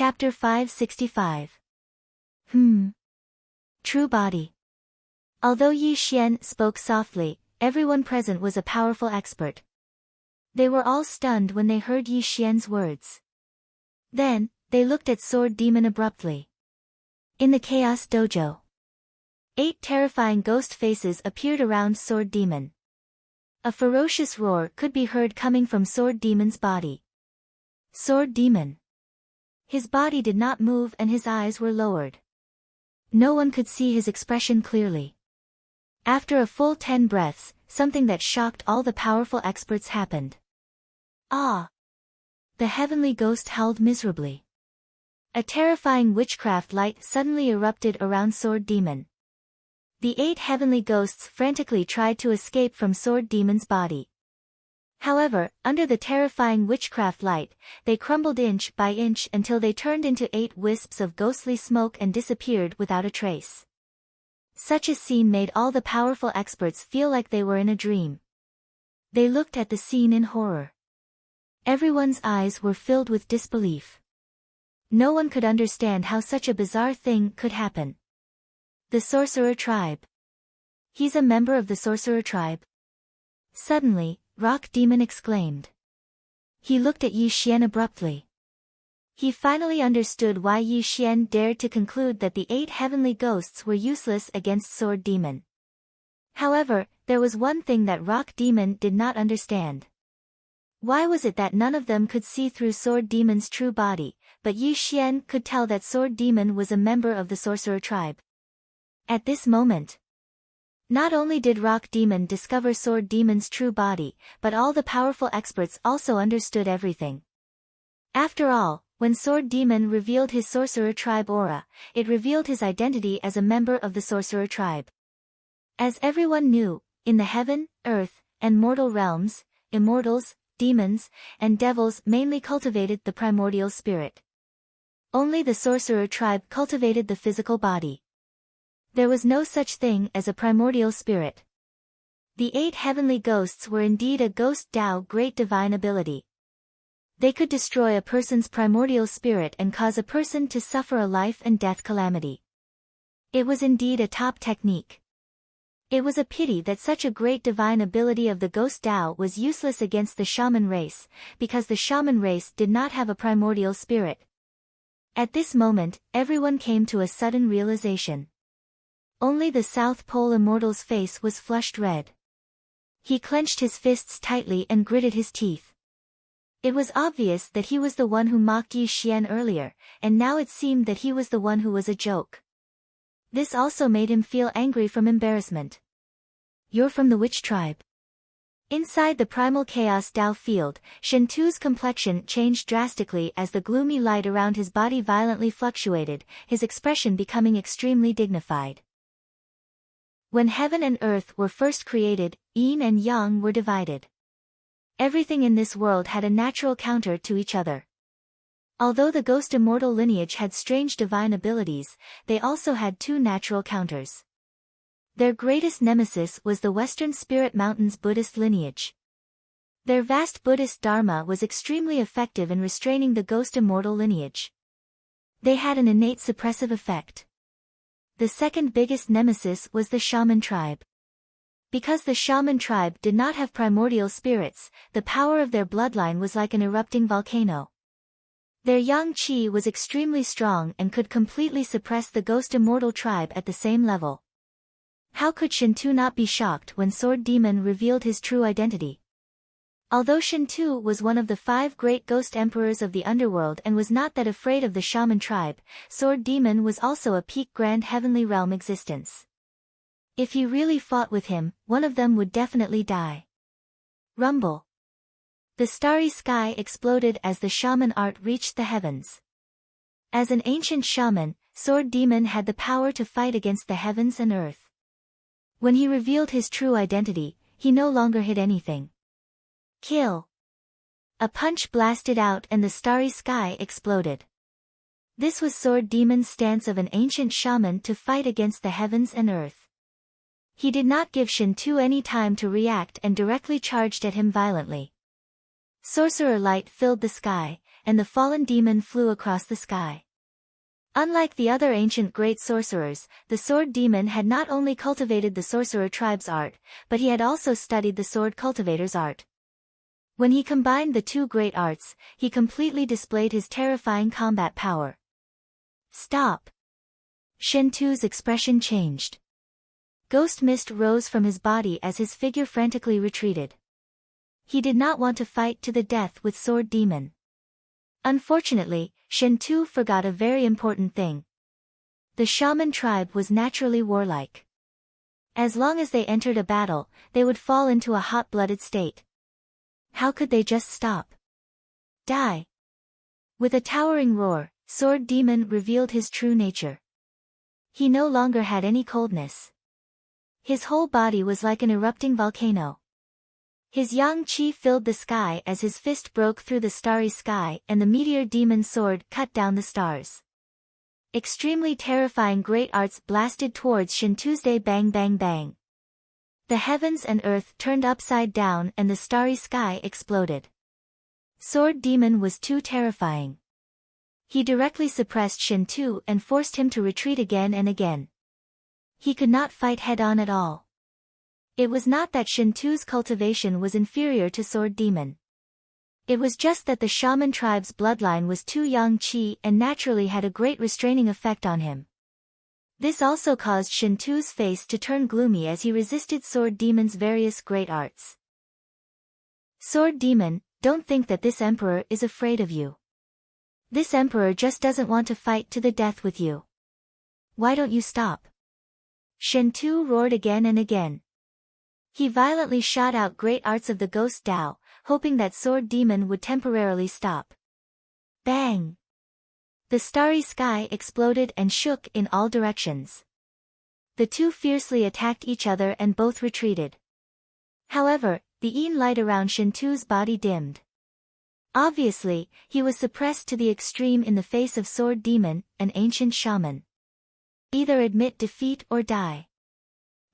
Chapter 565. True body. Although Yi Xian spoke softly, everyone present was a powerful expert. They were all stunned when they heard Yi Xian's words. Then, they looked at Sword Demon abruptly. In the Chaos Dojo, 8 terrifying ghost faces appeared around Sword Demon. A ferocious roar could be heard coming from Sword Demon's body. Sword Demon. His body did not move and his eyes were lowered. No one could see his expression clearly. After a full 10 breaths, something that shocked all the powerful experts happened. Ah! The heavenly ghost howled miserably. A terrifying witchcraft light suddenly erupted around Sword Demon. The 8 heavenly ghosts frantically tried to escape from Sword Demon's body. However, under the terrifying witchcraft light, they crumbled inch by inch until they turned into 8 wisps of ghostly smoke and disappeared without a trace. Such a scene made all the powerful experts feel like they were in a dream. They looked at the scene in horror. Everyone's eyes were filled with disbelief. No one could understand how such a bizarre thing could happen. The Sorcerer Tribe. He's a member of the Sorcerer Tribe. Suddenly, Rock Demon exclaimed. He looked at Yi Xian abruptly. He finally understood why Yi Xian dared to conclude that the 8 heavenly ghosts were useless against Sword Demon. However, there was one thing that Rock Demon did not understand. Why was it that none of them could see through Sword Demon's true body, but Yi Xian could tell that Sword Demon was a member of the Sorcerer Tribe? At this moment, not only did Rock Demon discover Sword Demon's true body, but all the powerful experts also understood everything. After all, when Sword Demon revealed his Sorcerer Tribe aura, it revealed his identity as a member of the Sorcerer Tribe. As everyone knew, in the heaven, earth, and mortal realms, immortals, demons, and devils mainly cultivated the primordial spirit. Only the Sorcerer Tribe cultivated the physical body. There was no such thing as a primordial spirit. The 8 heavenly ghosts were indeed a ghost Dao great divine ability. They could destroy a person's primordial spirit and cause a person to suffer a life and death calamity. It was indeed a top technique. It was a pity that such a great divine ability of the ghost Dao was useless against the shaman race, because the shaman race did not have a primordial spirit. At this moment, everyone came to a sudden realization. Only the South Pole Immortal's face was flushed red. He clenched his fists tightly and gritted his teeth. It was obvious that he was the one who mocked Yi Xian earlier, and now it seemed that he was the one who was a joke. This also made him feel angry from embarrassment. You're from the Witch Tribe? Inside the primal chaos Dao field, Shen Tu's complexion changed drastically as the gloomy light around his body violently fluctuated, his expression becoming extremely dignified. When heaven and earth were first created, yin and yang were divided. Everything in this world had a natural counter to each other. Although the ghost immortal lineage had strange divine abilities, they also had 2 natural counters. Their greatest nemesis was the Western Spirit Mountains Buddhist lineage. Their vast Buddhist dharma was extremely effective in restraining the ghost immortal lineage. They had an innate suppressive effect. The second biggest nemesis was the shaman tribe. Because the shaman tribe did not have primordial spirits, the power of their bloodline was like an erupting volcano. Their yang qi was extremely strong and could completely suppress the ghost immortal tribe at the same level. How could Shen Tu not be shocked when Sword Demon revealed his true identity? Although Shen Tu was one of the 5 great ghost emperors of the underworld and was not that afraid of the shaman tribe, Sword Demon was also a peak grand heavenly realm existence. If he really fought with him, one of them would definitely die. Rumble. The starry sky exploded as the shaman art reached the heavens. As an ancient shaman, Sword Demon had the power to fight against the heavens and earth. When he revealed his true identity, he no longer hid anything. Kill. A punch blasted out and the starry sky exploded. This was Sword Demon's stance of an ancient shaman to fight against the heavens and earth. He did not give Shen Tu any time to react and directly charged at him violently. Sorcerer light filled the sky, and the fallen demon flew across the sky. Unlike the other ancient great sorcerers, the sword demon had not only cultivated the sorcerer tribe's art, but he had also studied the sword cultivator's art. When he combined the two great arts, he completely displayed his terrifying combat power. Stop! Shentu's expression changed. Ghost mist rose from his body as his figure frantically retreated. He did not want to fight to the death with sword demon. Unfortunately, Shentu forgot a very important thing. The shaman tribe was naturally warlike. As long as they entered a battle, they would fall into a hot-blooded state. How could they just stop? Die! With a towering roar, Sword Demon revealed his true nature. He no longer had any coldness. His whole body was like an erupting volcano. His yang qi filled the sky as his fist broke through the starry sky and the meteor demon sword cut down the stars. Extremely terrifying great arts blasted towards Shentu's day. Bang bang bang. The heavens and earth turned upside down and the starry sky exploded. Sword Demon was too terrifying. He directly suppressed Shentu and forced him to retreat again and again. He could not fight head-on at all. It was not that Shentu's cultivation was inferior to Sword Demon. It was just that the shaman tribe's bloodline was too yang qi and naturally had a great restraining effect on him. This also caused Shentu's face to turn gloomy as he resisted Sword Demon's various great arts. Sword Demon, don't think that this emperor is afraid of you. This emperor just doesn't want to fight to the death with you. Why don't you stop? Shentu roared again and again. He violently shot out great arts of the Ghost Dao, hoping that Sword Demon would temporarily stop. Bang! The starry sky exploded and shook in all directions. The two fiercely attacked each other and both retreated. However, the yin light around Shentu's body dimmed. Obviously, he was suppressed to the extreme in the face of Sword Demon, an ancient shaman. Either admit defeat or die.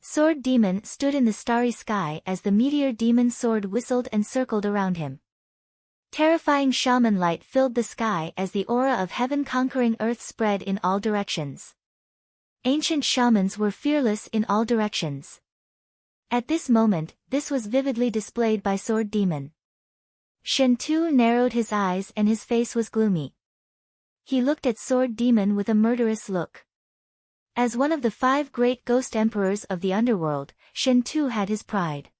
Sword Demon stood in the starry sky as the meteor demon sword whistled and circled around him. Terrifying shaman light filled the sky as the aura of heaven conquering earth spread in all directions. Ancient shamans were fearless in all directions. At this moment, this was vividly displayed by Sword Demon. Shentu narrowed his eyes and his face was gloomy. He looked at Sword Demon with a murderous look. As one of the 5 great ghost emperors of the underworld, Shentu had his pride.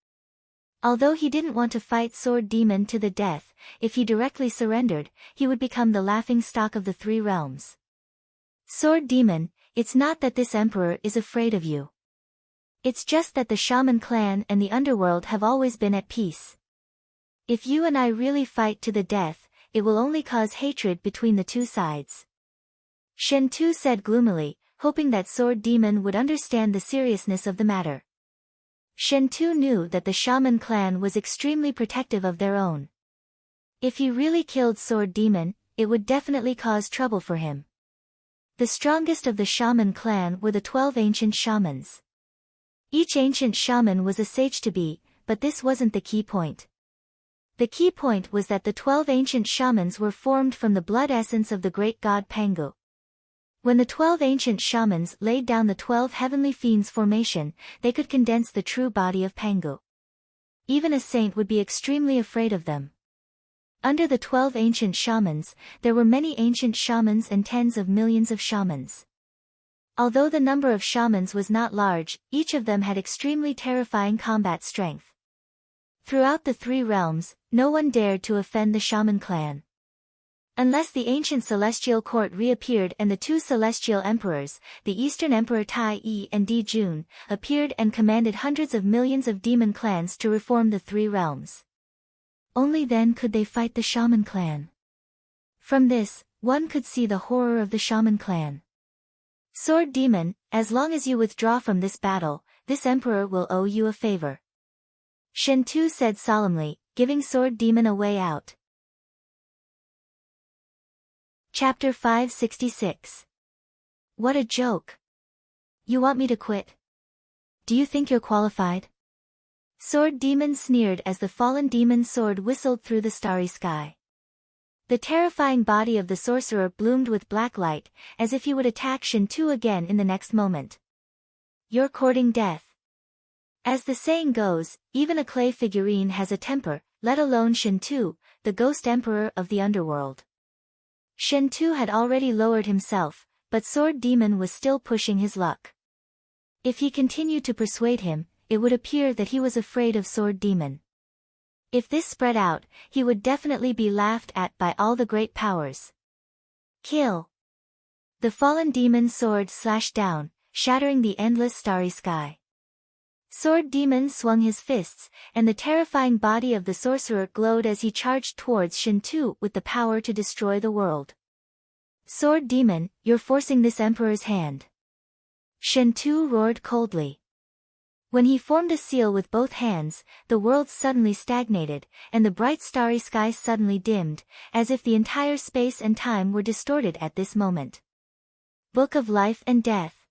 Although he didn't want to fight Sword Demon to the death, if he directly surrendered, he would become the laughing stock of the 3 realms. Sword Demon, it's not that this emperor is afraid of you. It's just that the shaman clan and the underworld have always been at peace. If you and I really fight to the death, it will only cause hatred between the 2 sides. Shentu said gloomily, hoping that Sword Demon would understand the seriousness of the matter. Shentu knew that the shaman clan was extremely protective of their own. If he really killed Sword Demon, it would definitely cause trouble for him. The strongest of the shaman clan were the 12 ancient shamans. Each ancient shaman was a sage to be, but this wasn't the key point. The key point was that the 12 ancient shamans were formed from the blood essence of the great god Pangu. When the 12 ancient shamans laid down the 12 heavenly fiends formation, they could condense the true body of Pangu. Even a saint would be extremely afraid of them. Under the 12 ancient shamans, there were many ancient shamans and tens of millions of shamans. Although the number of shamans was not large, each of them had extremely terrifying combat strength. Throughout the 3 realms, no one dared to offend the shaman clan. Unless the ancient celestial court reappeared and the 2 celestial emperors, the Eastern Emperor Tai Yi and Di Jun, appeared and commanded hundreds of millions of demon clans to reform the 3 realms. Only then could they fight the shaman clan. From this, one could see the horror of the shaman clan. Sword Demon, as long as you withdraw from this battle, this emperor will owe you a favor. Shentu said solemnly, giving Sword Demon a way out. Chapter 566. What a joke. You want me to quit? Do you think you're qualified? Sword Demon sneered as the fallen demon sword whistled through the starry sky. The terrifying body of the sorcerer bloomed with black light, as if he would attack Shintu again in the next moment. You're courting death. As the saying goes, even a clay figurine has a temper, let alone Shintu, the ghost emperor of the underworld. Shintu had already lowered himself, but Sword Demon was still pushing his luck. If he continued to persuade him, it would appear that he was afraid of Sword Demon. If this spread out, he would definitely be laughed at by all the great powers. Kill! The fallen demon's sword slashed down, shattering the endless starry sky. Sword Demon swung his fists, and the terrifying body of the sorcerer glowed as he charged towards Shintu with the power to destroy the world. Sword Demon, you're forcing this emperor's hand. Shintu roared coldly. When he formed a seal with both hands, the world suddenly stagnated, and the bright starry sky suddenly dimmed, as if the entire space and time were distorted at this moment. Book of Life and Death.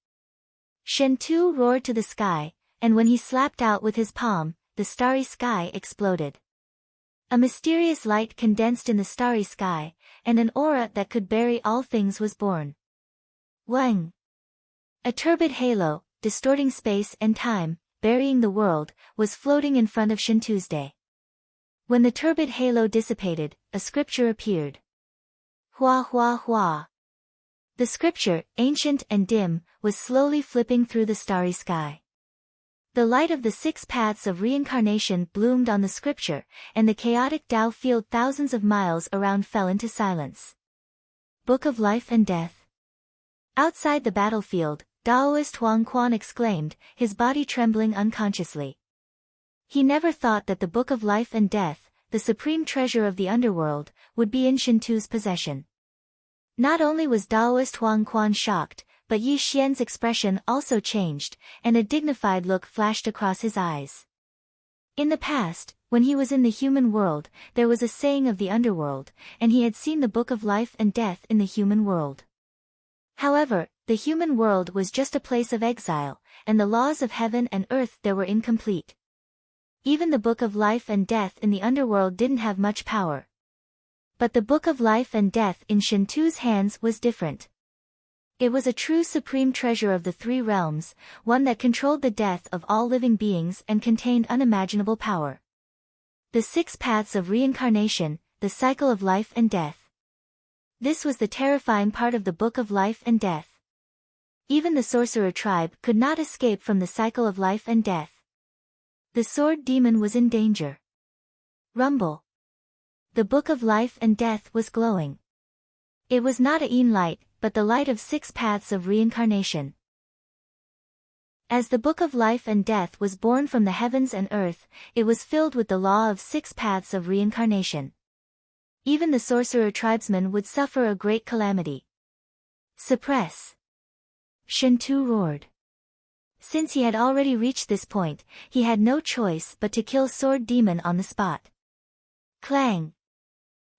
Shintu roared to the sky, and when he slapped out with his palm, the starry sky exploded. A mysterious light condensed in the starry sky, and an aura that could bury all things was born. Wang! A turbid halo, distorting space and time, burying the world, was floating in front of Shintu's day. When the turbid halo dissipated, a scripture appeared. Hua hua hua. The scripture, ancient and dim, was slowly flipping through the starry sky. The light of the 6 paths of reincarnation bloomed on the scripture, and the chaotic Tao field thousands of miles around fell into silence. Book of Life and Death. Outside the battlefield, Daoist Huang Quan exclaimed, his body trembling unconsciously. He never thought that the Book of Life and Death, the supreme treasure of the underworld, would be in Shintu's possession. Not only was Daoist Huang Quan shocked, but Yi Xian's expression also changed, and a dignified look flashed across his eyes. In the past, when he was in the human world, there was a saying of the underworld, and he had seen the Book of Life and Death in the human world. However, the human world was just a place of exile, and the laws of heaven and earth there were incomplete. Even the Book of Life and Death in the underworld didn't have much power. But the Book of Life and Death in Shintu's hands was different. It was a true supreme treasure of the 3 realms, one that controlled the death of all living beings and contained unimaginable power. The 6 paths of reincarnation, the cycle of life and death. This was the terrifying part of the Book of Life and Death. Even the sorcerer tribe could not escape from the cycle of life and death. The Sword Demon was in danger. Rumble. The Book of Life and Death was glowing. It was not a Yin light, but the light of 6 paths of reincarnation. As the Book of Life and Death was born from the heavens and earth, it was filled with the law of 6 paths of reincarnation. Even the sorcerer tribesmen would suffer a great calamity. Suppress! Shintu roared. Since he had already reached this point, he had no choice but to kill Sword Demon on the spot. Clang!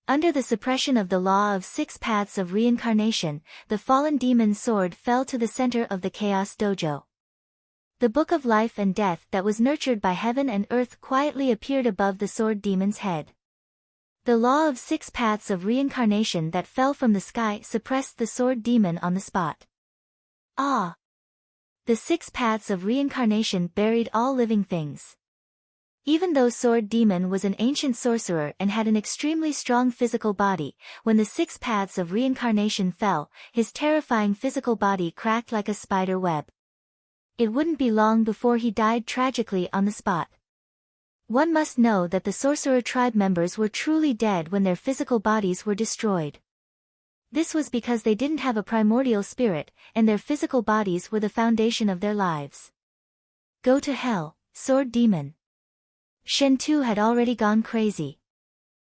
Under the suppression of the law of 6 paths of reincarnation, the fallen demon's sword fell to the center of the Chaos Dojo. The Book of Life and Death that was nurtured by heaven and earth quietly appeared above the Sword Demon's head. The law of 6 paths of reincarnation that fell from the sky suppressed the Sword Demon on the spot. Ah! The 6 paths of reincarnation buried all living things. Even though Sword Demon was an ancient sorcerer and had an extremely strong physical body, when the 6 paths of reincarnation fell, his terrifying physical body cracked like a spider web. It wouldn't be long before he died tragically on the spot. One must know that the sorcerer tribe members were truly dead when their physical bodies were destroyed. This was because they didn't have a primordial spirit, and their physical bodies were the foundation of their lives. Go to hell, Sword Demon. Shintu had already gone crazy.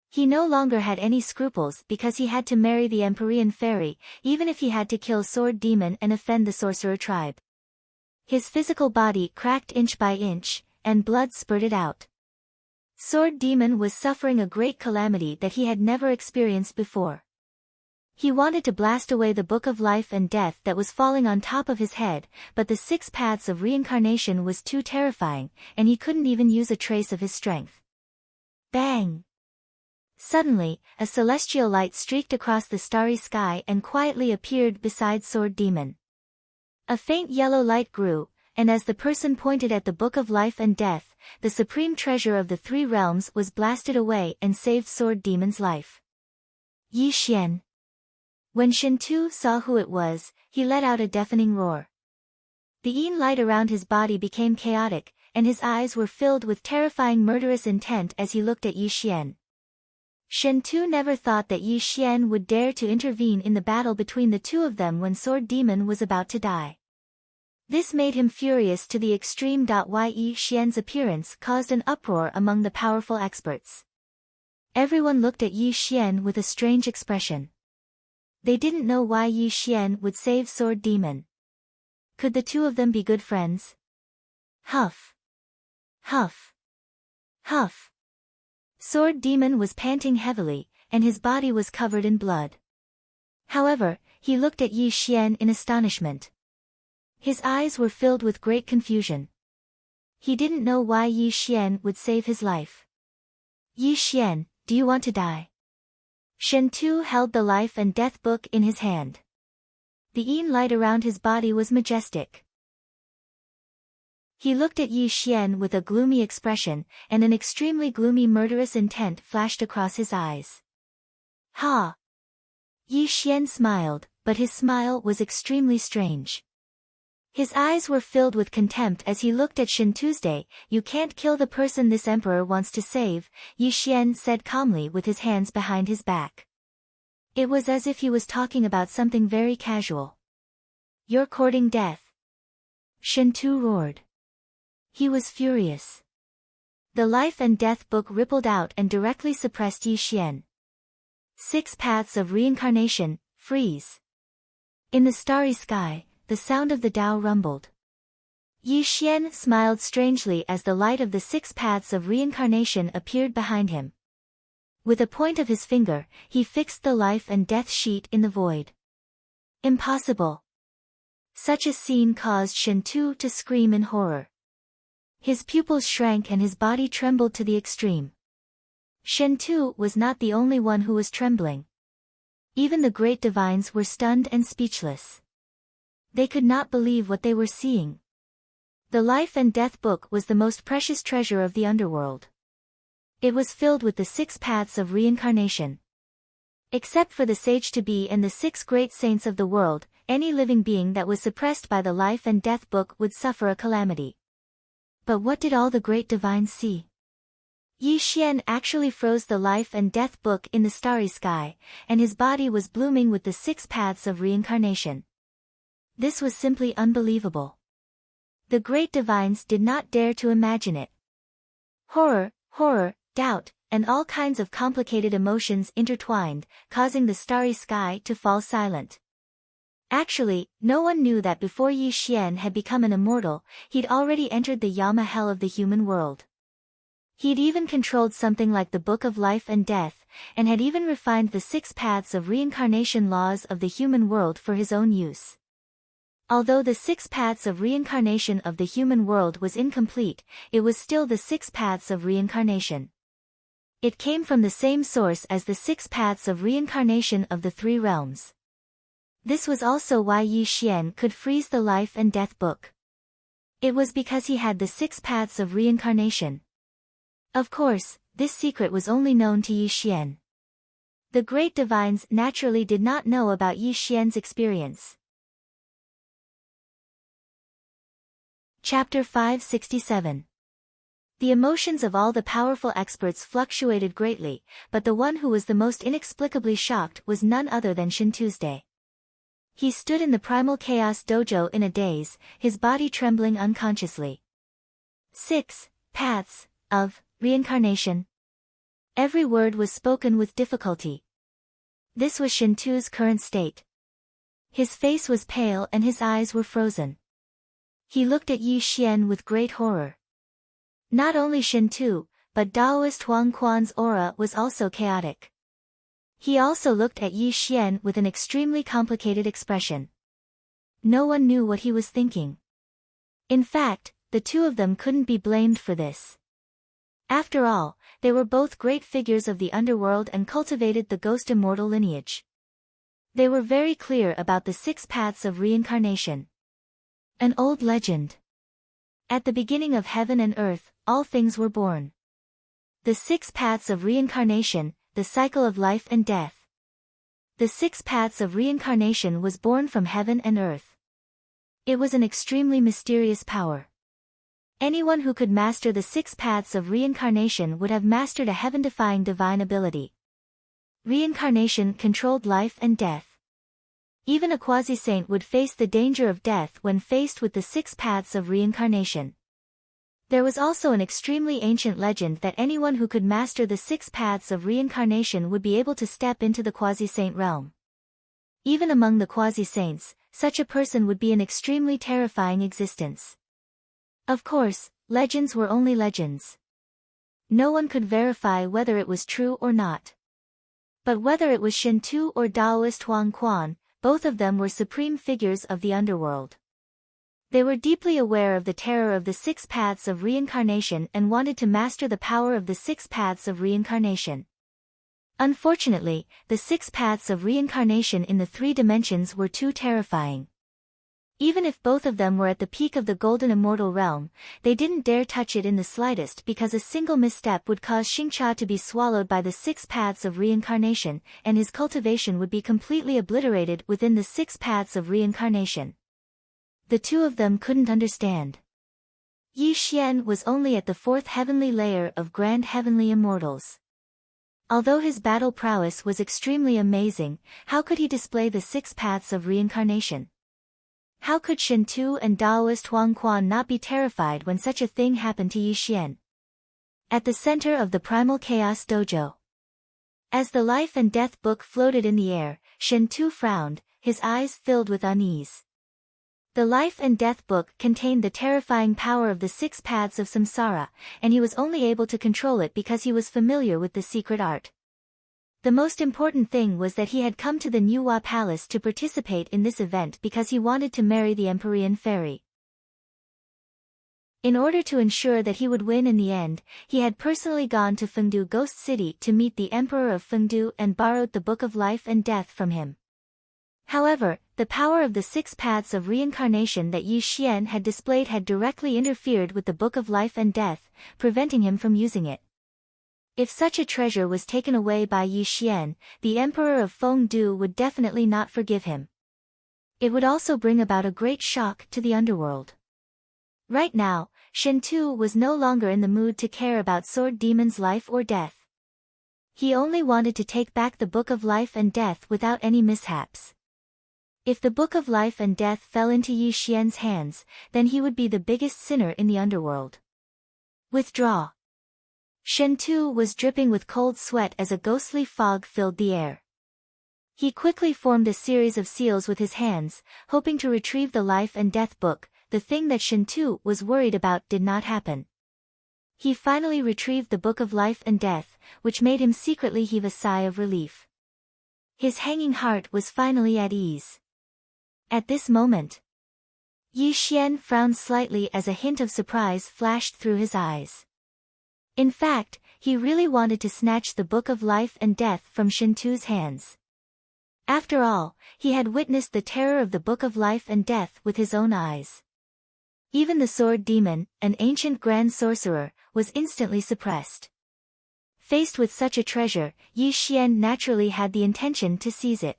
He no longer had any scruples because he had to marry the Empyrean fairy, even if he had to kill Sword Demon and offend the sorcerer tribe. His physical body cracked inch by inch, and blood spurted out. Sword Demon was suffering a great calamity that he had never experienced before. He wanted to blast away the Book of Life and Death that was falling on top of his head, but the 6 paths of reincarnation was too terrifying, and he couldn't even use a trace of his strength. Bang! Suddenly, a celestial light streaked across the starry sky and quietly appeared beside Sword Demon. A faint yellow light grew, and as the person pointed at the Book of Life and Death, the supreme treasure of the three realms was blasted away and saved Sword Demon's life. Yi Xian. When Shintu saw who it was, he let out a deafening roar. The yin light around his body became chaotic, and his eyes were filled with terrifying murderous intent as he looked at Yi Xian. Shintu never thought that Yi Xian would dare to intervene in the battle between the two of them when Sword Demon was about to die. This made him furious to the extreme. Yi Xian's appearance caused an uproar among the powerful experts. Everyone looked at Yi Xian with a strange expression. They didn't know why Yi Xian would save Sword Demon. Could the two of them be good friends? Huff. Huff. Huff. Sword Demon was panting heavily, and his body was covered in blood. However, he looked at Yi Xian in astonishment. His eyes were filled with great confusion. He didn't know why Yi Xian would save his life. Yi Xian, do you want to die? Shintu held the life and death book in his hand. The yin light around his body was majestic. He looked at Yi Xian with a gloomy expression, and an extremely gloomy murderous intent flashed across his eyes. Ha! Yi Xian smiled, but his smile was extremely strange. His eyes were filled with contempt as he looked at Shin Tuesday. You can't kill the person this emperor wants to save, Yi Xian said calmly with his hands behind his back. It was as if he was talking about something very casual. You're courting death. Shin Tu roared. He was furious. The life and death book rippled out and directly suppressed Yi Xian. 6 paths of reincarnation, freeze. In the starry sky, the sound of the Tao rumbled. Yi Xian smiled strangely as the light of the 6 paths of reincarnation appeared behind him. With a point of his finger, he fixed the life and death sheet in the void. Impossible. Such a scene caused Shin Tu to scream in horror. His pupils shrank and his body trembled to the extreme. Shin Tu was not the only one who was trembling. Even the great divines were stunned and speechless. They could not believe what they were seeing. The life and death book was the most precious treasure of the underworld. It was filled with the 6 paths of reincarnation. Except for the sage-to-be and the 6 great saints of the world, any living being that was suppressed by the life and death book would suffer a calamity. But what did all the great divines see? Yi Xian actually froze the life and death book in the starry sky, and his body was blooming with the 6 paths of reincarnation. This was simply unbelievable. The great divines did not dare to imagine it. Horror, doubt, and all kinds of complicated emotions intertwined, causing the starry sky to fall silent. Actually, no one knew that before Yi Xian had become an immortal, he'd already entered the Yama hell of the human world. He'd even controlled something like the Book of Life and Death, and had even refined the 6 paths of reincarnation laws of the human world for his own use. Although the 6 paths of reincarnation of the human world was incomplete, it was still the 6 paths of reincarnation. It came from the same source as the 6 paths of reincarnation of the 3 realms. This was also why Yi Xian could freeze the life and death book. It was because he had the 6 paths of reincarnation. Of course, this secret was only known to Yi Xian. The great divines naturally did not know about Yi Xian's experience. Chapter 567. The emotions of all the powerful experts fluctuated greatly, but the one who was the most inexplicably shocked was none other than Shin Tuesday. He stood in the primal chaos dojo in a daze, his body trembling unconsciously. 6 paths of reincarnation. Every word was spoken with difficulty. This was Shin Tu's current state. His face was pale and his eyes were frozen. He looked at Yi Xian with great horror. Not only Shin Tu, but Daoist Huang Quan's aura was also chaotic. He also looked at Yi Xian with an extremely complicated expression. No one knew what he was thinking. In fact, the two of them couldn't be blamed for this. After all, they were both great figures of the underworld and cultivated the ghost immortal lineage. They were very clear about the 6 paths of reincarnation. An old legend. At the beginning of heaven and earth, all things were born. The 6 paths of reincarnation, the cycle of life and death. The 6 paths of reincarnation was born from heaven and earth. It was an extremely mysterious power. Anyone who could master the 6 paths of reincarnation would have mastered a heaven-defying divine ability. Reincarnation controlled life and death. Even a quasi-saint would face the danger of death when faced with the 6 paths of reincarnation. There was also an extremely ancient legend that anyone who could master the 6 paths of reincarnation would be able to step into the quasi-saint realm. Even among the quasi-saints, such a person would be an extremely terrifying existence. Of course, legends were only legends. No one could verify whether it was true or not. But whether it was Shintu or Taoist Huang Quan, both of them were supreme figures of the underworld. They were deeply aware of the terror of the 6 paths of reincarnation and wanted to master the power of the 6 paths of reincarnation. Unfortunately, the 6 paths of reincarnation in the 3 dimensions were too terrifying. Even if both of them were at the peak of the golden immortal realm, they didn't dare touch it in the slightest because a single misstep would cause Xingcha to be swallowed by the 6 paths of reincarnation, and his cultivation would be completely obliterated within the 6 paths of reincarnation. The two of them couldn't understand. Yi Xian was only at the 4th heavenly layer of grand heavenly immortals. Although his battle prowess was extremely amazing, how could he display the 6 paths of reincarnation? How could Shintu and Taoist Huang Quan not be terrified when such a thing happened to Yi Xian? At the center of the Primal Chaos Dojo. As the life and death book floated in the air, Shintu frowned, his eyes filled with unease. The life and death book contained the terrifying power of the 6 paths of samsara, and he was only able to control it because he was familiar with the secret art. The most important thing was that he had come to the Nuwa Palace to participate in this event because he wanted to marry the Empyrean fairy. In order to ensure that he would win in the end, he had personally gone to Fengdu Ghost City to meet the Emperor of Fengdu and borrowed the Book of Life and Death from him. However, the power of the 6 paths of reincarnation that Yi Xian had displayed had directly interfered with the Book of Life and Death, preventing him from using it. If such a treasure was taken away by Yi Xian, the Emperor of Fengdu would definitely not forgive him. It would also bring about a great shock to the underworld. Right now, Shintu was no longer in the mood to care about Sword Demon's life or death. He only wanted to take back the Book of Life and Death without any mishaps. If the Book of Life and Death fell into Yi Xian's hands, then he would be the biggest sinner in the underworld. Withdraw. Shintu was dripping with cold sweat as a ghostly fog filled the air. He quickly formed a series of seals with his hands, hoping to retrieve the Life and Death book. The thing that Shintu was worried about did not happen. He finally retrieved the Book of Life and Death, which made him secretly heave a sigh of relief. His hanging heart was finally at ease. At this moment, Yi Xian frowned slightly as a hint of surprise flashed through his eyes. In fact, he really wanted to snatch the Book of Life and Death from Shintu's hands. After all, he had witnessed the terror of the Book of Life and Death with his own eyes. Even the Sword Demon, an ancient grand sorcerer, was instantly suppressed. Faced with such a treasure, Yi Xian naturally had the intention to seize it.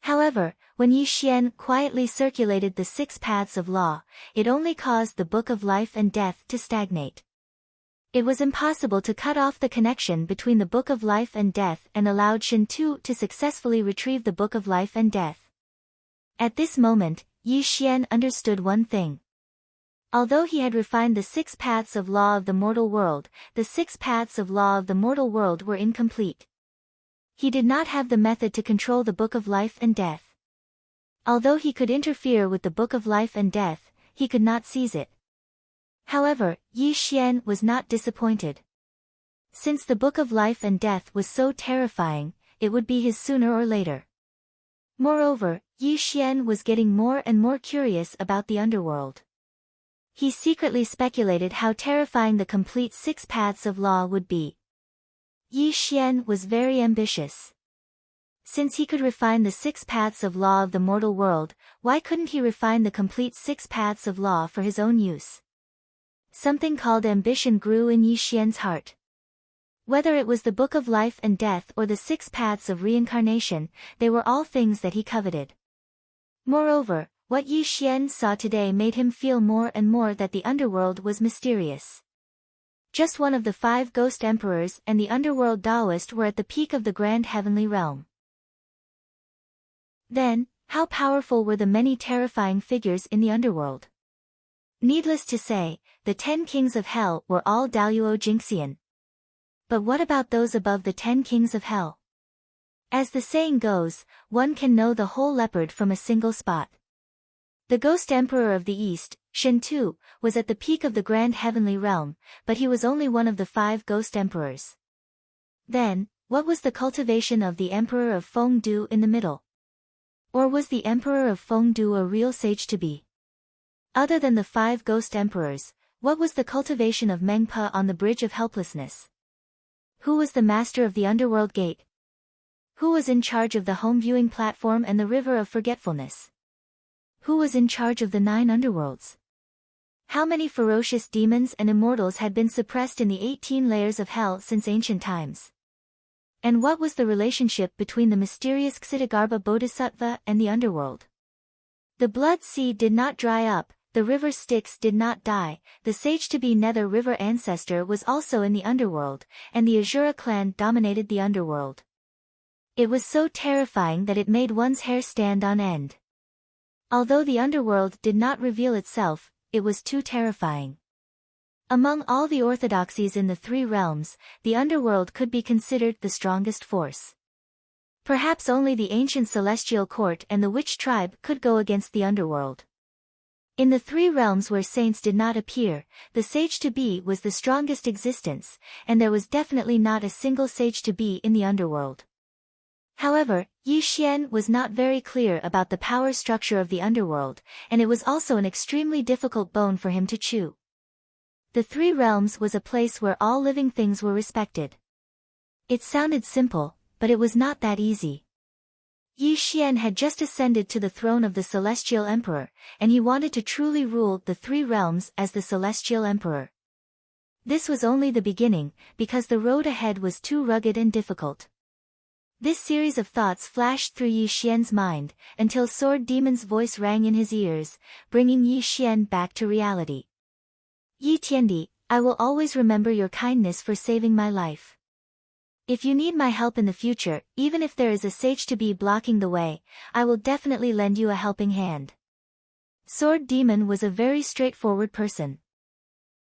However, when Yi Xian quietly circulated the 6 paths of law, it only caused the Book of Life and Death to stagnate. It was impossible to cut off the connection between the Book of Life and Death and allowed Shintu to successfully retrieve the Book of Life and Death. At this moment, Yi Xian understood one thing. Although he had refined the 6 paths of law of the mortal world, the 6 paths of law of the mortal world were incomplete. He did not have the method to control the Book of Life and Death. Although he could interfere with the Book of Life and Death, he could not seize it. However, Yi Xian was not disappointed. Since the Book of Life and Death was so terrifying, it would be his sooner or later. Moreover, Yi Xian was getting more and more curious about the underworld. He secretly speculated how terrifying the complete 6 paths of law would be. Yi Xian was very ambitious. Since he could refine the 6 paths of law of the mortal world, why couldn't he refine the complete 6 paths of law for his own use? Something called ambition grew in Yi Xian's heart. Whether it was the Book of Life and Death or the 6 paths of reincarnation, they were all things that he coveted. Moreover, what Yi Xian saw today made him feel more and more that the underworld was mysterious. Just one of the 5 ghost emperors and the underworld Taoist were at the peak of the grand heavenly realm. Then, how powerful were the many terrifying figures in the underworld? Needless to say, the 10 kings of hell were all Daoyuo Jingxian. But what about those above the 10 kings of hell? As the saying goes, one can know the whole leopard from a single spot. The ghost emperor of the east, Shen Tu, was at the peak of the grand heavenly realm, but he was only one of the 5 ghost emperors. Then, what was the cultivation of the emperor of Fengdu in the middle? Or was the emperor of Fengdu a real sage to be? Other than the 5 ghost emperors, what was the cultivation of Mengpa on the bridge of helplessness? Who was the master of the underworld gate? Who was in charge of the home viewing platform and the river of forgetfulness? Who was in charge of the 9 underworlds? How many ferocious demons and immortals had been suppressed in the 18 layers of hell since ancient times? And what was the relationship between the mysterious Ksitigarbha Bodhisattva and the underworld? The blood sea did not dry up, the river Styx did not die, the sage-to-be Nether River ancestor was also in the underworld, and the Azura clan dominated the underworld. It was so terrifying that it made one's hair stand on end. Although the underworld did not reveal itself, it was too terrifying. Among all the orthodoxies in the 3 realms, the underworld could be considered the strongest force. Perhaps only the ancient celestial court and the witch tribe could go against the underworld. In the 3 realms where saints did not appear, the sage-to-be was the strongest existence, and there was definitely not a single sage-to-be in the underworld. However, Yi Xian was not very clear about the power structure of the underworld, and it was also an extremely difficult bone for him to chew. The 3 realms was a place where all living things were respected. It sounded simple, but it was not that easy. Yi Xian had just ascended to the throne of the Celestial Emperor, and he wanted to truly rule the 3 realms as the Celestial Emperor. This was only the beginning, because the road ahead was too rugged and difficult. This series of thoughts flashed through Yi Xian's mind, until Sword Demon's voice rang in his ears, bringing Yi Xian back to reality. Yi Tiandi, I will always remember your kindness for saving my life. If you need my help in the future, even if there is a sage-to-be blocking the way, I will definitely lend you a helping hand. Sword Demon was a very straightforward person.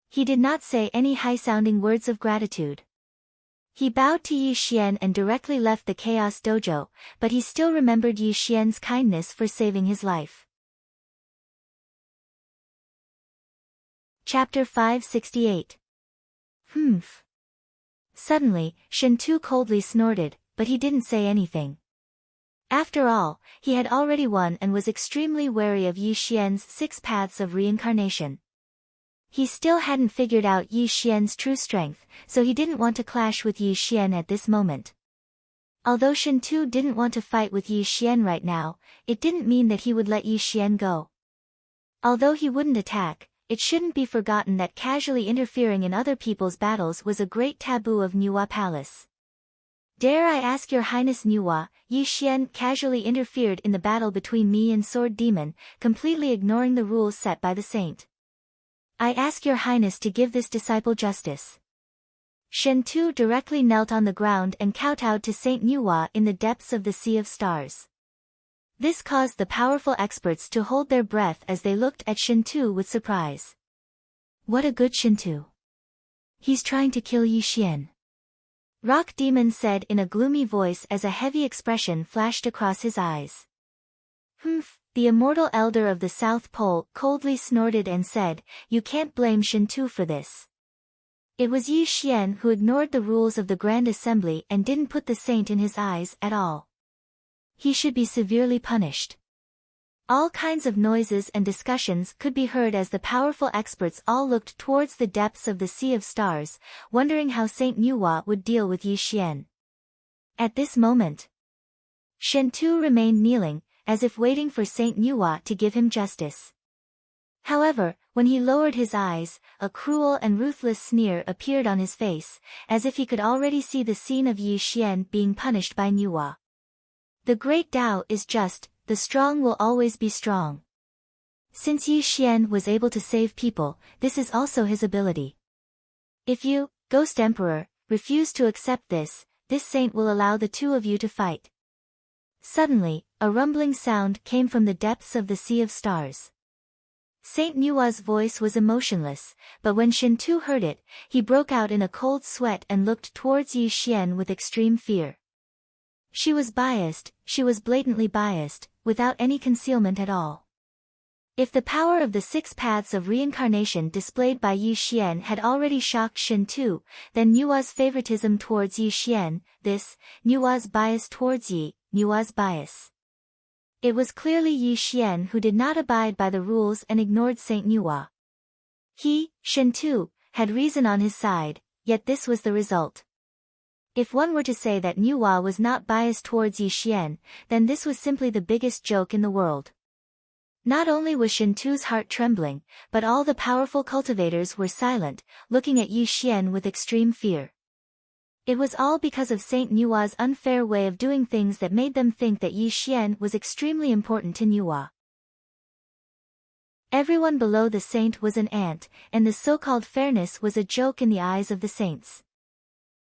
He did not say any high-sounding words of gratitude. He bowed to Yi Xian and directly left the Chaos Dojo, but he still remembered Yi Xian's kindness for saving his life. Chapter 568. Humph. Suddenly, Shen Tu coldly snorted, but he didn't say anything. After all, he had already won and was extremely wary of Yi Xian's 6 paths of reincarnation. He still hadn't figured out Yi Xian's true strength, so he didn't want to clash with Yi Xian at this moment. Although Shen Tu didn't want to fight with Yi Xian right now, it didn't mean that he would let Yi Xian go. Although he wouldn't attack, it shouldn't be forgotten that casually interfering in other people's battles was a great taboo of Nuwa Palace. Dare I ask your highness Nuwa, Yi Xian casually interfered in the battle between me and Sword Demon, completely ignoring the rules set by the saint. I ask your highness to give this disciple justice. Shen Tu directly knelt on the ground and kowtowed to Saint Nuwa in the depths of the Sea of Stars. This caused the powerful experts to hold their breath as they looked at Shen Tu with surprise. What a good Shen Tu. He's trying to kill Yi Xian. Rock Demon said in a gloomy voice as a heavy expression flashed across his eyes. Humph. The immortal elder of the South Pole coldly snorted and said, You can't blame Shen Tu for this. It was Yi Xian who ignored the rules of the Grand Assembly and didn't put the saint in his eyes at all. He should be severely punished. All kinds of noises and discussions could be heard as the powerful experts all looked towards the depths of the sea of stars, wondering how Saint Nuwa would deal with Yi Xian. At this moment, Shen Tu remained kneeling, as if waiting for Saint Nuwa to give him justice. However, when he lowered his eyes, a cruel and ruthless sneer appeared on his face, as if he could already see the scene of Yi Xian being punished by Nuwa. The great Tao is just, the strong will always be strong. Since Yi Xian was able to save people, this is also his ability. If you, Ghost Emperor, refuse to accept this saint will allow the two of you to fight. Suddenly, a rumbling sound came from the depths of the sea of stars. Saint Nuwa's voice was emotionless, but when Shen Tu heard it, he broke out in a cold sweat and looked towards Yi Xian with extreme fear. She was biased, she was blatantly biased, without any concealment at all. If the power of the 6 paths of reincarnation displayed by Yi Xian had already shocked Shen Tu, then Nuwa's favoritism towards Yi Xian, Nuwa's bias towards Yi, Nuwa's bias. It was clearly Yi Xian who did not abide by the rules and ignored Saint Nuwa. He, Shen Tu, had reason on his side, yet this was the result. If one were to say that Nuwa was not biased towards Yi Xian, then this was simply the biggest joke in the world. Not only was Shen Tu's heart trembling, but all the powerful cultivators were silent, looking at Yi Xian with extreme fear. It was all because of Saint Nuwa's unfair way of doing things that made them think that Yi Xian was extremely important to Nuwa. Everyone below the saint was an ant, and the so-called fairness was a joke in the eyes of the saints.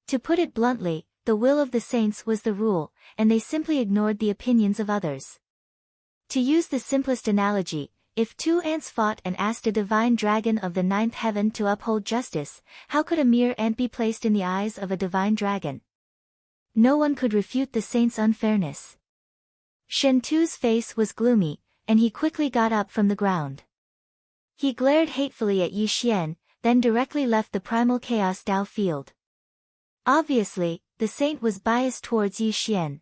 To put it bluntly, the will of the saints was the rule, and they simply ignored the opinions of others. To use the simplest analogy, if 2 ants fought and asked a divine dragon of the 9th heaven to uphold justice, how could a mere ant be placed in the eyes of a divine dragon? No one could refute the saint's unfairness. Shen Tu's face was gloomy, and he quickly got up from the ground. He glared hatefully at Yi Xian, then directly left the primal chaos Tao field. Obviously, the saint was biased towards Yi Xian.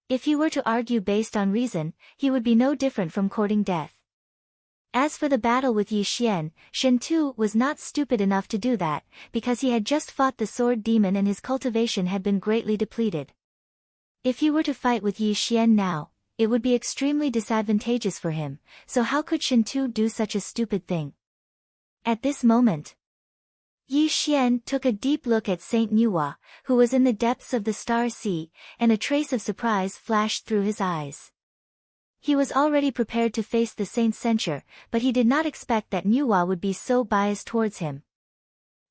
If he were to argue based on reason, he would be no different from courting death. As for the battle with Yi Xian, Shen Tu was not stupid enough to do that, because he had just fought the sword demon and his cultivation had been greatly depleted. If he were to fight with Yi Xian now, it would be extremely disadvantageous for him, so how could Shen Tu do such a stupid thing? At this moment, Yi Xian took a deep look at Saint Nuwa, who was in the depths of the star sea, and a trace of surprise flashed through his eyes. He was already prepared to face the saint's censure, but he did not expect that Nuwa would be so biased towards him.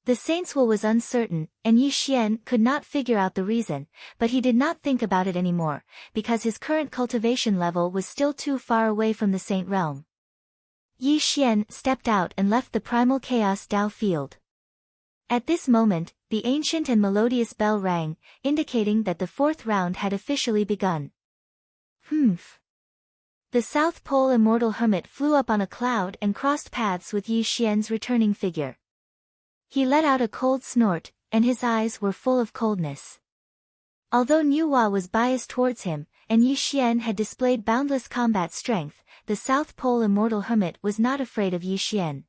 The saint's will was uncertain, and Yi Xian could not figure out the reason, but he did not think about it anymore, because his current cultivation level was still too far away from the saint realm. Yi Xian stepped out and left the primal chaos Tao field. At this moment, the ancient and melodious bell rang, indicating that the 4th round had officially begun. Humph. The South Pole Immortal Hermit flew up on a cloud and crossed paths with Yi Xian's returning figure. He let out a cold snort, and his eyes were full of coldness. Although Nuwa was biased towards him, and Yi Xian had displayed boundless combat strength, the South Pole Immortal Hermit was not afraid of Yi Xian.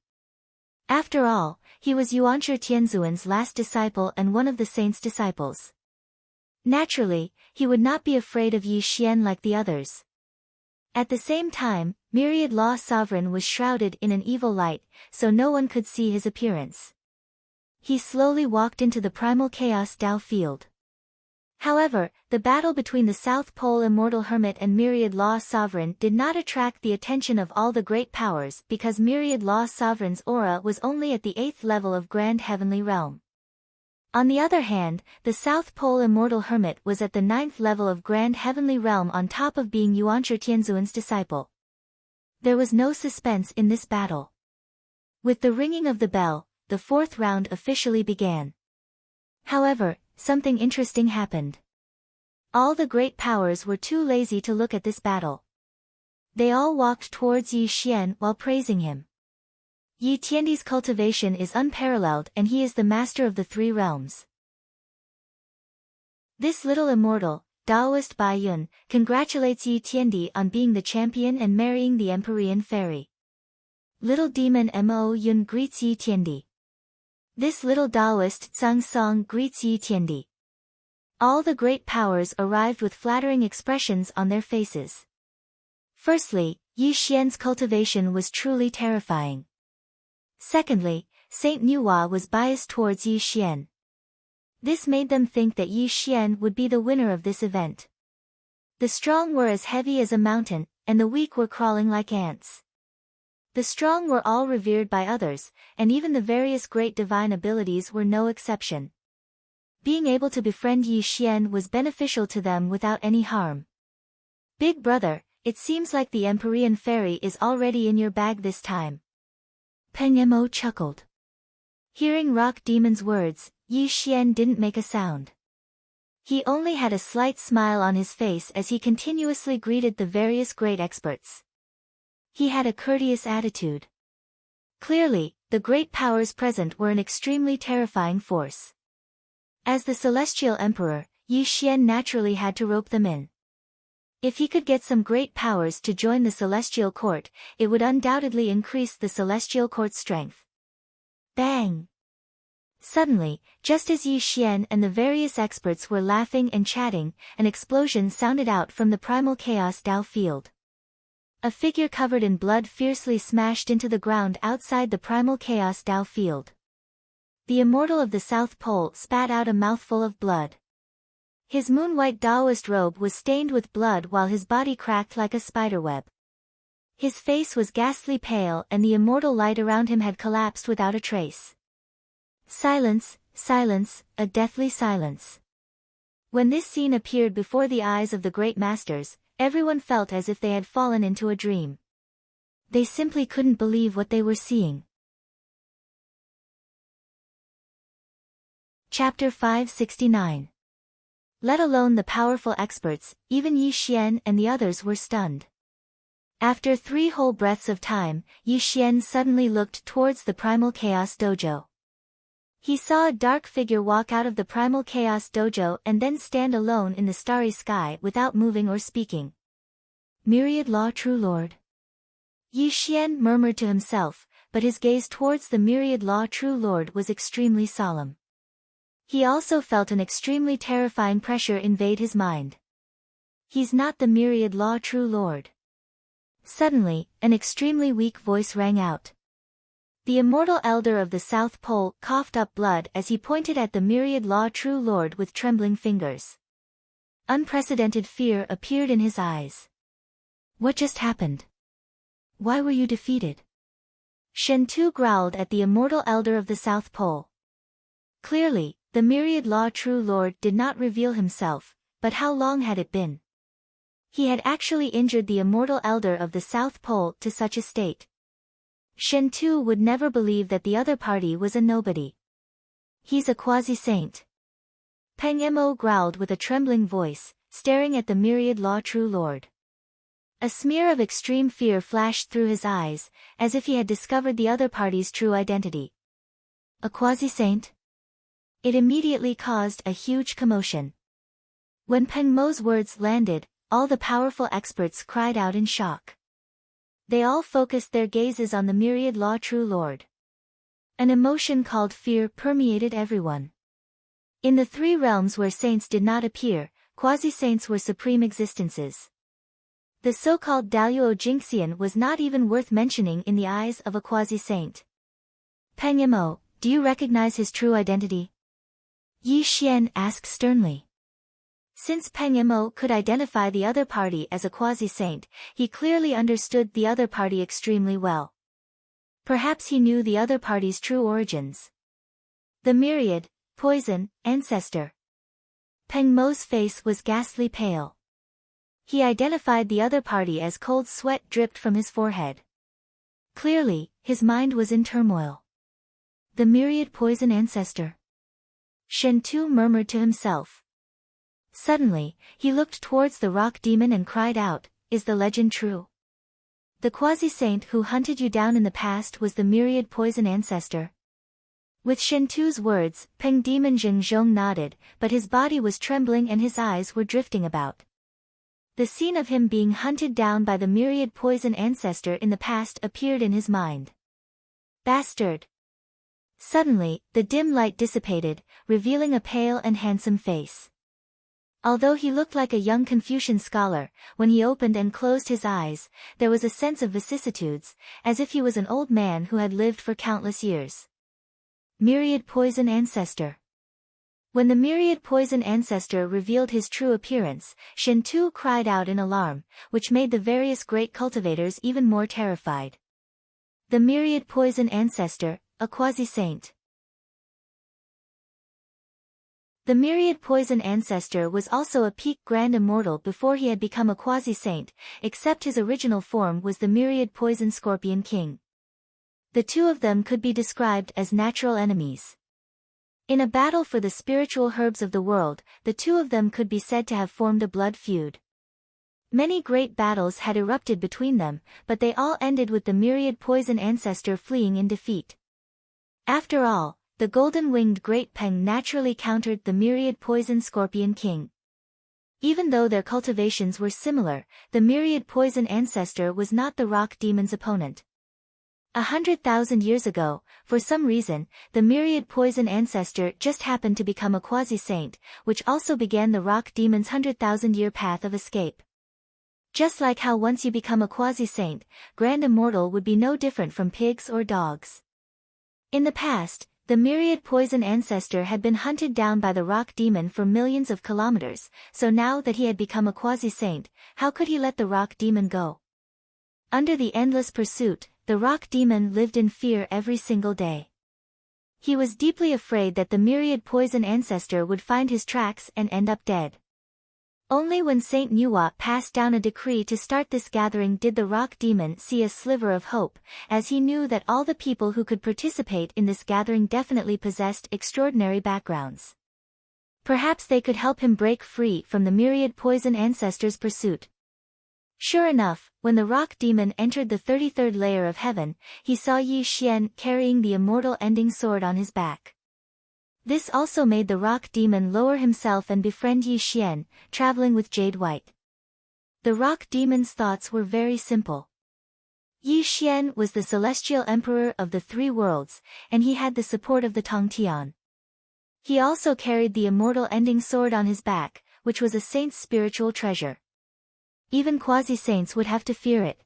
After all, he was Yuanshi Tianzuan's last disciple and one of the saint's disciples. Naturally, he would not be afraid of Yi Xian like the others. At the same time, Myriad Law Sovereign was shrouded in an evil light, so no one could see his appearance. He slowly walked into the primal chaos Tao field. However, the battle between the South Pole Immortal Hermit and Myriad Law Sovereign did not attract the attention of all the great powers because Myriad Law Sovereign's aura was only at the 8th level of Grand Heavenly Realm. On the other hand, the South Pole Immortal Hermit was at the 9th level of Grand Heavenly Realm on top of being Yuanshi Tianzuan's disciple. There was no suspense in this battle. With the ringing of the bell, the 4th round officially began. However, something interesting happened. All the great powers were too lazy to look at this battle. They all walked towards Yi Xian while praising him. Yi Tiandi's cultivation is unparalleled and he is the master of the 3 realms. This little immortal, Daoist Bai Yun, congratulates Yi Tiandi on being the champion and marrying the Empyrean fairy. Little demon Mo Yun greets Yi Tiandi. This little Daoist Tsang Song greets Yi Tiandi. All the great powers arrived with flattering expressions on their faces. Firstly, Yi Xian's cultivation was truly terrifying. Secondly, Saint Nuwa was biased towards Yi Xian. This made them think that Yi Xian would be the winner of this event. The strong were as heavy as a mountain, and the weak were crawling like ants. The strong were all revered by others, and even the various great divine abilities were no exception. Being able to befriend Yi Xian was beneficial to them without any harm. Big brother, it seems like the Empyrean fairy is already in your bag this time. Peng Mo chuckled. Hearing Rock Demon's words, Yi Xian didn't make a sound. He only had a slight smile on his face as he continuously greeted the various great experts. He had a courteous attitude. Clearly, the great powers present were an extremely terrifying force. As the Celestial Emperor, Yi Xian naturally had to rope them in. If he could get some great powers to join the Celestial Court, it would undoubtedly increase the Celestial Court's strength. Bang! Suddenly, just as Yi Xian and the various experts were laughing and chatting, an explosion sounded out from the primal chaos Dao field. A figure covered in blood fiercely smashed into the ground outside the primal chaos Dao field. The Immortal of the South Pole spat out a mouthful of blood. His moon-white Daoist robe was stained with blood while his body cracked like a spiderweb. His face was ghastly pale and the immortal light around him had collapsed without a trace. Silence, silence, a deathly silence. When this scene appeared before the eyes of the great masters, everyone felt as if they had fallen into a dream. They simply couldn't believe what they were seeing. Chapter 569. Let alone the powerful experts, even Yi Xian and the others were stunned. After 3 whole breaths of time, Yi Xian suddenly looked towards the Primal Chaos Dojo. He saw a dark figure walk out of the Primal Chaos Dojo and then stand alone in the starry sky without moving or speaking. Myriad Law True Lord. Yi Xian murmured to himself, but his gaze towards the Myriad Law True Lord was extremely solemn. He also felt an extremely terrifying pressure invade his mind. He's not the Myriad Law True Lord. Suddenly, an extremely weak voice rang out. The Immortal Elder of the South Pole coughed up blood as he pointed at the Myriad Law True Lord with trembling fingers. Unprecedented fear appeared in his eyes. What just happened? Why were you defeated? Shen Tu growled at the Immortal Elder of the South Pole. Clearly, the Myriad Law True Lord did not reveal himself, but how long had it been? He had actually injured the Immortal Elder of the South Pole to such a state. Shen Tu would never believe that the other party was a nobody. He's a quasi-saint. Peng Mo growled with a trembling voice, staring at the Myriad Law True Lord. A smear of extreme fear flashed through his eyes, as if he had discovered the other party's true identity. A quasi-saint? It immediately caused a huge commotion. When Peng Mo's words landed, all the powerful experts cried out in shock. They all focused their gazes on the Myriad Law True Lord. An emotion called fear permeated everyone. In the 3 realms where saints did not appear, quasi-saints were supreme existences. The so-called Daluo Jinxian was not even worth mentioning in the eyes of a quasi-saint. Peng Mo, do you recognize his true identity? Yi Xian asked sternly. Since Peng Mo could identify the other party as a quasi-saint, he clearly understood the other party extremely well. Perhaps he knew the other party's true origins. The myriad, poison, ancestor. Peng Mo's face was ghastly pale. He identified the other party as cold sweat dripped from his forehead. Clearly, his mind was in turmoil. The myriad poison ancestor. Shen Tu murmured to himself. Suddenly, he looked towards the rock demon and cried out, "Is the legend true? The quasi-saint who hunted you down in the past was the myriad poison ancestor?" With Shentu's words, Peng Demon Zheng nodded, but his body was trembling and his eyes were drifting about. The scene of him being hunted down by the myriad poison ancestor in the past appeared in his mind. Bastard! Suddenly, the dim light dissipated, revealing a pale and handsome face. Although he looked like a young Confucian scholar, when he opened and closed his eyes, there was a sense of vicissitudes, as if he was an old man who had lived for countless years. Myriad Poison Ancestor. When the myriad poison ancestor revealed his true appearance, Shentu cried out in alarm, which made the various great cultivators even more terrified. The myriad poison ancestor, a quasi-saint. The myriad poison ancestor was also a peak grand immortal before he had become a quasi-saint, except his original form was the myriad poison scorpion king. The two of them could be described as natural enemies. In a battle for the spiritual herbs of the world, the two of them could be said to have formed a blood feud. Many great battles had erupted between them, but they all ended with the myriad poison ancestor fleeing in defeat. After all, the golden-winged Great Peng naturally countered the myriad poison scorpion king. Even though their cultivations were similar, the myriad poison ancestor was not the rock demon's opponent. 100,000 years ago, for some reason, the myriad poison ancestor just happened to become a quasi-saint, which also began the rock demon's 100,000-year path of escape. Just like how once you become a quasi-saint, grand immortal would be no different from pigs or dogs. In the past, the myriad poison ancestor had been hunted down by the rock demon for millions of kilometers, so now that he had become a quasi-saint, how could he let the rock demon go? Under the endless pursuit, the rock demon lived in fear every single day. He was deeply afraid that the myriad poison ancestor would find his tracks and end up dead. Only when Saint Nuwa passed down a decree to start this gathering did the rock demon see a sliver of hope, as he knew that all the people who could participate in this gathering definitely possessed extraordinary backgrounds. Perhaps they could help him break free from the myriad poison ancestor's pursuit. Sure enough, when the rock demon entered the 33rd layer of heaven, he saw Yi Xian carrying the immortal ending sword on his back. This also made the rock demon lower himself and befriend Yi Xian, traveling with Jade White. The rock demon's thoughts were very simple. Yi Xian was the celestial emperor of the three worlds, and he had the support of the Tongtian. He also carried the immortal ending sword on his back, which was a saint's spiritual treasure. Even quasi-saints would have to fear it.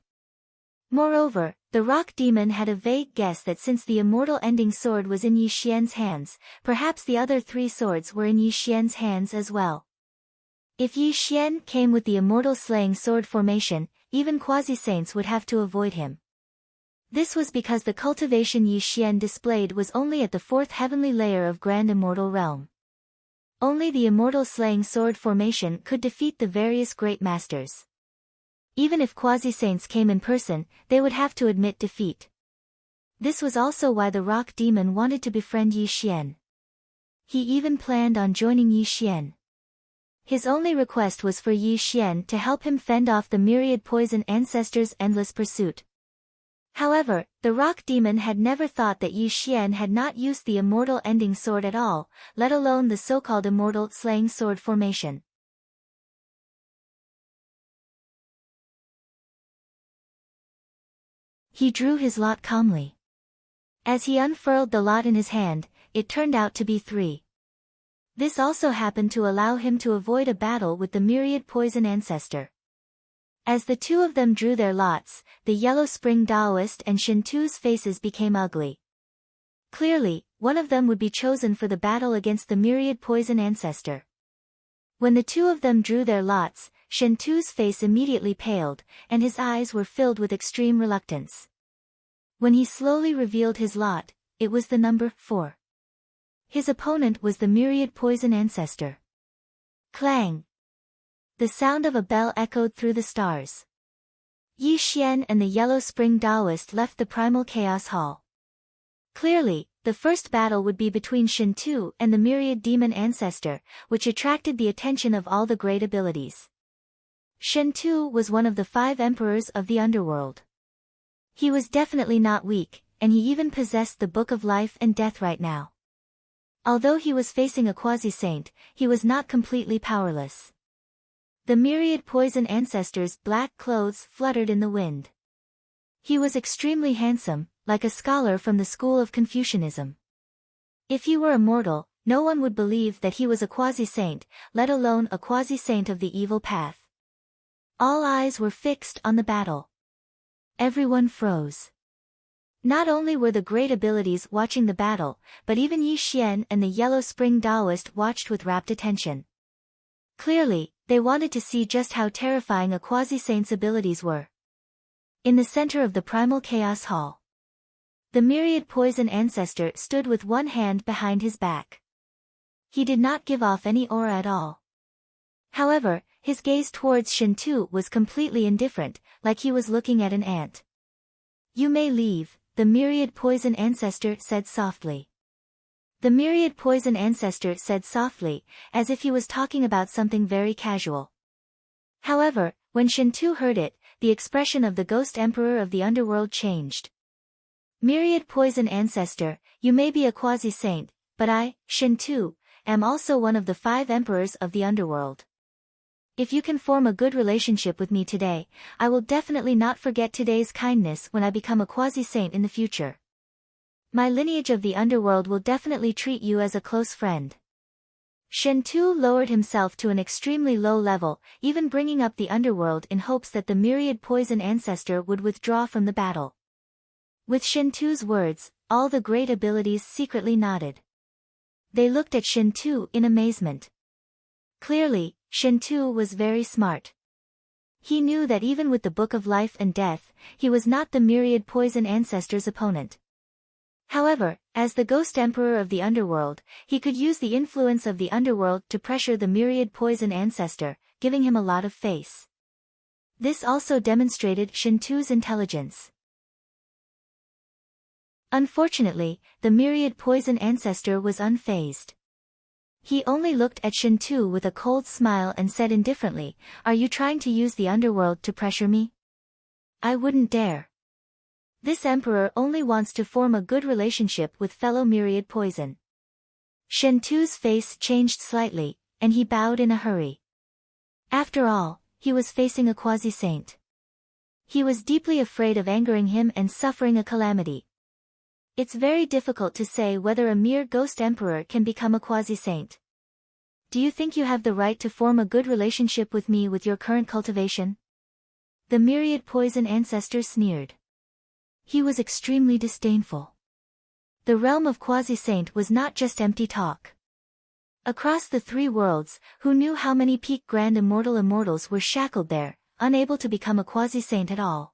Moreover, the rock demon had a vague guess that since the immortal ending sword was in Yi Xian's hands, perhaps the other three swords were in Yi Xian's hands as well. If Yi Xian came with the immortal slaying sword formation, even quasi-saints would have to avoid him. This was because the cultivation Yi Xian displayed was only at the fourth heavenly layer of grand immortal realm. Only the immortal slaying sword formation could defeat the various great masters. Even if quasi-saints came in person, they would have to admit defeat. This was also why the rock demon wanted to befriend Yi Xian. He even planned on joining Yi Xian. His only request was for Yi Xian to help him fend off the myriad poison ancestor's endless pursuit. However, the rock demon had never thought that Yi Xian had not used the immortal ending sword at all, let alone the so-called immortal slaying sword formation. He drew his lot calmly. As he unfurled the lot in his hand, it turned out to be 3. This also happened to allow him to avoid a battle with the myriad poison ancestor. As the two of them drew their lots, the Yellow Spring Taoist and Shintu's faces became ugly. Clearly, one of them would be chosen for the battle against the myriad poison ancestor. When the two of them drew their lots, Shintu's face immediately paled, and his eyes were filled with extreme reluctance. When he slowly revealed his lot, it was the number 4. His opponent was the myriad poison ancestor. Clang! The sound of a bell echoed through the stars. Yi Xian and the Yellow Spring Taoist left the Primal Chaos Hall. Clearly, the first battle would be between Shintu and the myriad demon ancestor, which attracted the attention of all the great abilities. Shintu was one of the 5 emperors of the underworld. He was definitely not weak, and he even possessed the Book of Life and Death right now. Although he was facing a quasi-saint, he was not completely powerless. The myriad poison ancestor's black clothes fluttered in the wind. He was extremely handsome, like a scholar from the school of Confucianism. If he were immortal, no one would believe that he was a quasi-saint, let alone a quasi-saint of the evil path. All eyes were fixed on the battle. Everyone froze. Not only were the great abilities watching the battle, but even Yi Xian and the Yellow Spring Taoist watched with rapt attention. Clearly, they wanted to see just how terrifying a quasi-saint's abilities were. In the center of the primal chaos hall, the myriad poison ancestor stood with one hand behind his back. He did not give off any aura at all. However, his gaze towards Shintu was completely indifferent, like he was looking at an ant. "You may leave," the myriad poison ancestor said softly. The myriad poison ancestor said softly, as if he was talking about something very casual. However, when Shintu heard it, the expression of the ghost emperor of the underworld changed. "Myriad poison ancestor, you may be a quasi-saint, but I, Shintu, am also one of the 5 emperors of the underworld. If you can form a good relationship with me today, I will definitely not forget today's kindness when I become a quasi-saint in the future. My lineage of the underworld will definitely treat you as a close friend." Shintu lowered himself to an extremely low level, even bringing up the underworld in hopes that the myriad poison ancestor would withdraw from the battle. With Shintu's words, all the great abilities secretly nodded. They looked at Shintu in amazement. Clearly, Shintu was very smart. He knew that even with the Book of Life and Death, he was not the myriad poison ancestor's opponent. However, as the ghost emperor of the underworld, he could use the influence of the underworld to pressure the myriad poison ancestor, giving him a lot of face. This also demonstrated Shintu's intelligence. Unfortunately, the myriad poison ancestor was unfazed. He only looked at Shintu with a cold smile and said indifferently, "Are you trying to use the underworld to pressure me? I wouldn't dare. This emperor only wants to form a good relationship with fellow myriad poison." Shintu's face changed slightly, and he bowed in a hurry. After all, he was facing a quasi-saint. He was deeply afraid of angering him and suffering a calamity. It's very difficult to say whether a mere ghost emperor can become a quasi-saint. "Do you think you have the right to form a good relationship with me with your current cultivation?" The myriad poison ancestor sneered. He was extremely disdainful. The realm of quasi-saint was not just empty talk. Across the 3 worlds, who knew how many peak grand immortals were shackled there, unable to become a quasi-saint at all.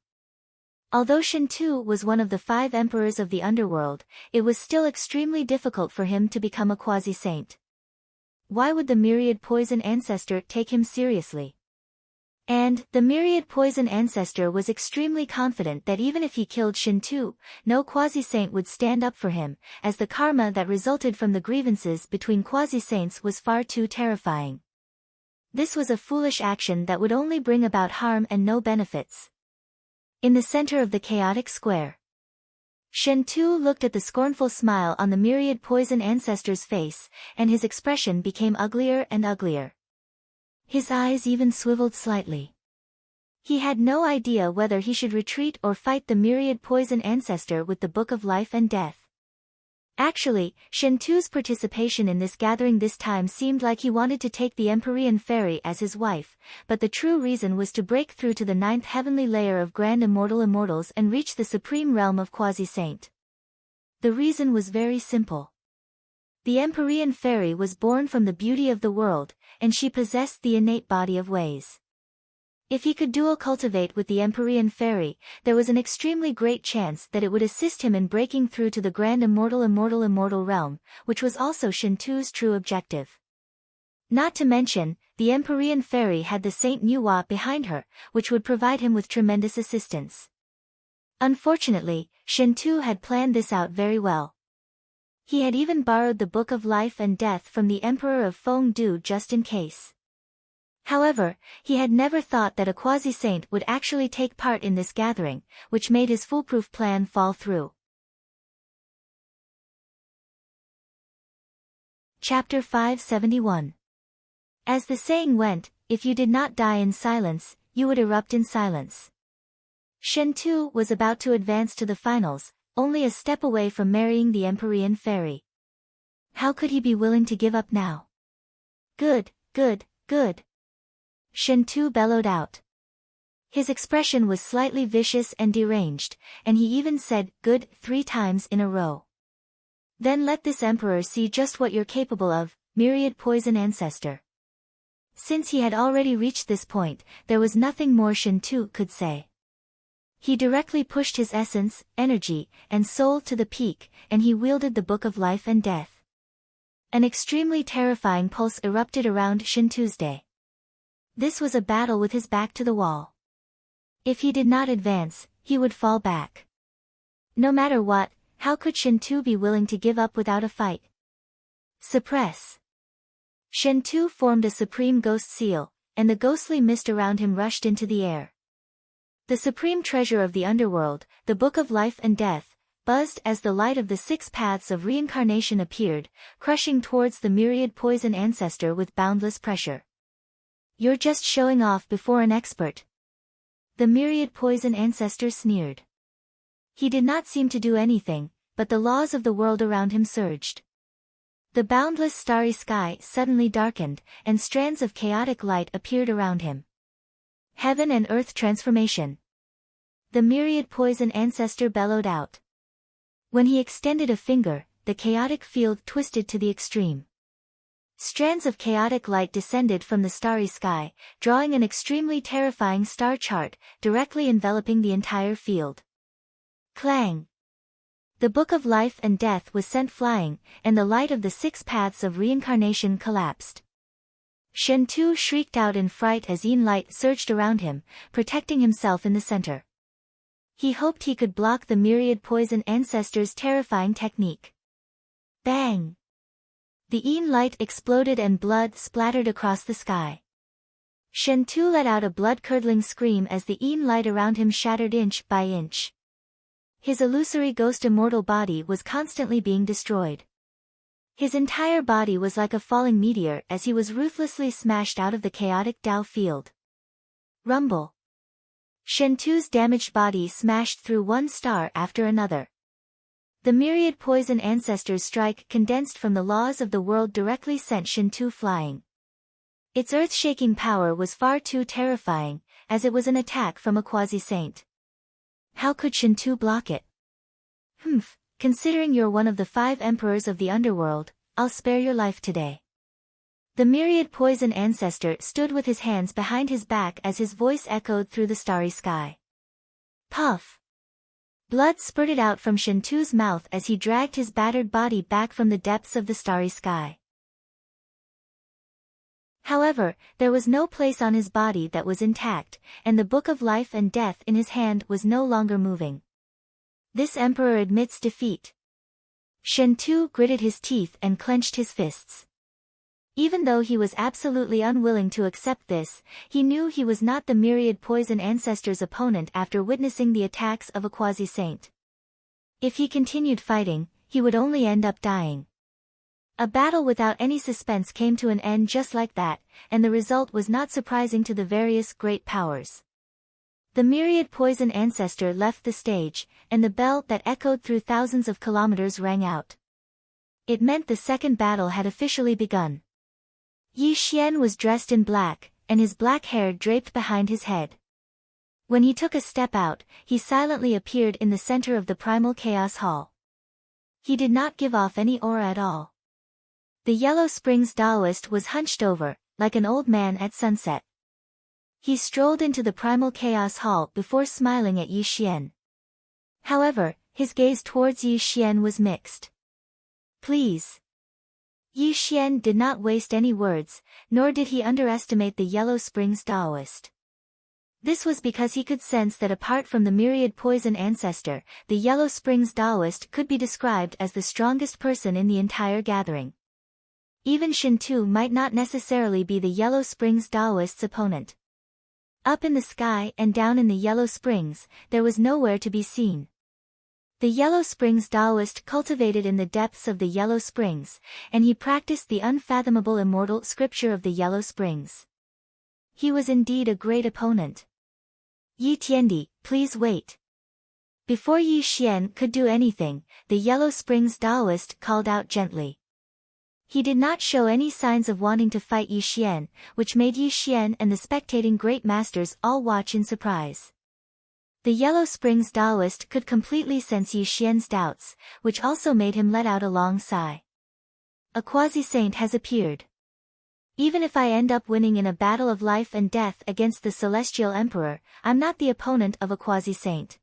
Although Shintu was one of the 5 emperors of the underworld, it was still extremely difficult for him to become a quasi-saint. Why would the myriad poison ancestor take him seriously? And the myriad poison ancestor was extremely confident that even if he killed Shintu, no quasi-saint would stand up for him, as the karma that resulted from the grievances between quasi-saints was far too terrifying. This was a foolish action that would only bring about harm and no benefits. In the center of the chaotic square, Shintu looked at the scornful smile on the myriad poison ancestor's face, and his expression became uglier and uglier. His eyes even swiveled slightly. He had no idea whether he should retreat or fight the myriad poison ancestor with the Book of Life and Death. Actually, Shintu's participation in this gathering this time seemed like he wanted to take the Empyrean Fairy as his wife, but the true reason was to break through to the 9th heavenly layer of Grand Immortals and reach the supreme realm of Quasi-Saint. The reason was very simple. The Empyrean Fairy was born from the beauty of the world, and she possessed the innate body of ways. If he could dual cultivate with the Empyrean Fairy, there was an extremely great chance that it would assist him in breaking through to the Grand Immortal realm, which was also Shintu's true objective. Not to mention, the Empyrean Fairy had the Saint Nuwa behind her, which would provide him with tremendous assistance. Unfortunately, Shintu had planned this out very well. He had even borrowed the Book of Life and Death from the Emperor of Fengdu just in case. However, he had never thought that a quasi-saint would actually take part in this gathering, which made his foolproof plan fall through. Chapter 571. As the saying went, if you did not die in silence, you would erupt in silence. Shen Tu was about to advance to the finals, only a step away from marrying the Empyrean fairy. How could he be willing to give up now? Good, good, good. Shen Tu bellowed out. His expression was slightly vicious and deranged, and he even said good 3 times in a row. Then let this emperor see just what you're capable of, myriad poison ancestor. Since he had already reached this point, there was nothing more Shen Tu could say. He directly pushed his essence, energy, and soul to the peak, and he wielded the Book of Life and Death. An extremely terrifying pulse erupted around Shen Tu's day. This was a battle with his back to the wall. If he did not advance, he would fall back. No matter what, how could Shen Tu be willing to give up without a fight? Suppress. Shen Tu formed a supreme ghost seal, and the ghostly mist around him rushed into the air. The supreme treasure of the underworld, the Book of Life and Death, buzzed as the light of the 6 paths of reincarnation appeared, crushing towards the myriad poison ancestor with boundless pressure. You're just showing off before an expert. The myriad poison ancestor sneered. He did not seem to do anything, but the laws of the world around him surged. The boundless starry sky suddenly darkened, and strands of chaotic light appeared around him. Heaven and earth transformation. The myriad poison ancestor bellowed out. When he extended a finger, the chaotic field twisted to the extreme. Strands of chaotic light descended from the starry sky, drawing an extremely terrifying star chart, directly enveloping the entire field. Clang! The Book of Life and Death was sent flying, and the light of the 6 paths of reincarnation collapsed. Shen Tu shrieked out in fright as yin light surged around him, protecting himself in the center. He hoped he could block the myriad poison ancestor's terrifying technique. Bang! The yin light exploded and blood splattered across the sky. Shen Tu let out a blood-curdling scream as the yin light around him shattered inch by inch. His illusory ghost immortal body was constantly being destroyed. His entire body was like a falling meteor as he was ruthlessly smashed out of the chaotic Tao field. Rumble. Shen Tu's damaged body smashed through one star after another. The myriad poison ancestor's strike condensed from the laws of the world directly sent Shen Tu flying. Its earth-shaking power was far too terrifying, as it was an attack from a quasi-saint. How could Shen Tu block it? Considering you're one of the 5 emperors of the underworld, I'll spare your life today. The myriad poison ancestor stood with his hands behind his back as his voice echoed through the starry sky. Puff! Blood spurted out from Shen Tu's mouth as he dragged his battered body back from the depths of the starry sky. However, there was no place on his body that was intact, and the Book of Life and Death in his hand was no longer moving. This emperor admits defeat. Shen Tu gritted his teeth and clenched his fists. Even though he was absolutely unwilling to accept this, he knew he was not the myriad poison ancestor's opponent after witnessing the attacks of a quasi-saint. If he continued fighting, he would only end up dying. A battle without any suspense came to an end just like that, and the result was not surprising to the various great powers. The myriad poison ancestor left the stage, and the bell that echoed through thousands of kilometers rang out. It meant the second battle had officially begun. Yi Xian was dressed in black, and his black hair draped behind his head. When he took a step out, he silently appeared in the center of the primal chaos hall. He did not give off any aura at all. The Yellow Springs Taoist was hunched over, like an old man at sunset. He strolled into the primal chaos hall before smiling at Yi Xian. However, his gaze towards Yi Xian was mixed. Please. Yi Xian did not waste any words, nor did he underestimate the Yellow Springs Taoist. This was because he could sense that apart from the myriad poison ancestor, the Yellow Springs Taoist could be described as the strongest person in the entire gathering. Even Shen Tu might not necessarily be the Yellow Springs Taoist's opponent. Up in the sky and down in the Yellow Springs, there was nowhere to be seen. The Yellow Springs Taoist cultivated in the depths of the Yellow Springs, and he practiced the unfathomable immortal scripture of the Yellow Springs. He was indeed a great opponent. Yi Tiandi, please wait. Before Yi Xian could do anything, the Yellow Springs Taoist called out gently. He did not show any signs of wanting to fight Yi Xian, which made Yi Xian and the spectating great masters all watch in surprise. The Yellow Springs Taoist could completely sense Yi Xian's doubts, which also made him let out a long sigh. A quasi-saint has appeared. Even if I end up winning in a battle of life and death against the Celestial Emperor, I'm not the opponent of a quasi-saint.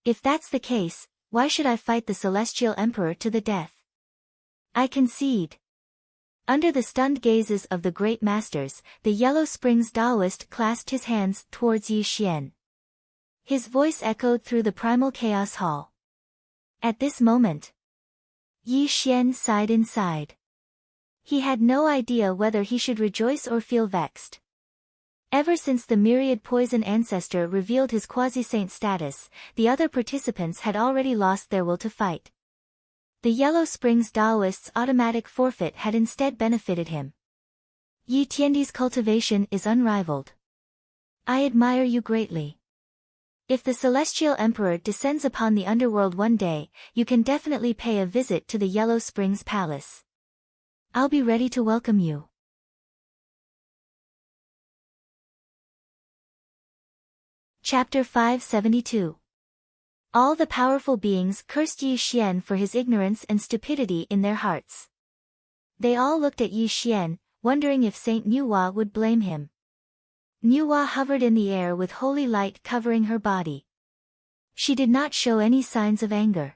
If that's the case, why should I fight the Celestial Emperor to the death? I concede. Under the stunned gazes of the great masters, the Yellow Springs Taoist clasped his hands towards Yi Xian. His voice echoed through the primal chaos hall. At this moment, Yi Xian sighed inside. He had no idea whether he should rejoice or feel vexed. Ever since the myriad poison ancestor revealed his quasi-saint status, the other participants had already lost their will to fight. The Yellow Springs Taoist's automatic forfeit had instead benefited him. Yi Tiandi's cultivation is unrivaled. I admire you greatly. If the Celestial Emperor descends upon the underworld one day, you can definitely pay a visit to the Yellow Springs Palace. I'll be ready to welcome you. Chapter 572. All the powerful beings cursed Yi Xian for his ignorance and stupidity in their hearts. They all looked at Yi Xian, wondering if Saint Nuwa would blame him. Nuwa hovered in the air with holy light covering her body. She did not show any signs of anger.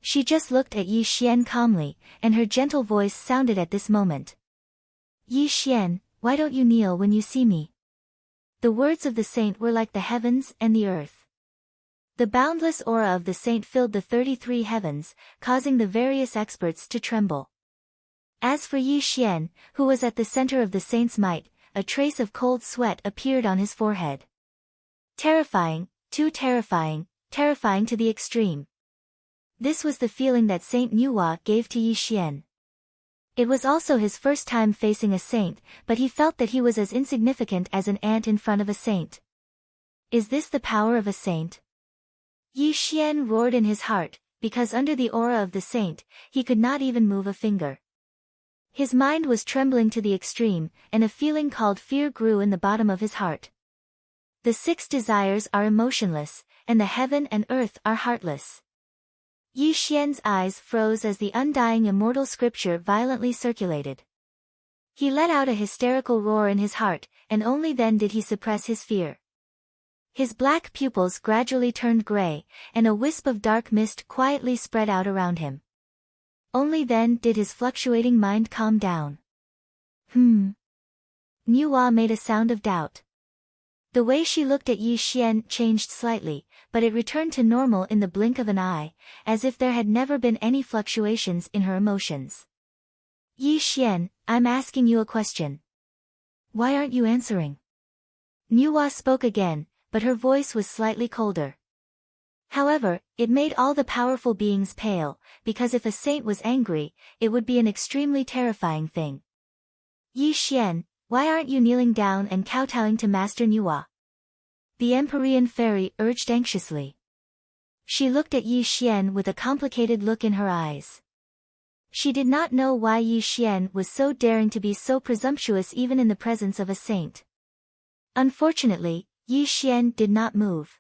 She just looked at Yi Xian calmly, and her gentle voice sounded at this moment. Yi Xian, why don't you kneel when you see me? The words of the saint were like the heavens and the earth. The boundless aura of the saint filled the 33 heavens, causing the various experts to tremble. As for Yi Xian, who was at the center of the saint's might, a trace of cold sweat appeared on his forehead. Terrifying, too terrifying, terrifying to the extreme. This was the feeling that Saint Nuwa gave to Yi Xian. It was also his first time facing a saint, but he felt that he was as insignificant as an ant in front of a saint. Is this the power of a saint? Yi Xian roared in his heart, because under the aura of the saint, he could not even move a finger. His mind was trembling to the extreme, and a feeling called fear grew in the bottom of his heart. The 6 desires are emotionless, and the heaven and earth are heartless. Yi Xian's eyes froze as the undying immortal scripture violently circulated. He let out a hysterical roar in his heart, and only then did he suppress his fear. His black pupils gradually turned gray, and a wisp of dark mist quietly spread out around him. Only then did his fluctuating mind calm down. Nuwa made a sound of doubt. The way she looked at Yi Xian changed slightly, but it returned to normal in the blink of an eye, as if there had never been any fluctuations in her emotions. Yi Xian, I'm asking you a question. Why aren't you answering? Nuwa spoke again, but her voice was slightly colder. However, it made all the powerful beings pale, because if a saint was angry, it would be an extremely terrifying thing. Yi Xian, why aren't you kneeling down and kowtowing to Master Nuwa? The Empyrean fairy urged anxiously. She looked at Yi Xian with a complicated look in her eyes. She did not know why Yi Xian was so daring to be so presumptuous even in the presence of a saint. Unfortunately, Yi Xian did not move.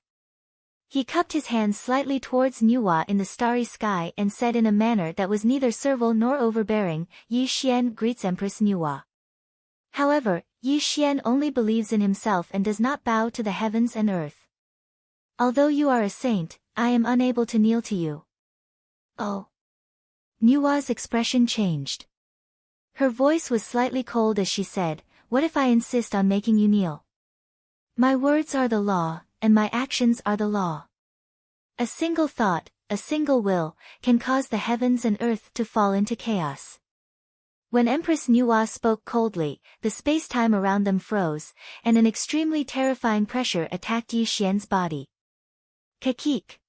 He cupped his hands slightly towards Nuwa in the starry sky and said in a manner that was neither servile nor overbearing, Yi Xian greets Empress Nuwa. However, Yi Xian only believes in himself and does not bow to the heavens and earth. Although you are a saint, I am unable to kneel to you. Oh. Nuwa's expression changed. Her voice was slightly cold as she said, what if I insist on making you kneel? My words are the law, and my actions are the law. A single thought, a single will, can cause the heavens and earth to fall into chaos. When Empress Nuwa spoke coldly, the space-time around them froze, and an extremely terrifying pressure attacked Yi Xian's body. Kakik.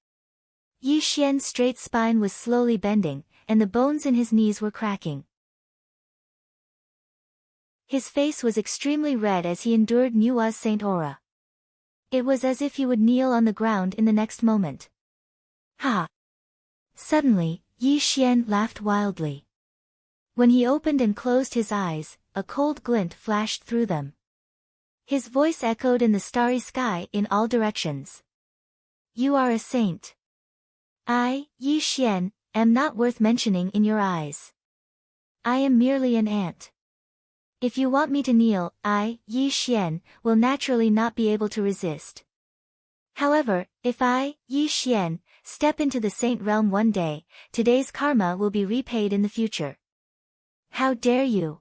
Yi Xian's straight spine was slowly bending, and the bones in his knees were cracking. His face was extremely red as he endured Nua's saint aura. It was as if he would kneel on the ground in the next moment. Ha! Suddenly, Yi Xian laughed wildly. When he opened and closed his eyes, a cold glint flashed through them. His voice echoed in the starry sky in all directions. You are a saint. I, Yi Xian, am not worth mentioning in your eyes. I am merely an ant. If you want me to kneel, I, Yi Xian, will naturally not be able to resist. However, if I, Yi Xian, step into the saint realm one day, today's karma will be repaid in the future. How dare you?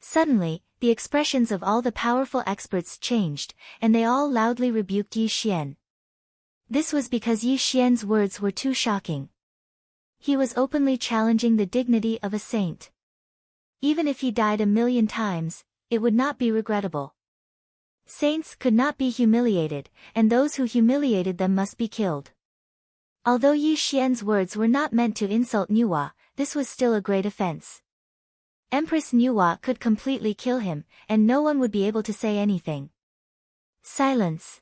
Suddenly, the expressions of all the powerful experts changed, and they all loudly rebuked Yi Xian. This was because Yi Xian's words were too shocking. He was openly challenging the dignity of a saint. Even if he died 1,000,000 times, it would not be regrettable. Saints could not be humiliated, and those who humiliated them must be killed. Although Yi Xian's words were not meant to insult Nua, this was still a great offense. Empress Nua could completely kill him, and no one would be able to say anything. Silence.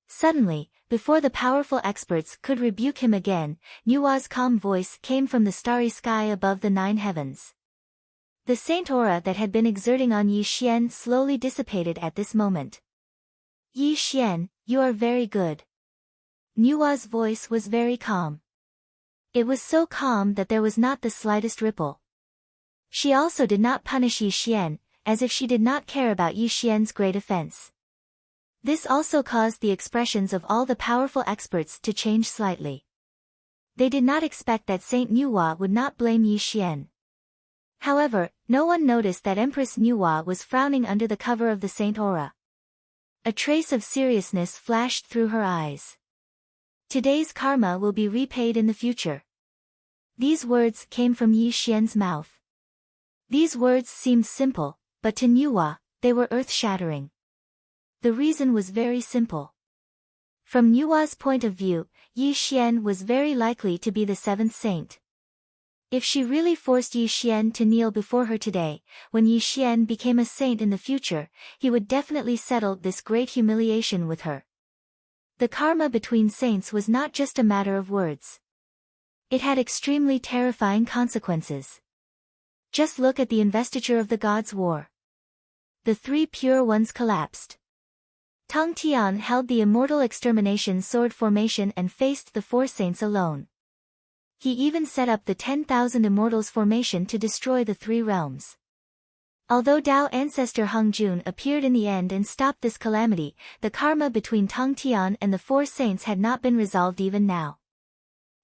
Suddenly, before the powerful experts could rebuke him again, Nua's calm voice came from the starry sky above the 9 heavens. The saint aura that had been exerting on Yi Xian slowly dissipated at this moment. Yi Xian, you are very good. Nua's voice was very calm. It was so calm that there was not the slightest ripple. She also did not punish Yi Xian, as if she did not care about Yi Xian's great offense. This also caused the expressions of all the powerful experts to change slightly. They did not expect that Saint Nua would not blame Yi Xian. However, no one noticed that Empress Nua was frowning under the cover of the saint aura. A trace of seriousness flashed through her eyes. Today's karma will be repaid in the future. These words came from Yi Xian's mouth. These words seemed simple, but to Nua, they were earth-shattering. The reason was very simple. From Nua's point of view, Yi Xian was very likely to be the 7th saint. If she really forced Yi Xian to kneel before her today, when Yi Xian became a saint in the future, he would definitely settle this great humiliation with her. The karma between saints was not just a matter of words. It had extremely terrifying consequences. Just look at the investiture of the gods' war. The 3 pure ones collapsed. Tang Tian held the immortal extermination sword formation and faced the 4 saints alone. He even set up the 10,000 immortals formation to destroy the 3 realms. Although Dao ancestor Hung Jun appeared in the end and stopped this calamity, the karma between Tang Tian and the 4 saints had not been resolved even now.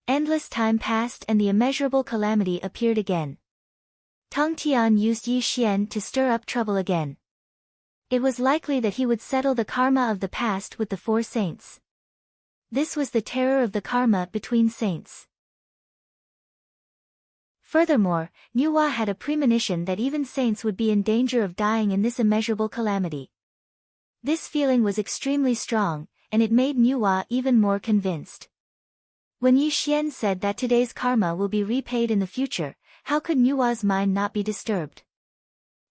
Endless time passed and the immeasurable calamity appeared again. Tang Tian used Yi Xian to stir up trouble again. It was likely that he would settle the karma of the past with the 4 saints. This was the terror of the karma between saints. Furthermore, Nua had a premonition that even saints would be in danger of dying in this immeasurable calamity. This feeling was extremely strong, and it made Nua even more convinced. When Yi Xian said that today's karma will be repaid in the future, how could Nua's mind not be disturbed?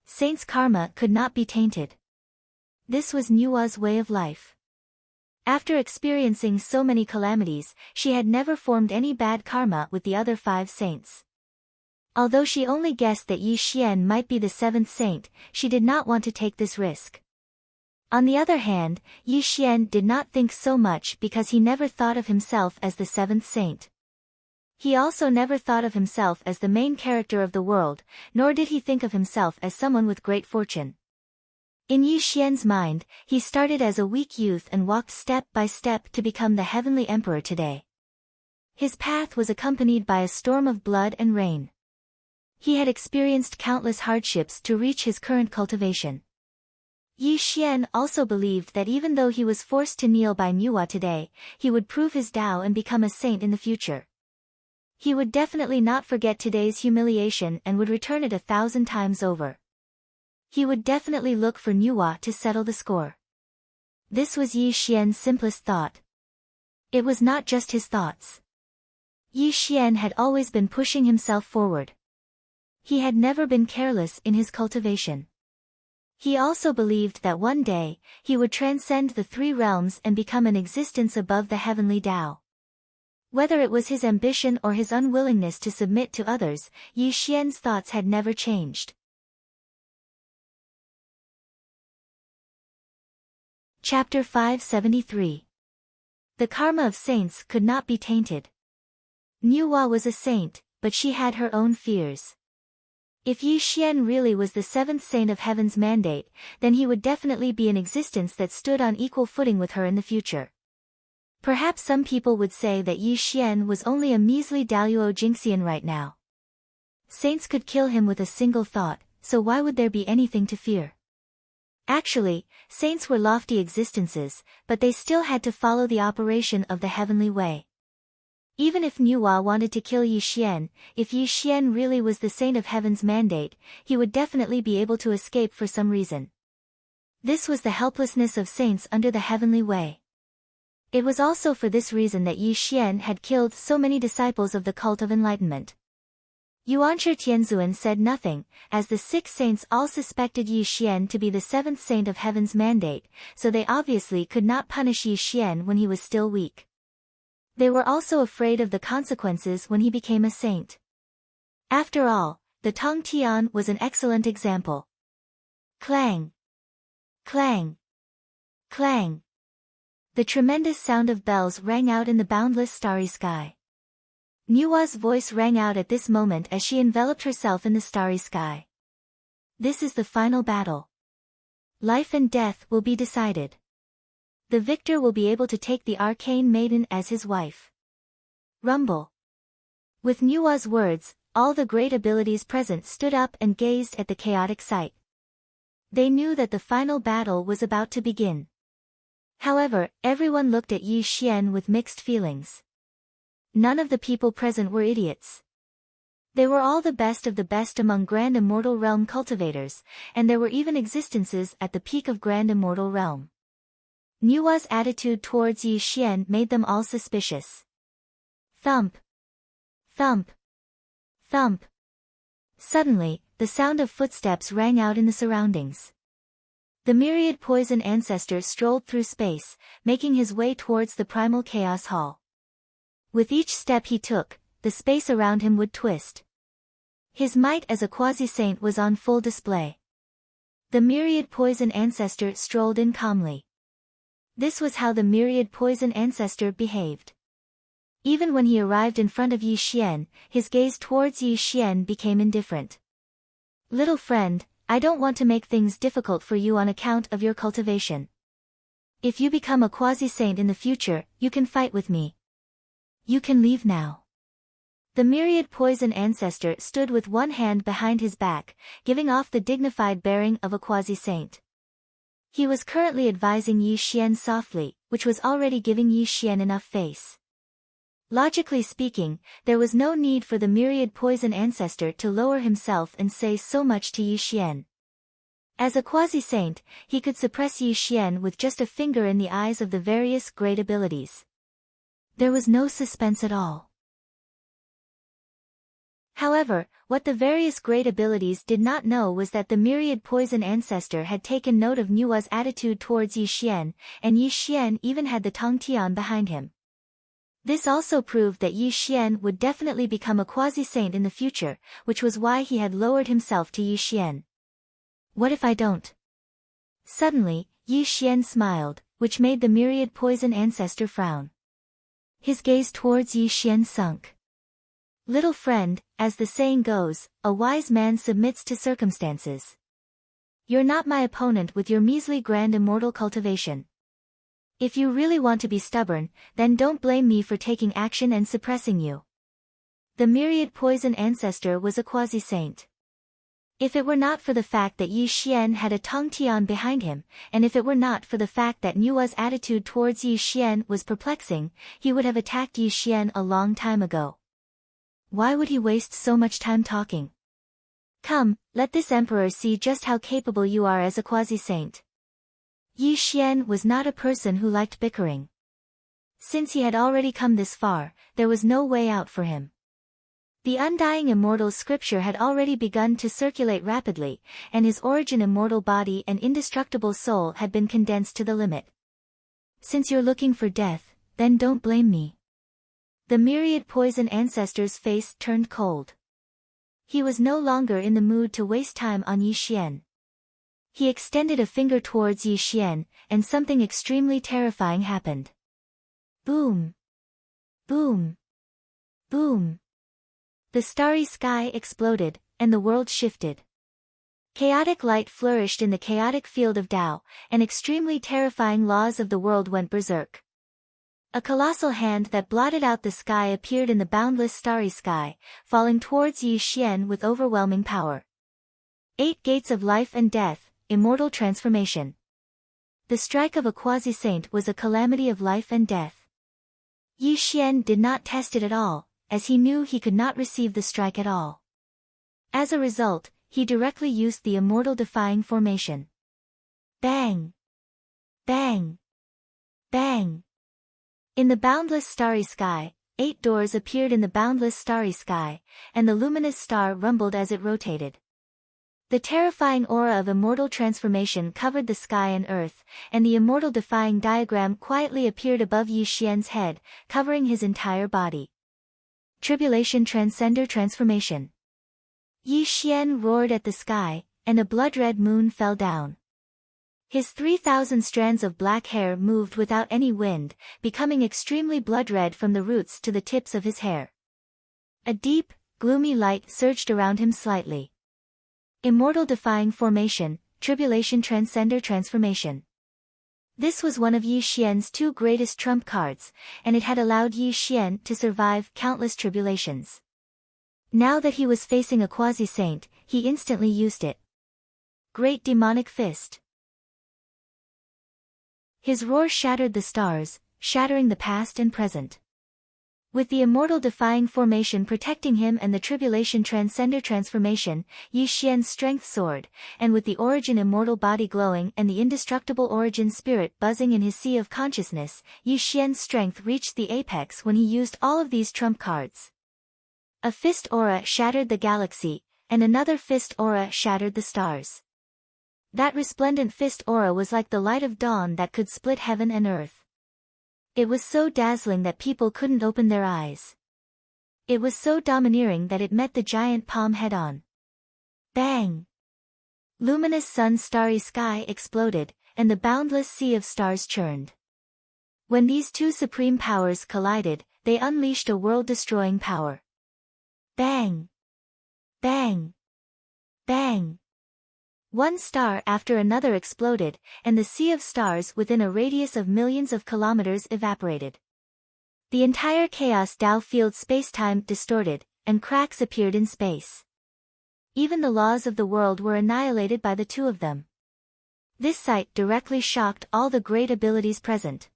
Saints' karma could not be tainted. This was Nua's way of life. After experiencing so many calamities, she had never formed any bad karma with the other 5 saints. Although she only guessed that Yi Xian might be the 7th saint, she did not want to take this risk. On the other hand, Yi Xian did not think so much because he never thought of himself as the 7th saint. He also never thought of himself as the main character of the world, nor did he think of himself as someone with great fortune. In Yi Xian's mind, he started as a weak youth and walked step by step to become the heavenly emperor today. His path was accompanied by a storm of blood and rain. He had experienced countless hardships to reach his current cultivation. Yi Xian also believed that even though he was forced to kneel by Nua today, he would prove his Tao and become a saint in the future. He would definitely not forget today's humiliation and would return it 1,000 times over. He would definitely look for Nua to settle the score. This was Yi Xian's simplest thought. It was not just his thoughts. Yi Xian had always been pushing himself forward. He had never been careless in his cultivation. He also believed that one day, he would transcend the three realms and become an existence above the heavenly Tao. Whether it was his ambition or his unwillingness to submit to others, Yi Xian's thoughts had never changed. Chapter 573. The karma of saints could not be tainted. Nuwa was a saint, but she had her own fears. If Yi Xian really was the seventh saint of heaven's mandate, then he would definitely be an existence that stood on equal footing with her in the future. Perhaps some people would say that Yi Xian was only a measly Daoyuo Jingxian right now. Saints could kill him with a single thought, so why would there be anything to fear? Actually, saints were lofty existences, but they still had to follow the operation of the heavenly way. Even if Nuwa wanted to kill Yi Xian, if Yi Xian really was the saint of heaven's mandate, he would definitely be able to escape for some reason. This was the helplessness of saints under the heavenly way. It was also for this reason that Yi Xian had killed so many disciples of the cult of enlightenment. Yuanshi Tianzuan said nothing, as the six saints all suspected Yi Xian to be the seventh saint of heaven's mandate, so they obviously could not punish Yi Xian when he was still weak. They were also afraid of the consequences when he became a saint. After all, the Tong Tian was an excellent example. Clang! Clang! Clang! The tremendous sound of bells rang out in the boundless starry sky. Nuwa's voice rang out at this moment as she enveloped herself in the starry sky. This is the final battle. Life and death will be decided. The victor will be able to take the arcane maiden as his wife. Rumble. With Nuwa's words, all the great abilities present stood up and gazed at the chaotic sight. They knew that the final battle was about to begin. However, everyone looked at Yi Xian with mixed feelings. None of the people present were idiots. They were all the best of the best among Grand Immortal Realm cultivators, and there were even existences at the peak of Grand Immortal Realm. Nuwa's attitude towards Yi Xian made them all suspicious. Thump! Thump! Thump! Suddenly, the sound of footsteps rang out in the surroundings. The myriad poison ancestor strolled through space, making his way towards the primal chaos hall. With each step he took, the space around him would twist. His might as a quasi-saint was on full display. The myriad poison ancestor strolled in calmly. This was how the myriad poison ancestor behaved. Even when he arrived in front of Yi Xian, his gaze towards Yi Xian became indifferent. Little friend, I don't want to make things difficult for you on account of your cultivation. If you become a quasi-saint in the future, you can fight with me. You can leave now. The myriad poison ancestor stood with one hand behind his back, giving off the dignified bearing of a quasi-saint. He was currently advising Yi Xian softly, which was already giving Yi Xian enough face. Logically speaking, there was no need for the myriad poison ancestor to lower himself and say so much to Yi Xian. As a quasi-saint, he could suppress Yi Xian with just a finger in the eyes of the various great abilities. There was no suspense at all. However, what the various great abilities did not know was that the myriad poison ancestor had taken note of Nuwa's attitude towards Yi Xian, and Yi Xian even had the Tong Tian behind him. This also proved that Yi Xian would definitely become a quasi-saint in the future, which was why he had lowered himself to Yi Xian. What if I don't? Suddenly, Yi Xian smiled, which made the myriad poison ancestor frown. His gaze towards Yi Xian sunk. Little friend, as the saying goes, a wise man submits to circumstances. You're not my opponent with your measly grand immortal cultivation. If you really want to be stubborn, then don't blame me for taking action and suppressing you. The myriad poison ancestor was a quasi-saint. If it were not for the fact that Yi Xian had a Tong Tian behind him, and if it were not for the fact that Nuwa's attitude towards Yi Xian was perplexing, he would have attacked Yi Xian a long time ago. Why would he waste so much time talking? Come, let this emperor see just how capable you are as a quasi-saint. Yi Xian was not a person who liked bickering. Since he had already come this far, there was no way out for him. The undying immortal scripture had already begun to circulate rapidly, and his origin immortal body and indestructible soul had been condensed to the limit. Since you're looking for death, then don't blame me. The myriad poison ancestor's face turned cold. He was no longer in the mood to waste time on Yi Xian. He extended a finger towards Yi Xian, and something extremely terrifying happened. Boom! Boom! Boom! The starry sky exploded, and the world shifted. Chaotic light flourished in the chaotic field of Tao, and extremely terrifying laws of the world went berserk. A colossal hand that blotted out the sky appeared in the boundless starry sky, falling towards Yi Xian with overwhelming power. 8 gates of life and death, immortal transformation. The strike of a quasi-saint was a calamity of life and death. Yi Xian did not test it at all, as he knew he could not receive the strike at all. As a result, he directly used the immortal defying formation. Bang! Bang! Bang! In the boundless starry sky, 8 doors appeared in the boundless starry sky, and the luminous star rumbled as it rotated. The terrifying aura of immortal transformation covered the sky and earth, and the immortal defying diagram quietly appeared above Yi Xian's head, covering his entire body. Tribulation Transcender Transformation. Yi Xian roared at the sky, and a blood-red moon fell down. His 3,000 strands of black hair moved without any wind, becoming extremely blood-red from the roots to the tips of his hair. A deep, gloomy light surged around him slightly. Immortal Defying Formation, Tribulation Transcender Transformation. This was one of Yi Xian's 2 greatest trump cards, and it had allowed Yi Xian to survive countless tribulations. Now that he was facing a quasi-saint, he instantly used it. Great Demonic Fist. His roar shattered the stars, shattering the past and present. With the immortal defying formation protecting him and the tribulation transcender transformation, Yi Xian's strength soared, and with the origin immortal body glowing and the indestructible origin spirit buzzing in his sea of consciousness, Yi Xian's strength reached the apex when he used all of these trump cards. A fist aura shattered the galaxy, and another fist aura shattered the stars. That resplendent fist aura was like the light of dawn that could split heaven and earth. It was so dazzling that people couldn't open their eyes. It was so domineering that it met the giant palm head-on. Bang! Luminous sun's starry sky exploded, and the boundless sea of stars churned. When these 2 supreme powers collided, they unleashed a world-destroying power. Bang! Bang! Bang! One star after another exploded, and the sea of stars within a radius of millions of kilometers evaporated. The entire chaos Tao field space-time distorted, and cracks appeared in space. Even the laws of the world were annihilated by the 2 of them. This sight directly shocked all the great abilities present.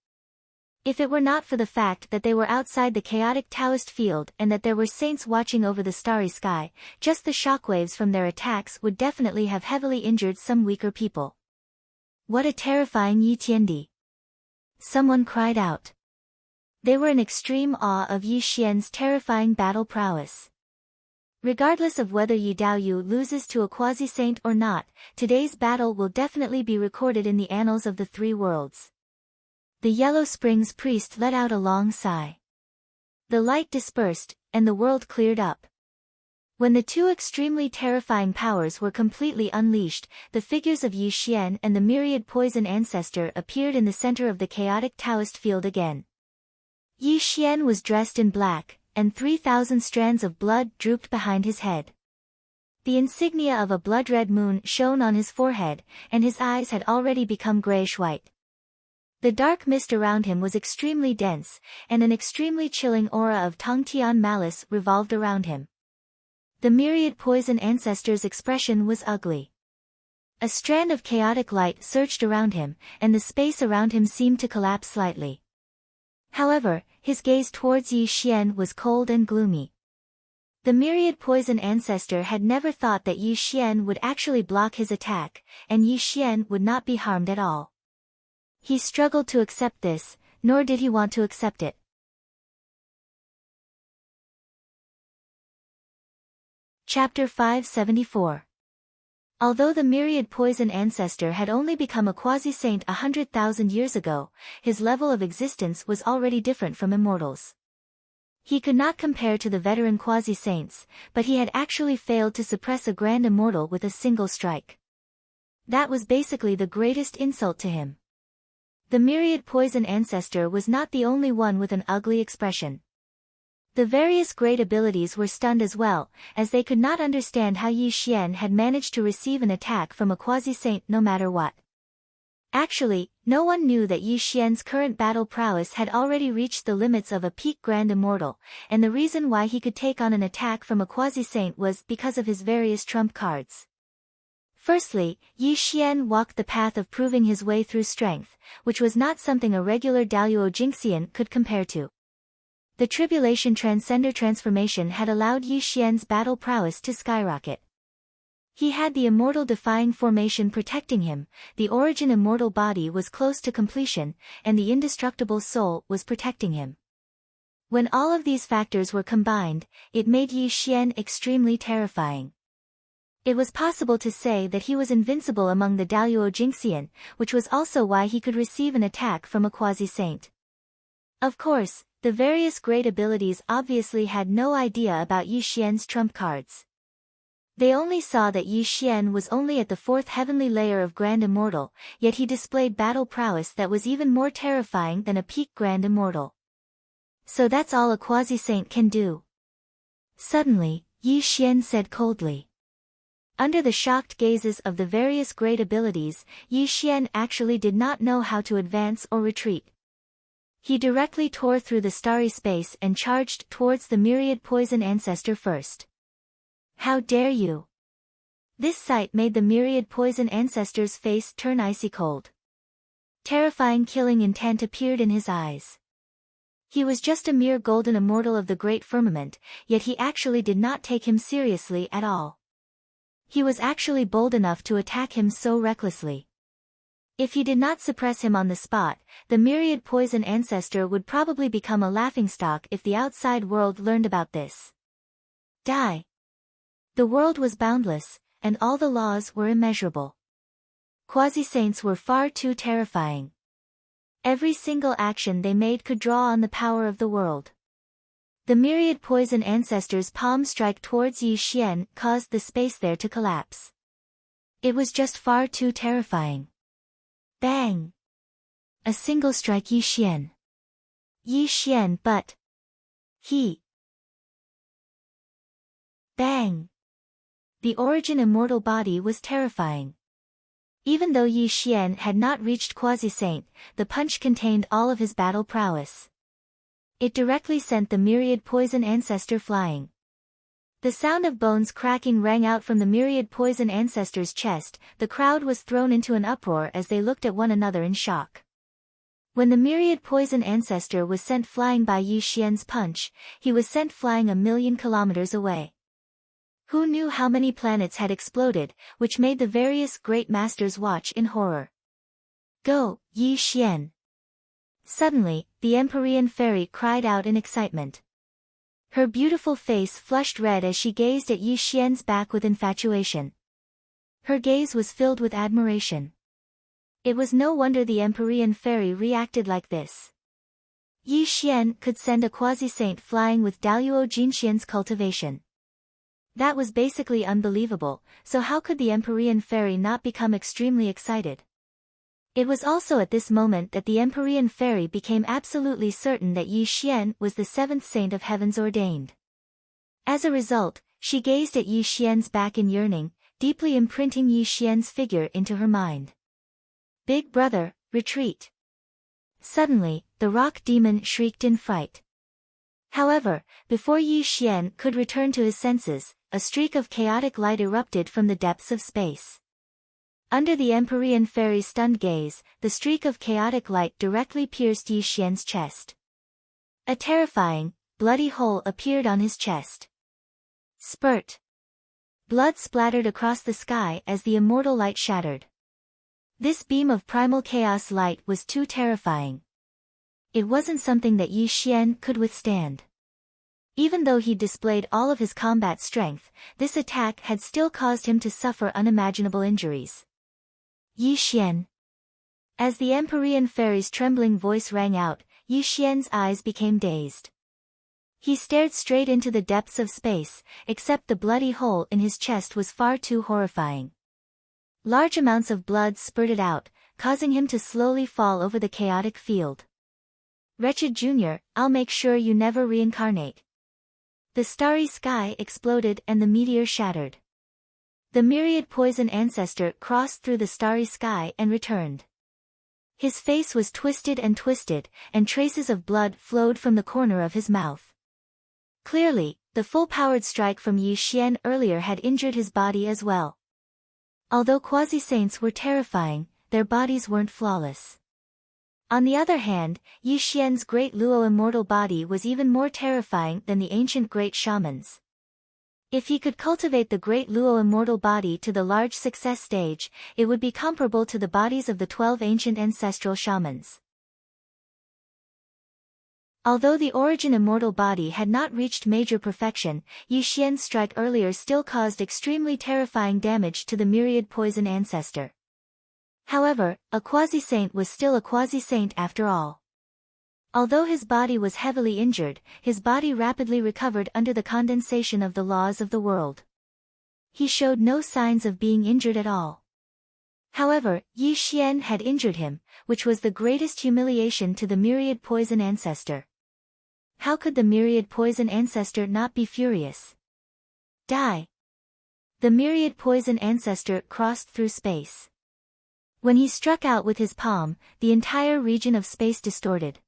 If it were not for the fact that they were outside the chaotic Taoist field and that there were saints watching over the starry sky, just the shockwaves from their attacks would definitely have heavily injured some weaker people. What a terrifying Yi Tiandi! Someone cried out. They were in extreme awe of Yi Xian's terrifying battle prowess. Regardless of whether Yi Daoyu loses to a quasi-saint or not, today's battle will definitely be recorded in the annals of the 3 worlds. The Yellow Springs priest let out a long sigh. The light dispersed, and the world cleared up. When the 2 extremely terrifying powers were completely unleashed, the figures of Yi Xian and the myriad poison ancestor appeared in the center of the chaotic Taoist field again. Yi Xian was dressed in black, and 3,000 strands of blood drooped behind his head. The insignia of a blood-red moon shone on his forehead, and his eyes had already become grayish-white. The dark mist around him was extremely dense, and an extremely chilling aura of Tongtian malice revolved around him. The myriad poison ancestor's expression was ugly. A strand of chaotic light surged around him, and the space around him seemed to collapse slightly. However, his gaze towards Yi Xian was cold and gloomy. The myriad poison ancestor had never thought that Yi Xian would actually block his attack, and Yi Xian would not be harmed at all. He struggled to accept this, nor did he want to accept it. Chapter 574. Although the myriad poison ancestor had only become a quasi-saint 100,000 years ago, his level of existence was already different from immortals. He could not compare to the veteran quasi-saints, but he had actually failed to suppress a grand immortal with a single strike. That was basically the greatest insult to him. The myriad poison ancestor was not the only one with an ugly expression. The various great abilities were stunned as well, as they could not understand how Yi Xian had managed to receive an attack from a quasi-saint no matter what. Actually, no one knew that Yi Xian's current battle prowess had already reached the limits of a peak grand immortal, and the reason why he could take on an attack from a quasi-saint was because of his various trump cards. Firstly, Yi Xian walked the path of proving his way through strength, which was not something a regular Daluo Jingxian could compare to. The Tribulation Transcender transformation had allowed Yi Xian's battle prowess to skyrocket. He had the immortal defying formation protecting him, the origin immortal body was close to completion, and the indestructible soul was protecting him. When all of these factors were combined, it made Yi Xian extremely terrifying. It was possible to say that he was invincible among the Daluo Jingxian, which was also why he could receive an attack from a quasi-saint. Of course, the various great abilities obviously had no idea about Yi Xian's trump cards. They only saw that Yi Xian was only at the fourth heavenly layer of Grand Immortal, yet he displayed battle prowess that was even more terrifying than a peak Grand Immortal. So that's all a quasi-saint can do. Suddenly, Yi Xian said coldly. Under the shocked gazes of the various great abilities, Yi Xian actually did not know how to advance or retreat. He directly tore through the starry space and charged towards the myriad poison ancestor first. How dare you! This sight made the myriad poison ancestor's face turn icy cold. Terrifying killing intent appeared in his eyes. He was just a mere golden immortal of the great firmament, yet he actually did not take him seriously at all. He was actually bold enough to attack him so recklessly. If he did not suppress him on the spot, the myriad poison ancestor would probably become a laughingstock if the outside world learned about this. Die! The world was boundless, and all the laws were immeasurable. Quasi-saints were far too terrifying. Every single action they made could draw on the power of the world. The myriad poison ancestor's palm strike towards Yi Xian caused the space there to collapse. It was just far too terrifying. Bang! A single strike Yi Xian. Yi Xian but... He... Bang! The origin immortal body was terrifying. Even though Yi Xian had not reached quasi-saint, the punch contained all of his battle prowess. It directly sent the myriad poison ancestor flying. The sound of bones cracking rang out from the myriad poison ancestor's chest. The crowd was thrown into an uproar as they looked at one another in shock. When the myriad poison ancestor was sent flying by Yi Xian's punch, he was sent flying 1,000,000 kilometers away. Who knew how many planets had exploded, which made the various great masters watch in horror. Go, Yi Xian! Suddenly, the Empyrean fairy cried out in excitement. Her beautiful face flushed red as she gazed at Yi Xian's back with infatuation. Her gaze was filled with admiration. It was no wonder the Empyrean fairy reacted like this. Yi Xian could send a quasi-saint flying with Daluo Jinxian's cultivation. That was basically unbelievable, so how could the Empyrean fairy not become extremely excited? It was also at this moment that the Empyrean fairy became absolutely certain that Yi Xian was the seventh saint of heaven's ordained. As a result, she gazed at Yi Xian's back in yearning, deeply imprinting Yi Xian's figure into her mind. Big brother, retreat! Suddenly, the rock demon shrieked in fright. However, before Yi Xian could return to his senses, a streak of chaotic light erupted from the depths of space. Under the Empyrean fairy's stunned gaze, the streak of chaotic light directly pierced Yi Xian's chest. A terrifying, bloody hole appeared on his chest. Spurt! Blood splattered across the sky as the immortal light shattered. This beam of primal chaos light was too terrifying. It wasn't something that Yi Xian could withstand. Even though he displayed all of his combat strength, this attack had still caused him to suffer unimaginable injuries. Yi Xian. As the Empyrean fairy's trembling voice rang out, Yi Xian's eyes became dazed. He stared straight into the depths of space, except the bloody hole in his chest was far too horrifying. Large amounts of blood spurted out, causing him to slowly fall over the chaotic field. Wretched Junior, I'll make sure you never reincarnate. The starry sky exploded and the meteor shattered. The myriad poison ancestor crossed through the starry sky and returned. His face was twisted, and traces of blood flowed from the corner of his mouth. Clearly, the full-powered strike from Yi Xian earlier had injured his body as well. Although quasi-saints were terrifying, their bodies weren't flawless. On the other hand, Yi Xian's great Luo immortal body was even more terrifying than the ancient great shamans. If he could cultivate the great Luo immortal body to the large success stage, it would be comparable to the bodies of the 12 ancient ancestral shamans. Although the origin immortal body had not reached major perfection, Yi Xian's strike earlier still caused extremely terrifying damage to the myriad poison ancestor. However, a quasi-saint was still a quasi-saint after all. Although his body was heavily injured, his body rapidly recovered under the condensation of the laws of the world. He showed no signs of being injured at all. However, Yi Xian had injured him, which was the greatest humiliation to the myriad poison ancestor. How could the myriad poison ancestor not be furious? Die! The myriad poison ancestor crossed through space. When he struck out with his palm, the entire region of space distorted.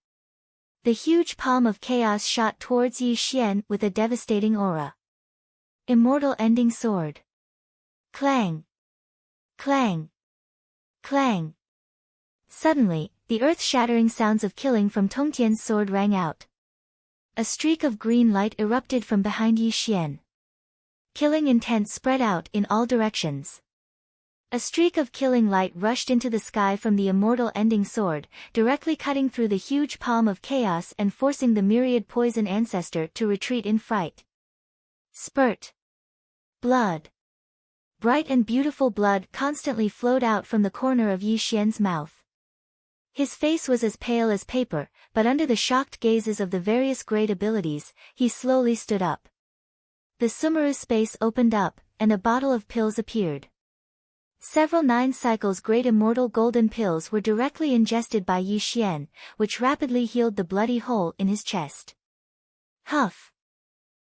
The huge palm of chaos shot towards Yi Xian with a devastating aura. Immortal ending sword. Clang! Clang! Clang! Suddenly, the earth-shattering sounds of killing from Tongtian's sword rang out. A streak of green light erupted from behind Yi Xian. Killing intent spread out in all directions. A streak of killing light rushed into the sky from the immortal ending sword, directly cutting through the huge palm of chaos and forcing the myriad poison ancestor to retreat in fright. Spurt. Blood. Bright and beautiful blood constantly flowed out from the corner of Yi Xian's mouth. His face was as pale as paper, but under the shocked gazes of the various great abilities, he slowly stood up. The Sumeru space opened up, and a bottle of pills appeared. Several 9 cycles great immortal golden pills were directly ingested by Yi Xian, which rapidly healed the bloody hole in his chest. Huff!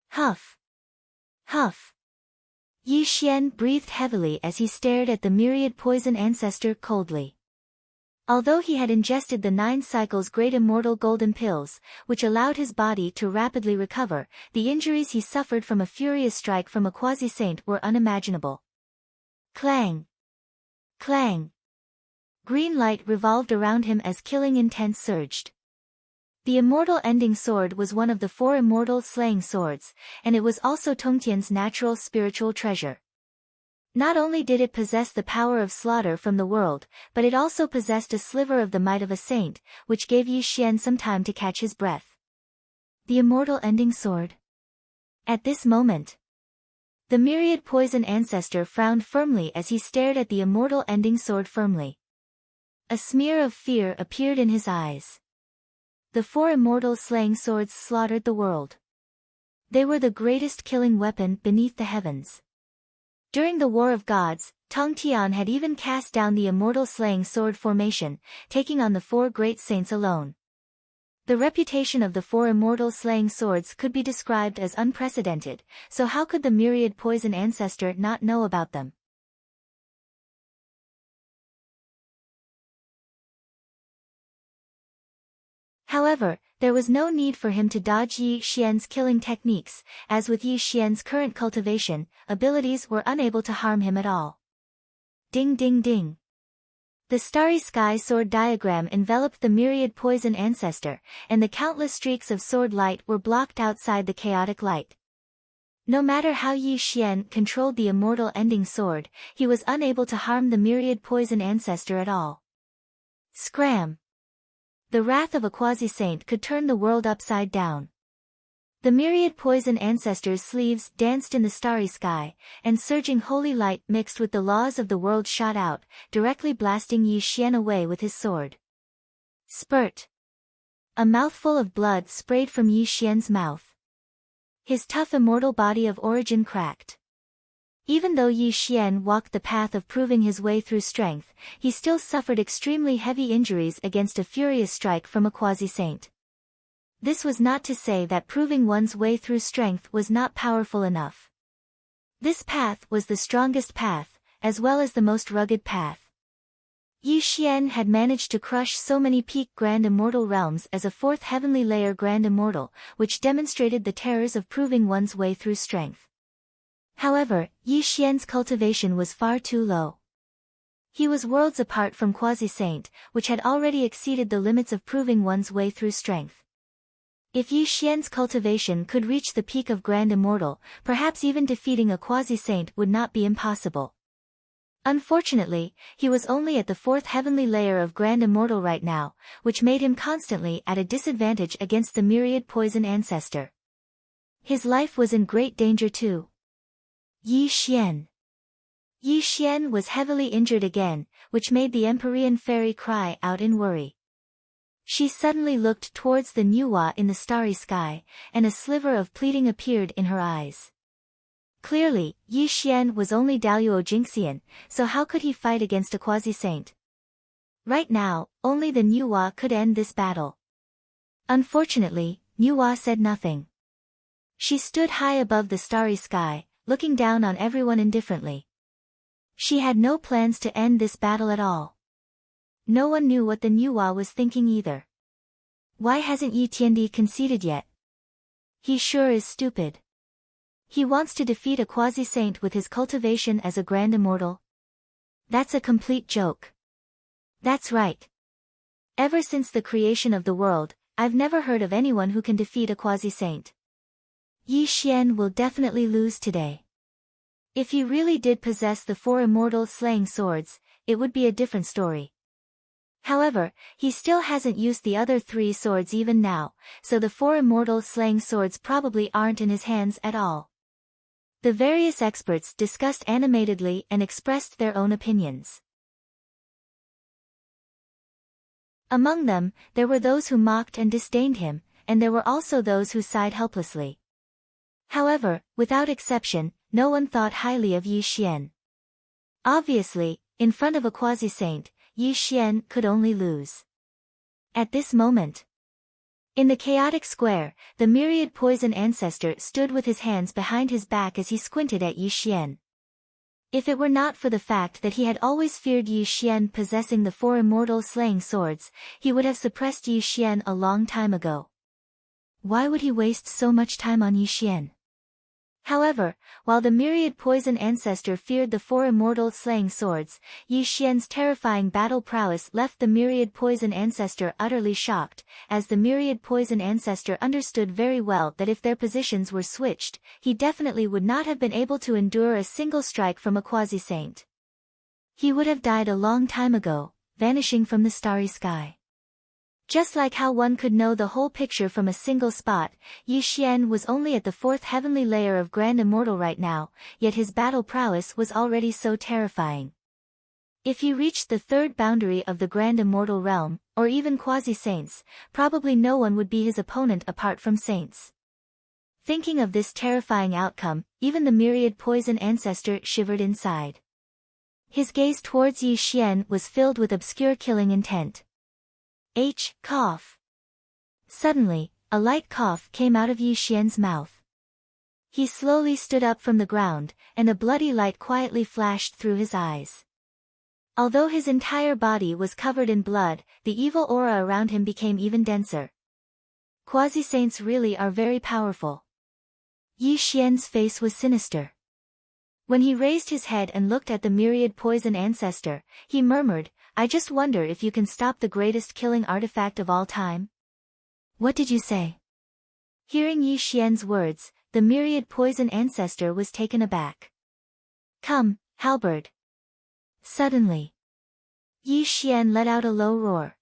Huff! Huff! Yi Xian breathed heavily as he stared at the myriad poison ancestor coldly. Although he had ingested the 9 cycles great immortal golden pills, which allowed his body to rapidly recover, the injuries he suffered from a furious strike from a quasi-saint were unimaginable. Clang! Clang! Green light revolved around him as killing intent surged. The immortal ending sword was one of the 4 immortal slaying swords, and it was also Tongtian's natural spiritual treasure. Not only did it possess the power of slaughter from the world, but it also possessed a sliver of the might of a saint, which gave Yi Xian some time to catch his breath. The immortal ending sword. At this moment, the myriad poison ancestor frowned firmly as he stared at the immortal ending sword firmly. A smear of fear appeared in his eyes. The 4 immortal slaying swords slaughtered the world. They were the greatest killing weapon beneath the heavens. During the War of Gods, Tong Tian had even cast down the immortal slaying sword formation, taking on the 4 great saints alone. The reputation of the 4 immortal slaying swords could be described as unprecedented, so how could the myriad poison ancestor not know about them? However, there was no need for him to dodge Yi Xian's killing techniques, as with Yi Xian's current cultivation, abilities were unable to harm him at all. Ding ding ding. The starry sky sword diagram enveloped the myriad poison ancestor, and the countless streaks of sword light were blocked outside the chaotic light. No matter how Yi Xian controlled the immortal ending sword, he was unable to harm the myriad poison ancestor at all. Scram! The wrath of a quasi-saint could turn the world upside down. The myriad poison ancestors' sleeves danced in the starry sky, and surging holy light mixed with the laws of the world shot out, directly blasting Yi Xian away with his sword. Spurt! A mouthful of blood sprayed from Yi Xian's mouth. His tough immortal body of origin cracked. Even though Yi Xian walked the path of proving his way through strength, he still suffered extremely heavy injuries against a furious strike from a quasi-saint. This was not to say that proving one's way through strength was not powerful enough. This path was the strongest path, as well as the most rugged path. Yi Xian had managed to crush so many peak Grand Immortal realms as a fourth heavenly layer Grand Immortal, which demonstrated the terrors of proving one's way through strength. However, Yi Xian's cultivation was far too low. He was worlds apart from Quasi-Saint, which had already exceeded the limits of proving one's way through strength. If Yi Xian's cultivation could reach the peak of Grand Immortal, perhaps even defeating a Quasi-Saint would not be impossible. Unfortunately, he was only at the fourth heavenly layer of Grand Immortal right now, which made him constantly at a disadvantage against the myriad poison ancestor. His life was in great danger too. Yi Xian. Yi Xian was heavily injured again, which made the Empyrean fairy cry out in worry. She suddenly looked towards the Nuwa in the starry sky, and a sliver of pleading appeared in her eyes. Clearly, Yi Xian was only Daluo Jinxian, so how could he fight against a quasi-saint? Right now, only the Nuwa could end this battle. Unfortunately, Nuwa said nothing. She stood high above the starry sky, looking down on everyone indifferently. She had no plans to end this battle at all. No one knew what the Nuwa was thinking either. Why hasn't Yi Tiandi conceded yet? He sure is stupid. He wants to defeat a quasi-saint with his cultivation as a Grand Immortal? That's a complete joke. That's right. Ever since the creation of the world, I've never heard of anyone who can defeat a quasi-saint. Yi Xian will definitely lose today. If he really did possess the four immortal slaying swords, it would be a different story. However, he still hasn't used the other three swords even now, so the four immortal slaying swords probably aren't in his hands at all. The various experts discussed animatedly and expressed their own opinions. Among them, there were those who mocked and disdained him, and there were also those who sighed helplessly. However, without exception, no one thought highly of Yi Xian. Obviously, in front of a quasi-saint, Yi Xian could only lose. At this moment, in the chaotic square, the myriad poison ancestor stood with his hands behind his back as he squinted at Yi Xian. If it were not for the fact that he had always feared Yi Xian possessing the four immortal slaying swords, he would have suppressed Yi Xian a long time ago. Why would he waste so much time on Yi Xian? However, while the myriad poison ancestor feared the four immortal slaying swords, Yi Xian's terrifying battle prowess left the myriad poison ancestor utterly shocked, as the myriad poison ancestor understood very well that if their positions were switched, he definitely would not have been able to endure a single strike from a quasi-saint. He would have died a long time ago, vanishing from the starry sky. Just like how one could know the whole picture from a single spot, Yi Xian was only at the fourth heavenly layer of Grand Immortal right now, yet his battle prowess was already so terrifying. If he reached the third boundary of the Grand Immortal realm, or even quasi-saints, probably no one would be his opponent apart from saints. Thinking of this terrifying outcome, even the myriad poison ancestor shivered inside. His gaze towards Yi Xian was filled with obscure killing intent. Cough. Suddenly, a light cough came out of Yi Xian's mouth. He slowly stood up from the ground, and a bloody light quietly flashed through his eyes. Although his entire body was covered in blood, the evil aura around him became even denser. Quasi-saints really are very powerful. Yi Xian's face was sinister. When he raised his head and looked at the myriad poison ancestor, he murmured, "I just wonder if you can stop the greatest killing artifact of all time?" "What did you say?" Hearing Yi Xian's words, the myriad poison ancestor was taken aback. "Come, halberd." Suddenly, Yi Xian let out a low roar.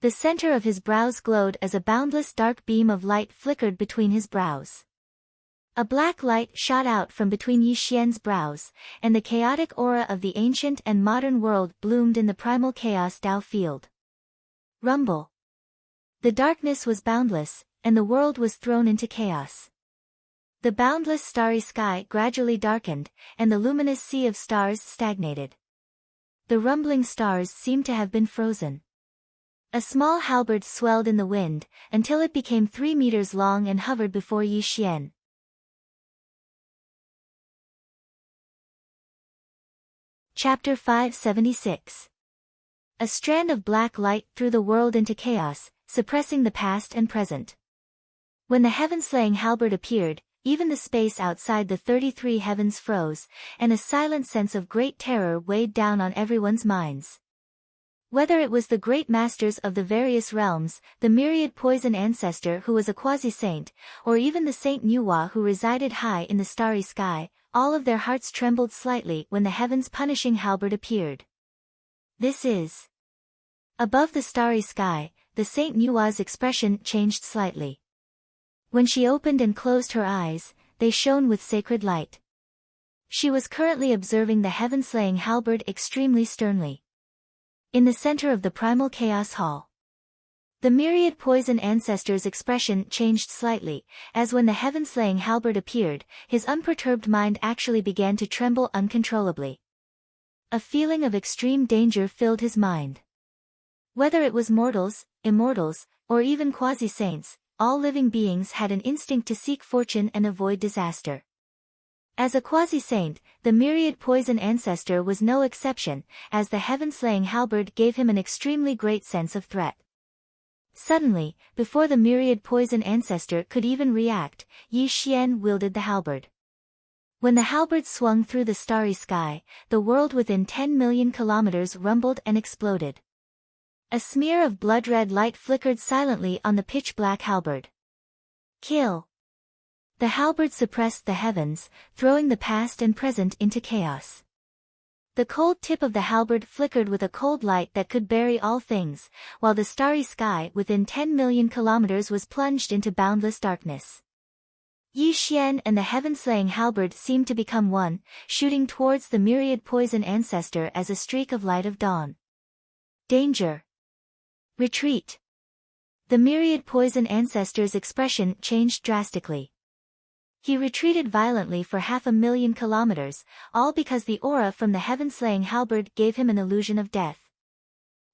The center of his brows glowed as a boundless dark beam of light flickered between his brows. A black light shot out from between Yi Xian's brows, and the chaotic aura of the ancient and modern world bloomed in the primal chaos Tao field. Rumble. The darkness was boundless, and the world was thrown into chaos. The boundless starry sky gradually darkened, and the luminous sea of stars stagnated. The rumbling stars seemed to have been frozen. A small halberd swelled in the wind, until it became 3 meters long and hovered before Yi Xian. Chapter 576. A strand of black light threw the world into chaos, suppressing the past and present. When the heaven-slaying halberd appeared, even the space outside the 33 heavens froze, and a silent sense of great terror weighed down on everyone's minds. Whether it was the great masters of the various realms, the myriad poison ancestor who was a quasi-saint, or even the Saint Nuwa who resided high in the starry sky, all of their hearts trembled slightly when the heavens punishing halberd appeared. This is. Above the starry sky, the Saint Nuwa's expression changed slightly. When she opened and closed her eyes, they shone with sacred light. She was currently observing the heaven-slaying halberd extremely sternly. In the center of the primal chaos hall, the myriad poison ancestor's expression changed slightly, as when the heaven-slaying halberd appeared, his unperturbed mind actually began to tremble uncontrollably. A feeling of extreme danger filled his mind. Whether it was mortals, immortals, or even quasi-saints, all living beings had an instinct to seek fortune and avoid disaster. As a quasi-saint, the myriad poison ancestor was no exception, as the heaven-slaying halberd gave him an extremely great sense of threat. Suddenly, before the myriad poison ancestor could even react, Yi Xian wielded the halberd. When the halberd swung through the starry sky, the world within 10 million kilometers rumbled and exploded. A smear of blood-red light flickered silently on the pitch-black halberd. Kill! The halberd suppressed the heavens, throwing the past and present into chaos. The cold tip of the halberd flickered with a cold light that could bury all things, while the starry sky within 10 million kilometers was plunged into boundless darkness. Yi Xian and the heaven-slaying halberd seemed to become one, shooting towards the myriad poison ancestor as a streak of light of dawn. Danger! Retreat! The myriad poison ancestor's expression changed drastically. He retreated violently for 500,000 kilometers, all because the aura from the heaven-slaying halberd gave him an illusion of death.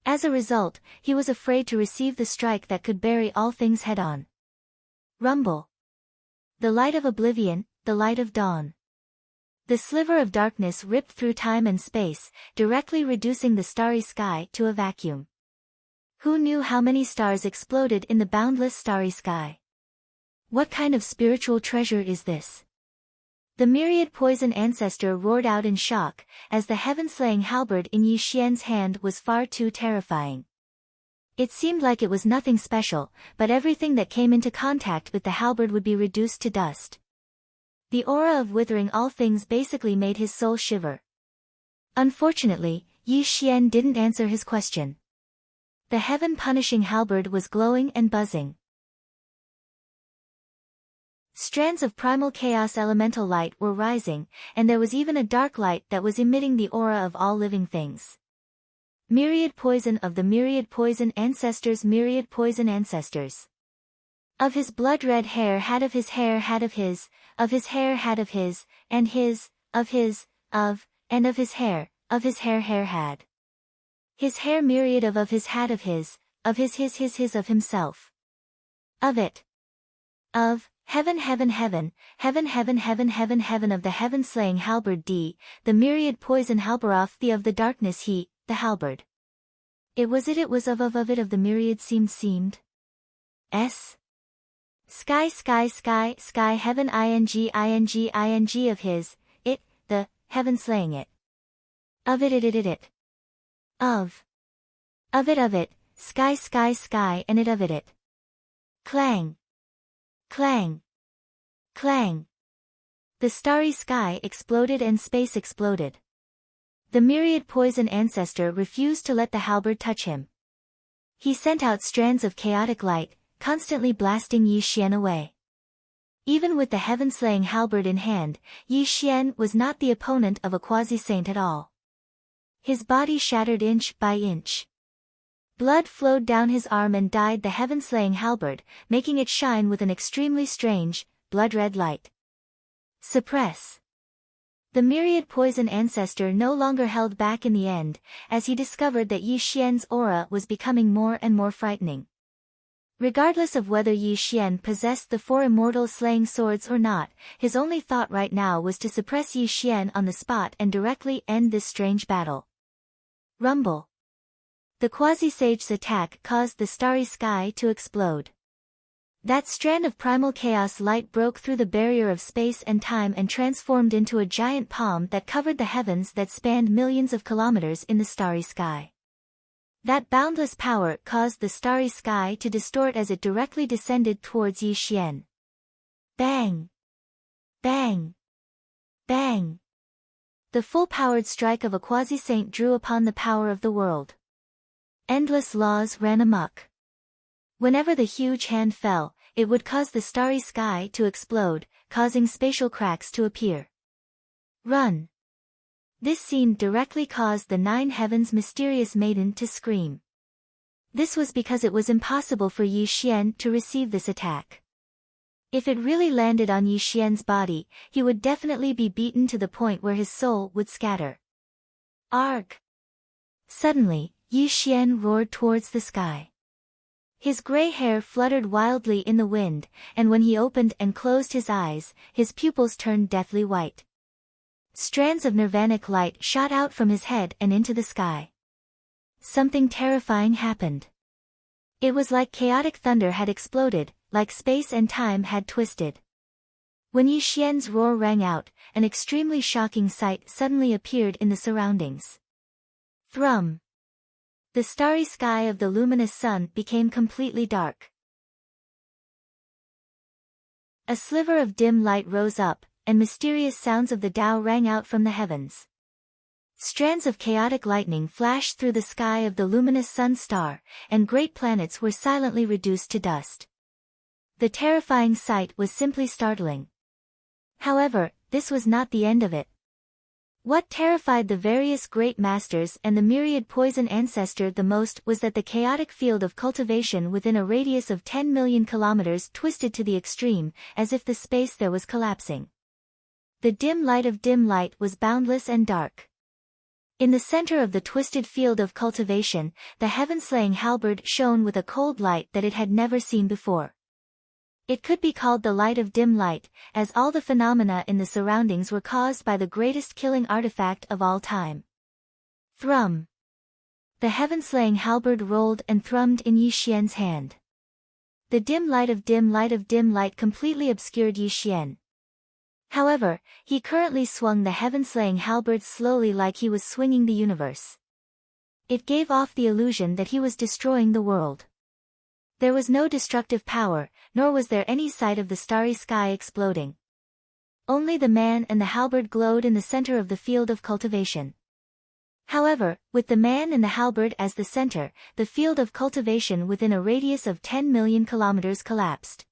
As a result, he was afraid to receive the strike that could bury all things head-on. Rumble. The light of oblivion, the light of dawn. The sliver of darkness ripped through time and space, directly reducing the starry sky to a vacuum. Who knew how many stars exploded in the boundless starry sky? What kind of spiritual treasure is this? The myriad poison ancestor roared out in shock, as the heaven-slaying halberd in Yi Xian's hand was far too terrifying. It seemed like it was nothing special, but everything that came into contact with the halberd would be reduced to dust. The aura of withering all things basically made his soul shiver. Unfortunately, Yi Xian didn't answer his question. The heaven-punishing halberd was glowing and buzzing. Strands of primal chaos elemental light were rising, and there was even a dark light that was emitting the aura of all living things. Myriad poison of the myriad poison ancestors, myriad poison ancestors. Of his blood-red hair had of his hair had of his hair had of his, and his, of his, of, and of his hair hair had. His hair myriad of his had of his of himself. Of it. Of, heaven heaven heaven, heaven heaven heaven heaven heaven of the heaven-slaying halberd D, the myriad poison halberoth the of the darkness he, the halberd. It was of it of the myriad seemed. S. Sky sky sky sky heaven ing of his, it, the, heaven slaying it. Of it. Of it, sky sky sky and it of it. Clang. Clang. Clang. The starry sky exploded and space exploded. The myriad poison ancestor refused to let the halberd touch him. He sent out strands of chaotic light, constantly blasting Yi Xian away. Even with the heaven-slaying halberd in hand, Yi Xian was not the opponent of a quasi-saint at all. His body shattered inch by inch. Blood flowed down his arm and dyed the heaven-slaying halberd, making it shine with an extremely strange, blood-red light. Suppress. The myriad poison ancestor no longer held back in the end, as he discovered that Yi Xian's aura was becoming more and more frightening. Regardless of whether Yi Xian possessed the 4 immortal slaying swords or not, his only thought right now was to suppress Yi Xian on the spot and directly end this strange battle. Rumble. The quasi-sage's attack caused the starry sky to explode. That strand of primal chaos light broke through the barrier of space and time and transformed into a giant palm that covered the heavens that spanned millions of kilometers in the starry sky. That boundless power caused the starry sky to distort as it directly descended towards Yi Xian. Bang! Bang! Bang! The full-powered strike of a quasi-saint drew upon the power of the world. Endless laws ran amok. Whenever the huge hand fell, it would cause the starry sky to explode, causing spatial cracks to appear. Run! This scene directly caused the 9 heavens' mysterious maiden to scream. This was because it was impossible for Yi Xian to receive this attack. If it really landed on Yi Xian's body, he would definitely be beaten to the point where his soul would scatter. Arg! Suddenly, Yi Xian roared towards the sky. His gray hair fluttered wildly in the wind, and when he opened and closed his eyes, his pupils turned deathly white. Strands of nirvanic light shot out from his head and into the sky. Something terrifying happened. It was like chaotic thunder had exploded, like space and time had twisted. When Yi Xian's roar rang out, an extremely shocking sight suddenly appeared in the surroundings. Thrum! The starry sky of the luminous sun became completely dark. A sliver of dim light rose up, and mysterious sounds of the Tao rang out from the heavens. Strands of chaotic lightning flashed through the sky of the luminous sun star, and great planets were silently reduced to dust. The terrifying sight was simply startling. However, this was not the end of it. What terrified the various great masters and the myriad poison ancestor the most was that the chaotic field of cultivation within a radius of 10 million kilometers twisted to the extreme, as if the space there was collapsing. The dim light of dim light was boundless and dark. In the center of the twisted field of cultivation, the heaven-slaying halberd shone with a cold light that it had never seen before. It could be called the light of dim light, as all the phenomena in the surroundings were caused by the greatest killing artifact of all time. Thrum! The heaven-slaying halberd rolled and thrummed in Yi Xian's hand. The dim light of dim light of dim light completely obscured Yi Xian. However, he currently swung the heaven-slaying halberd slowly like he was swinging the universe. It gave off the illusion that he was destroying the world. There was no destructive power, nor was there any sight of the starry sky exploding. Only the man and the halberd glowed in the center of the field of cultivation. However, with the man and the halberd as the center, the field of cultivation within a radius of 10 million kilometers collapsed.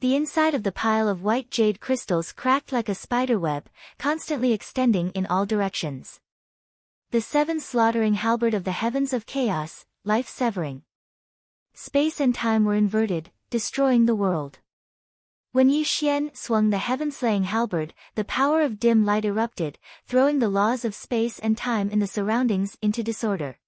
The inside of the pile of white jade crystals cracked like a spiderweb, constantly extending in all directions. The 7 slaughtering halberd of the heavens of chaos, life-severing. Space and time were inverted, destroying the world. When Yi Xian swung the heaven-slaying halberd, the power of dim light erupted, throwing the laws of space and time in the surroundings into disorder.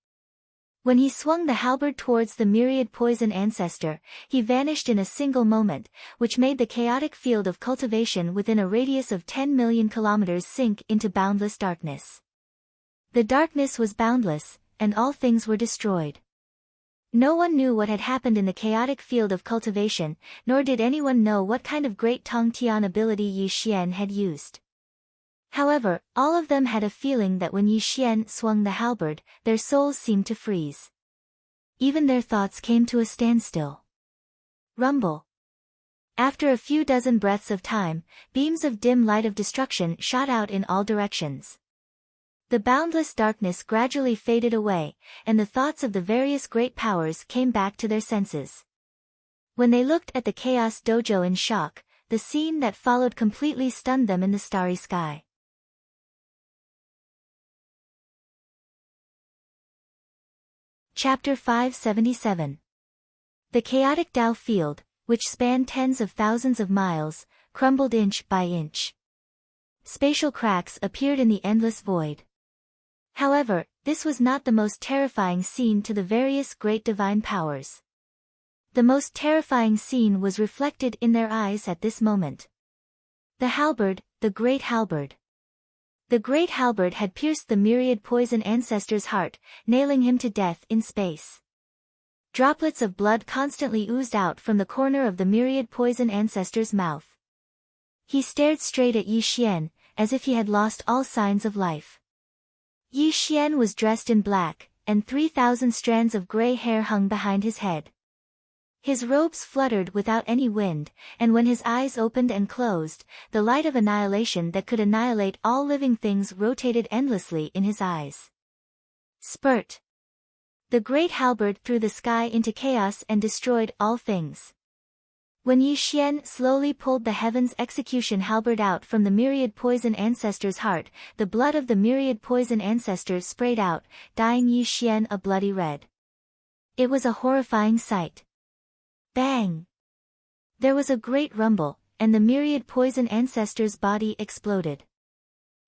When he swung the halberd towards the myriad poison ancestor, he vanished in a single moment, which made the chaotic field of cultivation within a radius of 10 million kilometers sink into boundless darkness. The darkness was boundless, and all things were destroyed. No one knew what had happened in the chaotic field of cultivation, nor did anyone know what kind of great Tongtian ability Yi Xian had used. However, all of them had a feeling that when Yi Xian swung the halberd, their souls seemed to freeze. Even their thoughts came to a standstill. Rumble. After a few dozen breaths of time, beams of dim light of destruction shot out in all directions. The boundless darkness gradually faded away, and the thoughts of the various great powers came back to their senses. When they looked at the Chaos Dojo in shock, the scene that followed completely stunned them in the starry sky. Chapter 577. The chaotic Tao field, which spanned tens of thousands of miles, crumbled inch by inch. Spatial cracks appeared in the endless void. However, this was not the most terrifying scene to the various great divine powers. The most terrifying scene was reflected in their eyes at this moment. The halberd, the great halberd. The great halberd had pierced the myriad poison ancestor's heart, nailing him to death in space. Droplets of blood constantly oozed out from the corner of the myriad poison ancestor's mouth. He stared straight at Yi Xian, as if he had lost all signs of life. Yi Xian was dressed in black, and 3,000 strands of gray hair hung behind his head. His robes fluttered without any wind, and when his eyes opened and closed, the light of annihilation that could annihilate all living things rotated endlessly in his eyes. Spurt. The great halberd threw the sky into chaos and destroyed all things. When Yi Xian slowly pulled the heaven's execution halberd out from the myriad poison ancestor's heart, the blood of the myriad poison ancestors sprayed out, dyeing Yi Xian a bloody red. It was a horrifying sight. Bang! There was a great rumble, and the myriad poison ancestor's body exploded.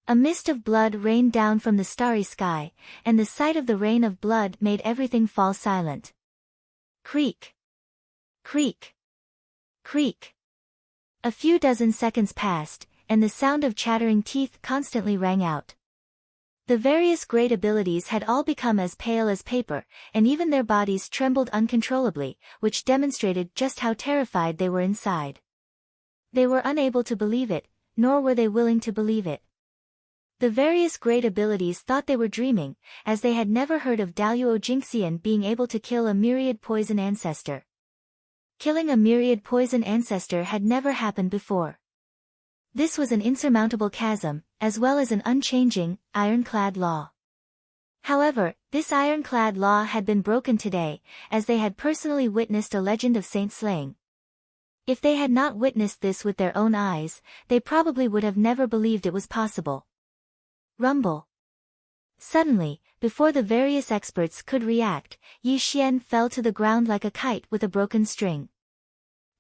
A mist of blood rained down from the starry sky, and the sight of the rain of blood made everything fall silent. Creak! Creak! Creak! A few dozen seconds passed, and the sound of chattering teeth constantly rang out. The various great abilities had all become as pale as paper, and even their bodies trembled uncontrollably, which demonstrated just how terrified they were inside. They were unable to believe it, nor were they willing to believe it. The various great abilities thought they were dreaming, as they had never heard of Daluo Jingxian being able to kill a myriad poison ancestor. Killing a myriad poison ancestor had never happened before. This was an insurmountable chasm, as well as an unchanging, ironclad law. However, this ironclad law had been broken today, as they had personally witnessed a legend of saint slaying. If they had not witnessed this with their own eyes, they probably would have never believed it was possible. Rumble. Suddenly, before the various experts could react, Yi Xian fell to the ground like a kite with a broken string.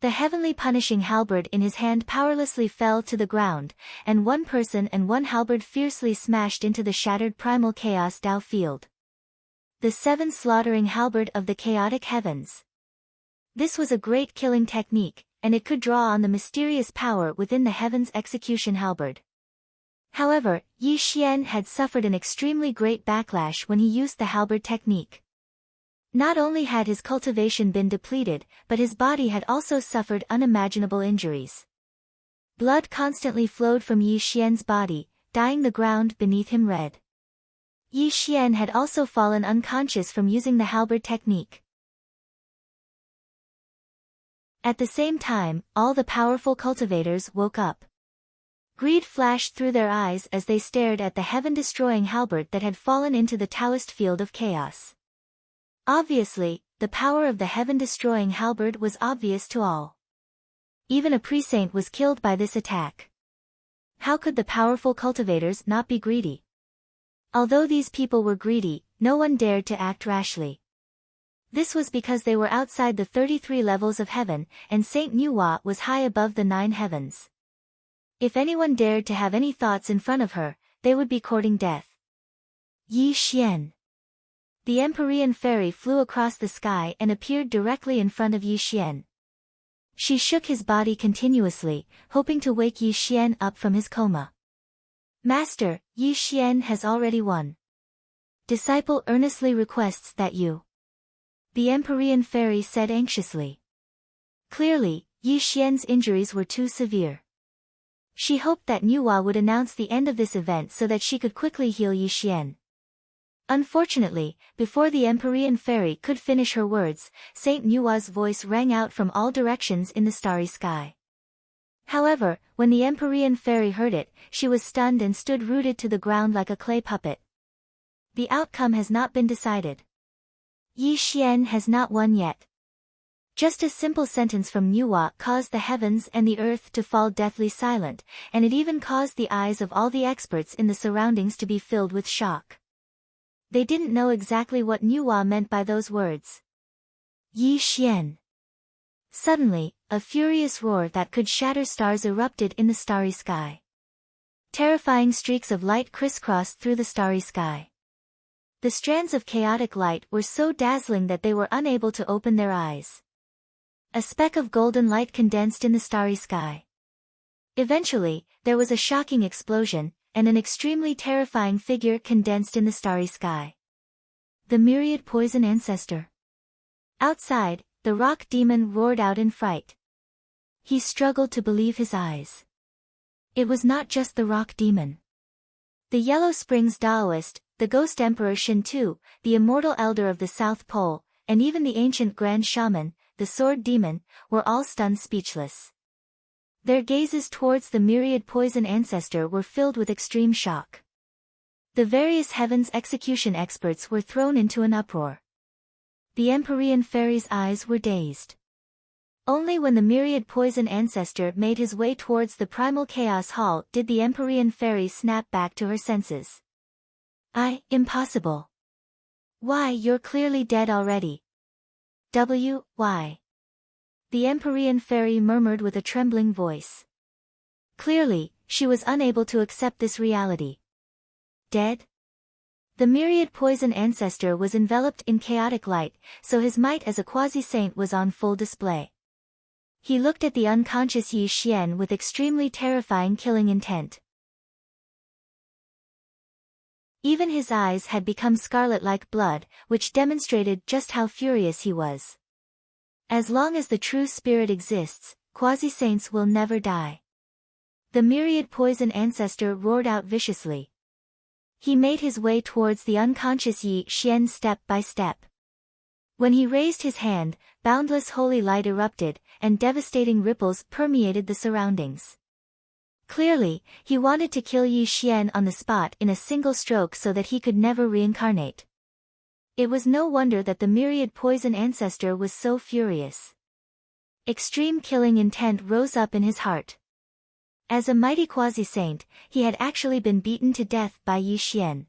The heavenly punishing halberd in his hand powerlessly fell to the ground, and one person and one halberd fiercely smashed into the shattered primal chaos Tao field. The 7 slaughtering halberd of the chaotic heavens. This was a great killing technique, and it could draw on the mysterious power within the heavens execution halberd. However, Yi Xian had suffered an extremely great backlash when he used the halberd technique. Not only had his cultivation been depleted, but his body had also suffered unimaginable injuries. Blood constantly flowed from Yi Xian's body, dyeing the ground beneath him red. Yi Xian had also fallen unconscious from using the halberd technique. At the same time, all the powerful cultivators woke up. Greed flashed through their eyes as they stared at the heaven-destroying halberd that had fallen into the Taoist field of chaos. Obviously, the power of the heaven-destroying halberd was obvious to all. Even a pre-saint was killed by this attack. How could the powerful cultivators not be greedy? Although these people were greedy, no one dared to act rashly. This was because they were outside the 33 levels of heaven, and Saint Nuwa was high above the 9 heavens. If anyone dared to have any thoughts in front of her, they would be courting death. Yi Xian. The Empyrean fairy flew across the sky and appeared directly in front of Yi Xian. She shook his body continuously, hoping to wake Yi Xian up from his coma. Master, Yi Xian has already won. Disciple earnestly requests that you. The Empyrean fairy said anxiously. Clearly, Yi Xian's injuries were too severe. She hoped that Nuwa would announce the end of this event so that she could quickly heal Yi Xian. Unfortunately, before the Empyrean fairy could finish her words, Saint Nuwa's voice rang out from all directions in the starry sky. However, when the Empyrean fairy heard it, she was stunned and stood rooted to the ground like a clay puppet. The outcome has not been decided. Yi Xian has not won yet. Just a simple sentence from Nuwa caused the heavens and the earth to fall deathly silent, and it even caused the eyes of all the experts in the surroundings to be filled with shock. They didn't know exactly what Nuwa meant by those words. Yi Xian. Suddenly, a furious roar that could shatter stars erupted in the starry sky. Terrifying streaks of light crisscrossed through the starry sky. The strands of chaotic light were so dazzling that they were unable to open their eyes. A speck of golden light condensed in the starry sky. Eventually, there was a shocking explosion, and an extremely terrifying figure condensed in the starry sky. The myriad poison ancestor. Outside, the rock demon roared out in fright. He struggled to believe his eyes. It was not just the rock demon. The Yellow Springs Daoist, the Ghost Emperor Shintu, the Immortal Elder of the South Pole, and even the ancient Grand Shaman, the Sword Demon, were all stunned speechless. Their gazes towards the myriad poison ancestor were filled with extreme shock. The various heavens execution experts were thrown into an uproar. The Empyrean fairy's eyes were dazed. Only when the myriad poison ancestor made his way towards the primal chaos hall did the Empyrean fairy snap back to her senses. Impossible. Why, you're clearly dead already. Why? The Empyrean fairy murmured with a trembling voice. Clearly, she was unable to accept this reality. Dead? The myriad poison ancestor was enveloped in chaotic light, so his might as a quasi-saint was on full display. He looked at the unconscious Yi Xian with extremely terrifying killing intent. Even his eyes had become scarlet like blood, which demonstrated just how furious he was. As long as the true spirit exists, quasi-saints will never die. The myriad poison ancestor roared out viciously. He made his way towards the unconscious Yi Xian step by step. When he raised his hand, boundless holy light erupted, and devastating ripples permeated the surroundings. Clearly, he wanted to kill Yi Xian on the spot in a single stroke so that he could never reincarnate. It was no wonder that the myriad poison ancestor was so furious. Extreme killing intent rose up in his heart. As a mighty quasi-saint, he had actually been beaten to death by Yi Xian.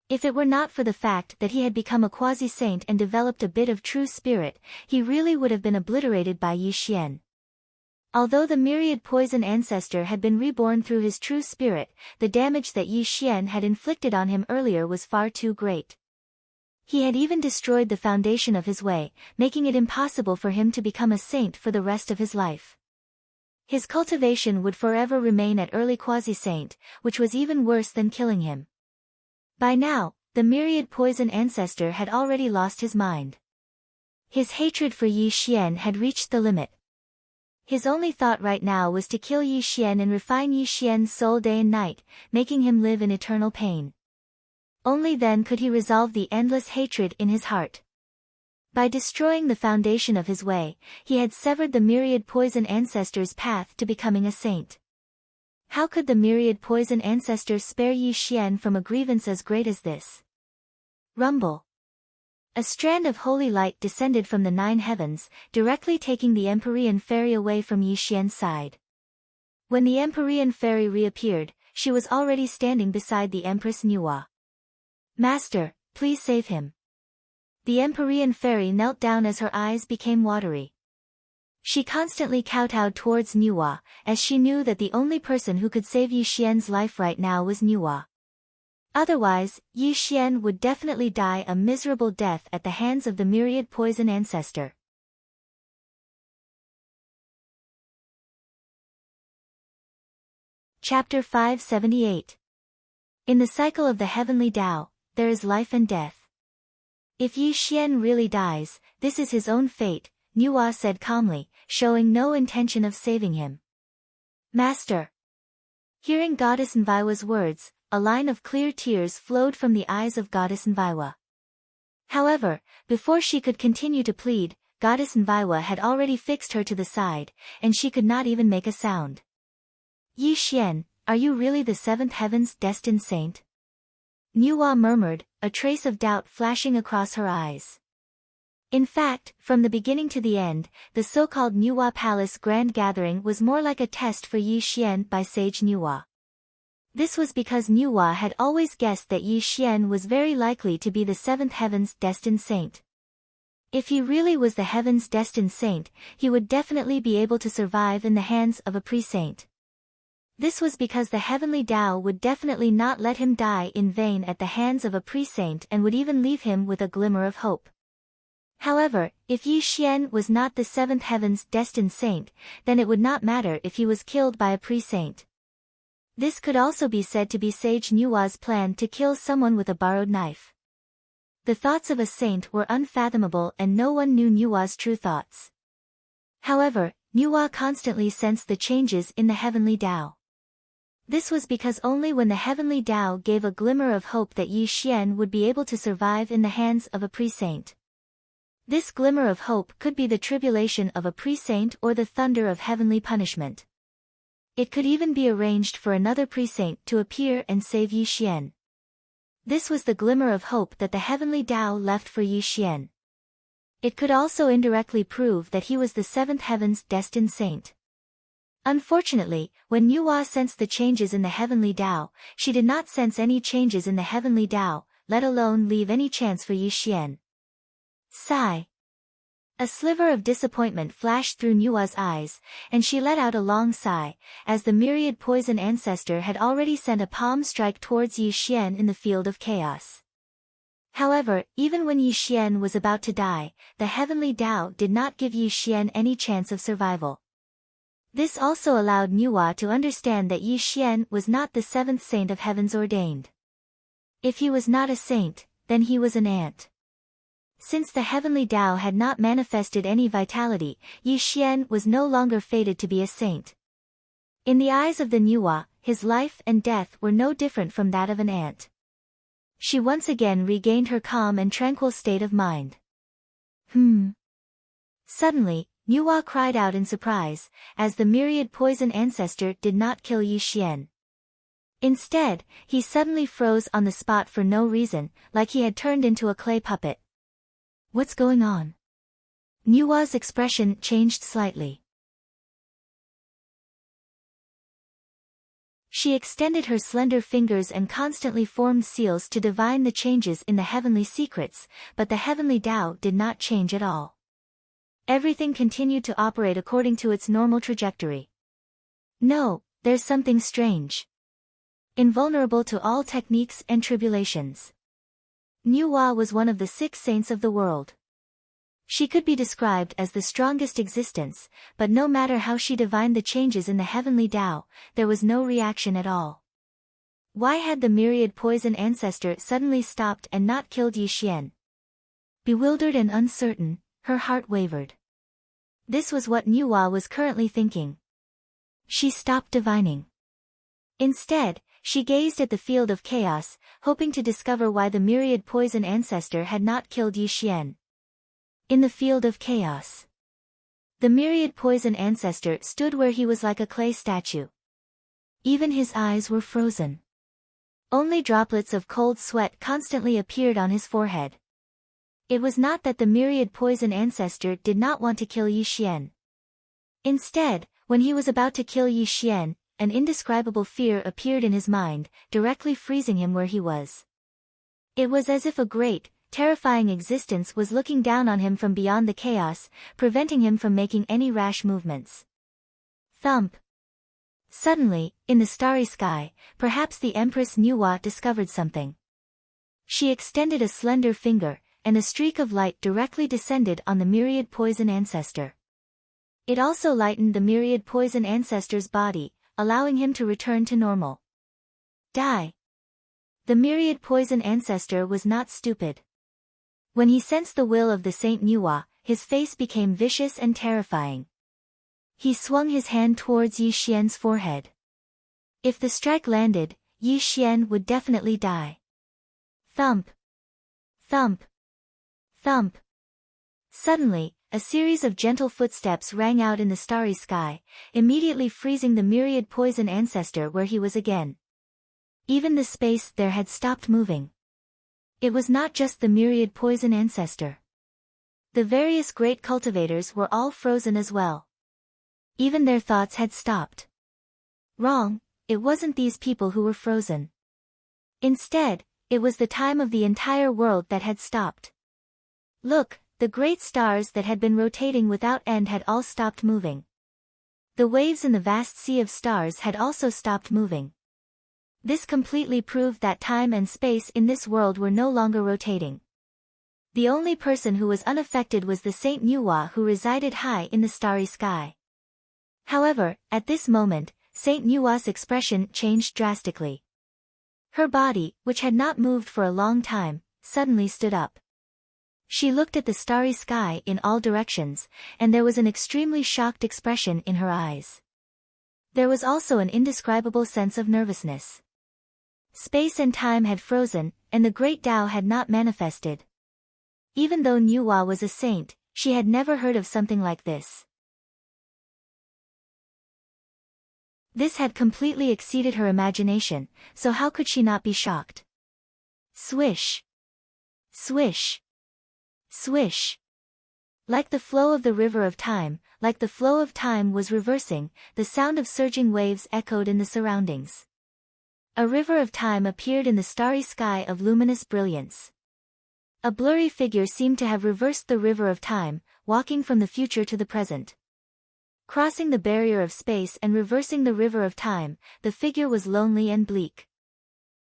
If it were not for the fact that he had become a quasi-saint and developed a bit of true spirit, he really would have been obliterated by Yi Xian. Although the myriad poison ancestor had been reborn through his true spirit, the damage that Yi Xian had inflicted on him earlier was far too great. He had even destroyed the foundation of his way, making it impossible for him to become a saint for the rest of his life. His cultivation would forever remain at early quasi-saint, which was even worse than killing him. By now, the myriad poison ancestor had already lost his mind. His hatred for Yi Xian had reached the limit. His only thought right now was to kill Yi Xian and refine Yi Xian's soul day and night, making him live in eternal pain. Only then could he resolve the endless hatred in his heart. By destroying the foundation of his way, he had severed the myriad poison ancestor's path to becoming a saint. How could the myriad poison ancestor spare Yi Xian from a grievance as great as this? Rumble. A strand of holy light descended from the 9 heavens, directly taking the Empyrean fairy away from Yi Xian's side. When the Empyrean fairy reappeared, she was already standing beside the Empress Nuwa. Master, please save him. The Empyrean fairy knelt down as her eyes became watery. She constantly kowtowed towards Nuwa, as she knew that the only person who could save Yi Xian's life right now was Nuwa. Otherwise, Yi Xian would definitely die a miserable death at the hands of the myriad poison ancestor. Chapter 578. In the cycle of the heavenly Tao, there is life and death. If Yi Xian really dies, this is his own fate, Nuwa said calmly, showing no intention of saving him. Master. Hearing Goddess Nviwa's words, a line of clear tears flowed from the eyes of Goddess Nviwa. However, before she could continue to plead, Goddess Nviwa had already fixed her to the side, and she could not even make a sound. Yi Xian, are you really the 7th heaven's destined saint? Nuwa murmured, a trace of doubt flashing across her eyes. In fact, from the beginning to the end, the so-called Nuwa Palace Grand Gathering was more like a test for Yi Xian by Sage Nuwa. This was because Nuwa had always guessed that Yi Xian was very likely to be the seventh heaven's destined saint. If he really was the heaven's destined saint, he would definitely be able to survive in the hands of a pre-saint. This was because the heavenly Tao would definitely not let him die in vain at the hands of a pre-saint and would even leave him with a glimmer of hope. However, if Yi Xian was not the seventh heaven's destined saint, then it would not matter if he was killed by a pre-saint. This could also be said to be Sage Nuwa's plan to kill someone with a borrowed knife. The thoughts of a saint were unfathomable and no one knew Nuwa's true thoughts. However, Nuwa constantly sensed the changes in the heavenly Tao. This was because only when the heavenly Tao gave a glimmer of hope that Yi Xian would be able to survive in the hands of a pre-saint. This glimmer of hope could be the tribulation of a pre-saint or the thunder of heavenly punishment. It could even be arranged for another pre-saint to appear and save Yi Xian. This was the glimmer of hope that the heavenly Tao left for Yi Xian. It could also indirectly prove that he was the seventh heaven's destined saint. Unfortunately, when Nuwa sensed the changes in the heavenly Tao, she did not sense any changes in the heavenly Tao, let alone leave any chance for Yi Xian. Sigh. A sliver of disappointment flashed through Nuwa's eyes, and she let out a long sigh, as the myriad poison ancestor had already sent a palm strike towards Yi Xian in the field of chaos. However, even when Yi Xian was about to die, the heavenly Tao did not give Yi Xian any chance of survival. This also allowed Nuwa to understand that Yi Xian was not the seventh saint of heaven's ordained. If he was not a saint, then he was an ant. Since the heavenly Tao had not manifested any vitality, Yi Xian was no longer fated to be a saint. In the eyes of the Nuwa, his life and death were no different from that of an ant. She once again regained her calm and tranquil state of mind. Suddenly, Nuwa cried out in surprise, as the myriad poison ancestor did not kill Yi Xian. Instead, he suddenly froze on the spot for no reason, like he had turned into a clay puppet. What's going on? Nuwa's expression changed slightly. She extended her slender fingers and constantly formed seals to divine the changes in the heavenly secrets, but the heavenly Tao did not change at all. Everything continued to operate according to its normal trajectory. No, there's something strange. Invulnerable to all techniques and tribulations. Nuwa was one of the 6 saints of the world. She could be described as the strongest existence, but no matter how she divined the changes in the heavenly Tao, there was no reaction at all. Why had the myriad poison ancestor suddenly stopped and not killed Yi Xian? Bewildered and uncertain, her heart wavered. This was what Nuwa was currently thinking. She stopped divining. Instead, she gazed at the field of chaos, hoping to discover why the myriad poison ancestor had not killed Yi Xian. In the field of chaos, the myriad poison ancestor stood where he was like a clay statue. Even his eyes were frozen. Only droplets of cold sweat constantly appeared on his forehead. It was not that the myriad poison ancestor did not want to kill Yi Xian. Instead, when he was about to kill Yi Xian, an indescribable fear appeared in his mind, directly freezing him where he was. It was as if a great, terrifying existence was looking down on him from beyond the chaos, preventing him from making any rash movements. Thump. Suddenly, in the starry sky, perhaps the Empress Nuwa discovered something. She extended a slender finger, and a streak of light directly descended on the myriad poison ancestor. It also lightened the myriad poison ancestor's body, allowing him to return to normal. Die. The myriad poison ancestor was not stupid. When he sensed the will of the Saint Nuwa, his face became vicious and terrifying. He swung his hand towards Yi Xian's forehead. If the strike landed, Yi Xian would definitely die. Thump. Thump. Thump. Suddenly, a series of gentle footsteps rang out in the starry sky, immediately freezing the myriad poison ancestor where he was again. Even the space there had stopped moving. It was not just the myriad poison ancestor. The various great cultivators were all frozen as well. Even their thoughts had stopped. Wrong, it wasn't these people who were frozen. Instead, it was the time of the entire world that had stopped. Look, the great stars that had been rotating without end had all stopped moving. The waves in the vast sea of stars had also stopped moving. This completely proved that time and space in this world were no longer rotating. The only person who was unaffected was the Saint Nuwa who resided high in the starry sky. However, at this moment, Saint Nuwa's expression changed drastically. Her body, which had not moved for a long time, suddenly stood up. She looked at the starry sky in all directions, and there was an extremely shocked expression in her eyes. There was also an indescribable sense of nervousness. Space and time had frozen, and the great Tao had not manifested. Even though Nuwa was a saint, she had never heard of something like this. This had completely exceeded her imagination, so how could she not be shocked? Swish! Swish! Swish! Like the flow of the river of time, like the flow of time was reversing, the sound of surging waves echoed in the surroundings. A river of time appeared in the starry sky of luminous brilliance. A blurry figure seemed to have reversed the river of time, walking from the future to the present. Crossing the barrier of space and reversing the river of time, the figure was lonely and bleak.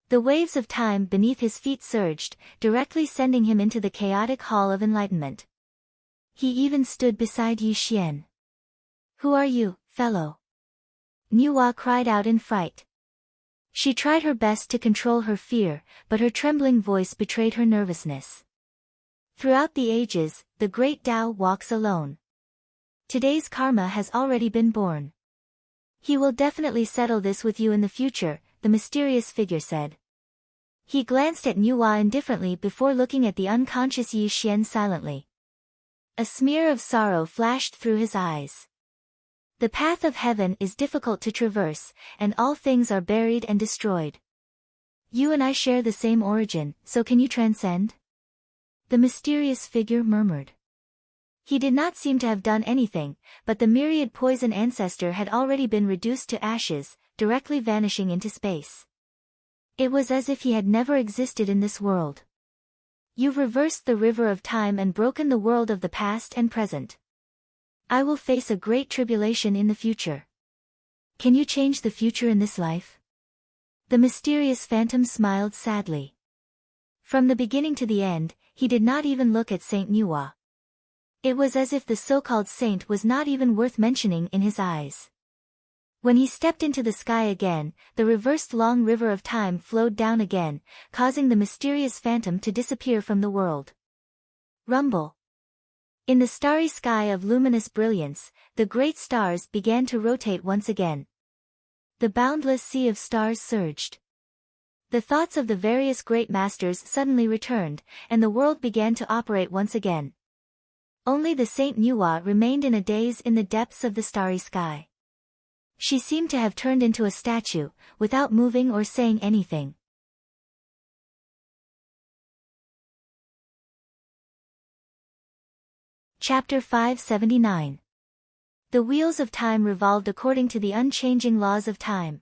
The waves of time beneath his feet surged, directly sending him into the chaotic hall of enlightenment. He even stood beside Yi Xian. "Who are you, fellow?" Nuwa cried out in fright. She tried her best to control her fear, but her trembling voice betrayed her nervousness. Throughout the ages, the great Tao walks alone. Today's karma has already been born. He will definitely settle this with you in the future, the mysterious figure said. He glanced at Nuwa indifferently before looking at the unconscious Yi Xian silently. A smear of sorrow flashed through his eyes. The path of heaven is difficult to traverse, and all things are buried and destroyed. You and I share the same origin, so can you transcend? The mysterious figure murmured. He did not seem to have done anything, but the myriad poison ancestor had already been reduced to ashes, directly vanishing into space. It was as if he had never existed in this world. You've reversed the river of time and broken the world of the past and present. I will face a great tribulation in the future. Can you change the future in this life? The mysterious phantom smiled sadly. From the beginning to the end, he did not even look at Saint Nuwa. It was as if the so-called saint was not even worth mentioning in his eyes. When he stepped into the sky again, the reversed long river of time flowed down again, causing the mysterious phantom to disappear from the world. Rumble. In the starry sky of luminous brilliance, the great stars began to rotate once again. The boundless sea of stars surged. The thoughts of the various great masters suddenly returned, and the world began to operate once again. Only the Saint Nuwa remained in a daze in the depths of the starry sky. She seemed to have turned into a statue, without moving or saying anything. Chapter 579. The wheels of time revolved according to the unchanging laws of time.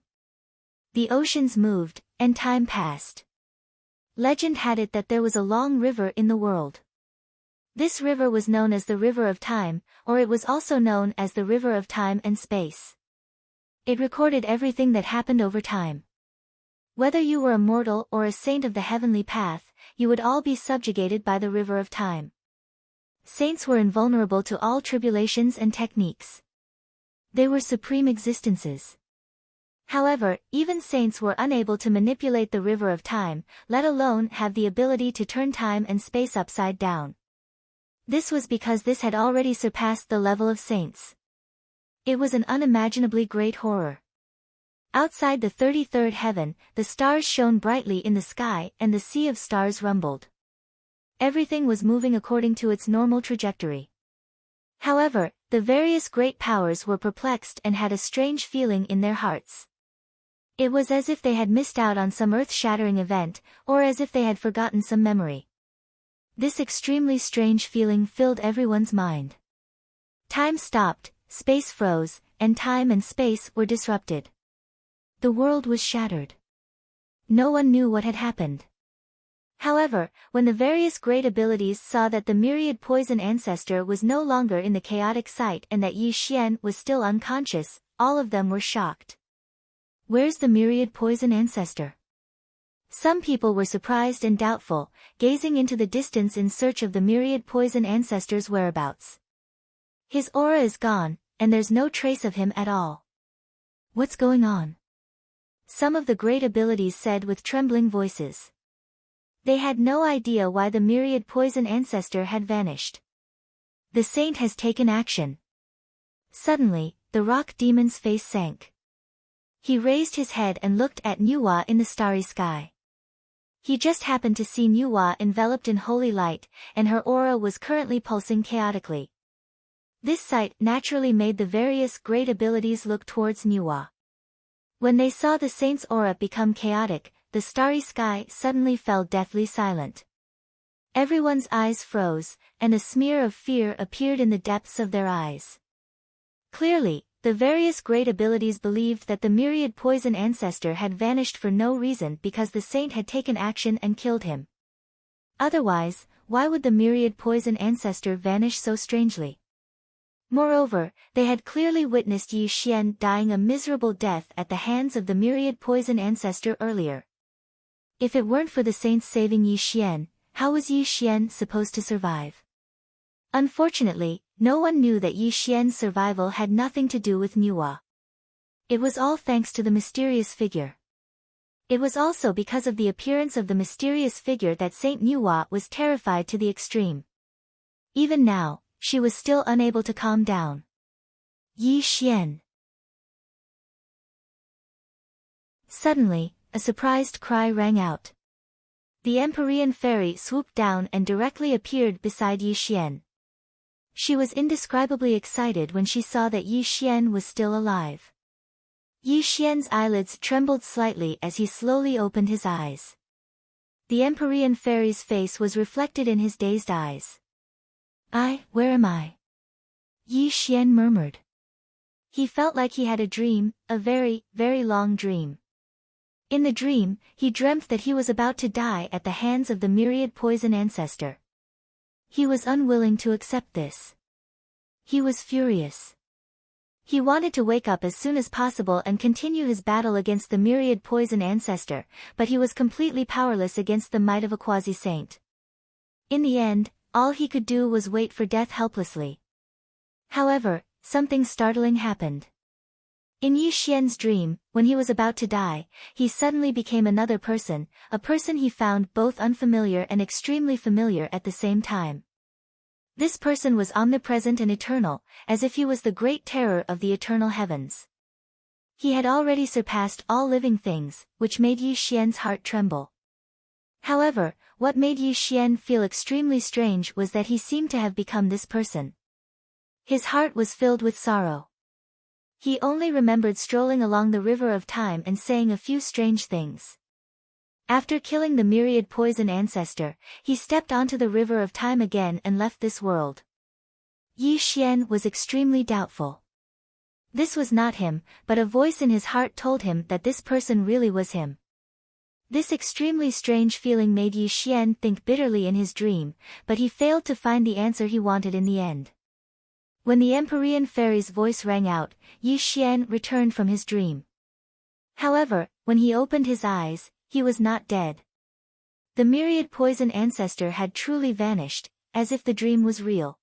The oceans moved, and time passed. Legend had it that there was a long river in the world. This river was known as the River of Time, or it was also known as the River of Time and Space. It recorded everything that happened over time. Whether you were a mortal or a saint of the heavenly path, you would all be subjugated by the River of Time. Saints were invulnerable to all tribulations and techniques. They were supreme existences. However, even saints were unable to manipulate the River of Time, let alone have the ability to turn time and space upside down. This was because this had already surpassed the level of saints. It was an unimaginably great horror. Outside the 33rd heaven, the stars shone brightly in the sky and the sea of stars rumbled. Everything was moving according to its normal trajectory. However, the various great powers were perplexed and had a strange feeling in their hearts. It was as if they had missed out on some earth-shattering event, or as if they had forgotten some memory. This extremely strange feeling filled everyone's mind. Time stopped, space froze, and time and space were disrupted. The world was shattered. No one knew what had happened. However, when the various great abilities saw that the myriad poison ancestor was no longer in the chaotic site and that Yi Xian was still unconscious, all of them were shocked. Where's the myriad poison ancestor? Some people were surprised and doubtful, gazing into the distance in search of the myriad poison ancestor's whereabouts. His aura is gone, and there's no trace of him at all. What's going on? Some of the great abilities said with trembling voices. They had no idea why the myriad poison ancestor had vanished. The saint has taken action. Suddenly, the rock demon's face sank. He raised his head and looked at Nuwa in the starry sky. He just happened to see Nuwa enveloped in holy light, and her aura was currently pulsing chaotically. This sight naturally made the various great abilities look towards Nuwa. When they saw the saint's aura become chaotic, the starry sky suddenly fell deathly silent. Everyone's eyes froze, and a smear of fear appeared in the depths of their eyes. Clearly, the various great abilities believed that the myriad poison ancestor had vanished for no reason because the saint had taken action and killed him. Otherwise, why would the myriad poison ancestor vanish so strangely? Moreover, they had clearly witnessed Yi Xian dying a miserable death at the hands of the myriad poison ancestor earlier. If it weren't for the saints saving Yi Xian, how was Yi Xian supposed to survive? Unfortunately, no one knew that Yi Xian's survival had nothing to do with Nuwa. It was all thanks to the mysterious figure. It was also because of the appearance of the mysterious figure that Saint Nuwa was terrified to the extreme. Even now, she was still unable to calm down. Yi Xian. Suddenly, a surprised cry rang out. The Empyrean fairy swooped down and directly appeared beside Yi Xian. She was indescribably excited when she saw that Yi Xian was still alive. Yi Xian's eyelids trembled slightly as he slowly opened his eyes. The Empyrean fairy's face was reflected in his dazed eyes. Where am I? Yi Xian murmured. He felt like he had a dream, a very, very long dream. In the dream, he dreamt that he was about to die at the hands of the myriad poison ancestor. He was unwilling to accept this. He was furious. He wanted to wake up as soon as possible and continue his battle against the myriad poison ancestor, but he was completely powerless against the might of a quasi-saint. In the end, all he could do was wait for death helplessly. However, something startling happened. In Yi Xian's dream, when he was about to die, he suddenly became another person, a person he found both unfamiliar and extremely familiar at the same time. This person was omnipresent and eternal, as if he was the great terror of the eternal heavens. He had already surpassed all living things, which made Yi Xian's heart tremble. However, what made Yi Xian feel extremely strange was that he seemed to have become this person. His heart was filled with sorrow. He only remembered strolling along the river of time and saying a few strange things. After killing the myriad poison ancestor, he stepped onto the river of time again and left this world. Yi Xian was extremely doubtful. This was not him, but a voice in his heart told him that this person really was him. This extremely strange feeling made Yi Xian think bitterly in his dream, but he failed to find the answer he wanted in the end. When the Empyrean fairy's voice rang out, Yi Xian returned from his dream. However, when he opened his eyes, he was not dead. The myriad poison ancestor had truly vanished, as if the dream was real.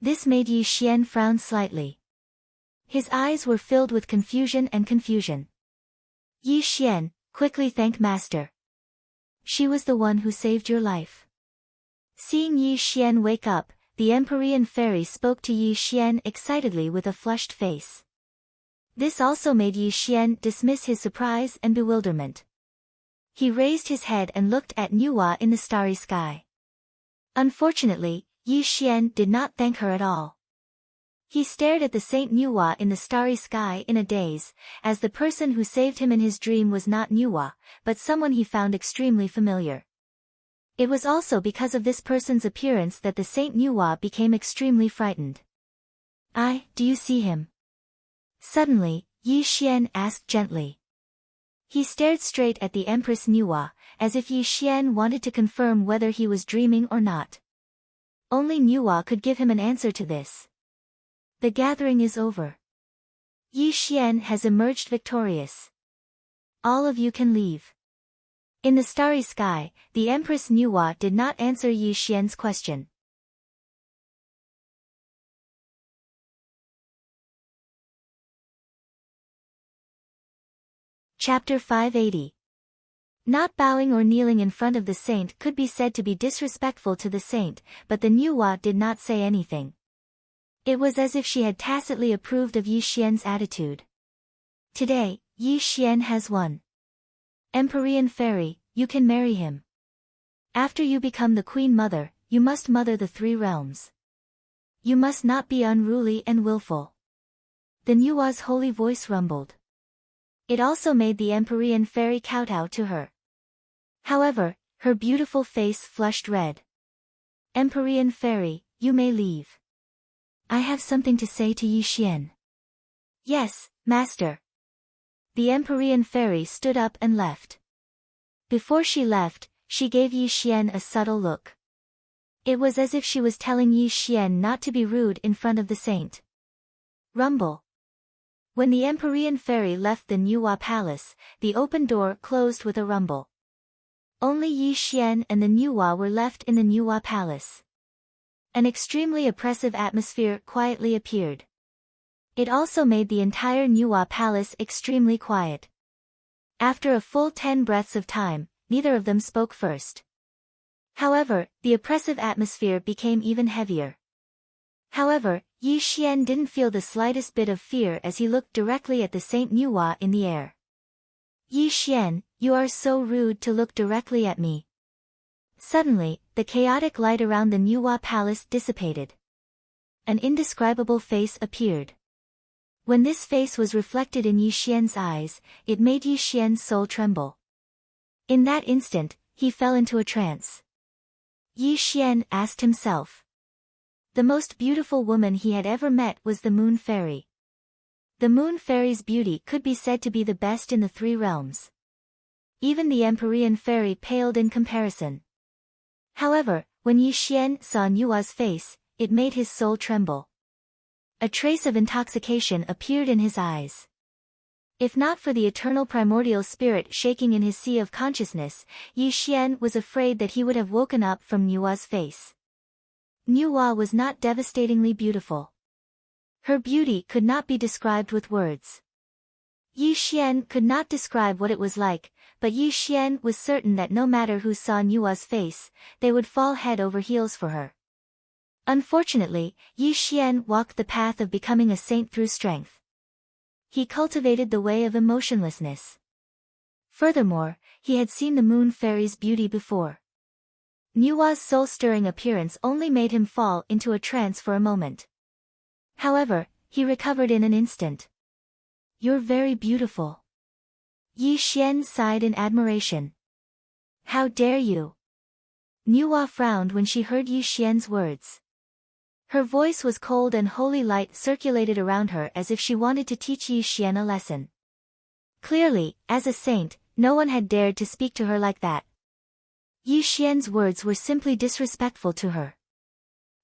This made Yi Xian frown slightly. His eyes were filled with confusion and confusion. Yi Xian, quickly thank Master. She was the one who saved your life. Seeing Yi Xian wake up, the Empyrean fairy spoke to Yi Xian excitedly with a flushed face. This also made Yi Xian dismiss his surprise and bewilderment. He raised his head and looked at Nuwa in the starry sky. Unfortunately, Yi Xian did not thank her at all. He stared at the Saint Nuwa in the starry sky in a daze, as the person who saved him in his dream was not Nuwa, but someone he found extremely familiar. It was also because of this person's appearance that the Saint Nuwa became extremely frightened. Do you see him? Suddenly, Yi Xian asked gently. He stared straight at the Empress Nuwa, as if Yi Xian wanted to confirm whether he was dreaming or not. Only Nuwa could give him an answer to this. The gathering is over. Yi Xian has emerged victorious. All of you can leave. In the starry sky, the Empress Nuwa did not answer Yi Xian's question. Chapter 580. Not bowing or kneeling in front of the saint could be said to be disrespectful to the saint, but the Nuwa did not say anything. It was as if she had tacitly approved of Yi Xian's attitude. Today, Yi Xian has won. Empyrean Fairy, you can marry him. After you become the Queen Mother, you must mother the 3 realms. You must not be unruly and willful. The Nuwa's holy voice rumbled. It also made the Empyrean Fairy kowtow to her. However, her beautiful face flushed red. Empyrean Fairy, you may leave. I have something to say to Yi Xian. Yes, Master. The Empyrean Fairy stood up and left. Before she left, she gave Yi Xian a subtle look. It was as if she was telling Yi Xian not to be rude in front of the saint. Rumble. When the Empyrean Fairy left the Nuwa Palace, the open door closed with a rumble. Only Yi Xian and the Nuwa were left in the Nuwa Palace. An extremely oppressive atmosphere quietly appeared. It also made the entire Nuwa Palace extremely quiet. After a full 10 breaths of time, neither of them spoke first. However, the oppressive atmosphere became even heavier. However, Yi Xian didn't feel the slightest bit of fear as he looked directly at the Saint Nuwa in the air. Yi Xian, you are so rude to look directly at me. Suddenly, the chaotic light around the Nuwa Palace dissipated. An indescribable face appeared. When this face was reflected in Yi Xian's eyes, it made Yi Xian's soul tremble. In that instant, he fell into a trance. Yi Xian asked himself. The most beautiful woman he had ever met was the Moon Fairy. The Moon Fairy's beauty could be said to be the best in the 3 realms. Even the Empyrean Fairy paled in comparison. However, when Yi Xian saw Nuwa's face, it made his soul tremble. A trace of intoxication appeared in his eyes. If not for the eternal primordial spirit shaking in his sea of consciousness, Yi Xian was afraid that he would have woken up from Nuwa's face. Nuwa was not devastatingly beautiful. Her beauty could not be described with words. Yi Xian could not describe what it was like, but Yi Xian was certain that no matter who saw Nuwa's face, they would fall head over heels for her. Unfortunately, Yi Xian walked the path of becoming a saint through strength. He cultivated the way of emotionlessness. Furthermore, he had seen the Moon Fairy's beauty before. Nuwa's soul-stirring appearance only made him fall into a trance for a moment. However, he recovered in an instant. You're very beautiful. Yi Xian sighed in admiration. How dare you? Nuwa frowned when she heard Yi Xian's words. Her voice was cold and holy light circulated around her as if she wanted to teach Yi Xian a lesson. Clearly, as a saint, no one had dared to speak to her like that. Yi Xian's words were simply disrespectful to her.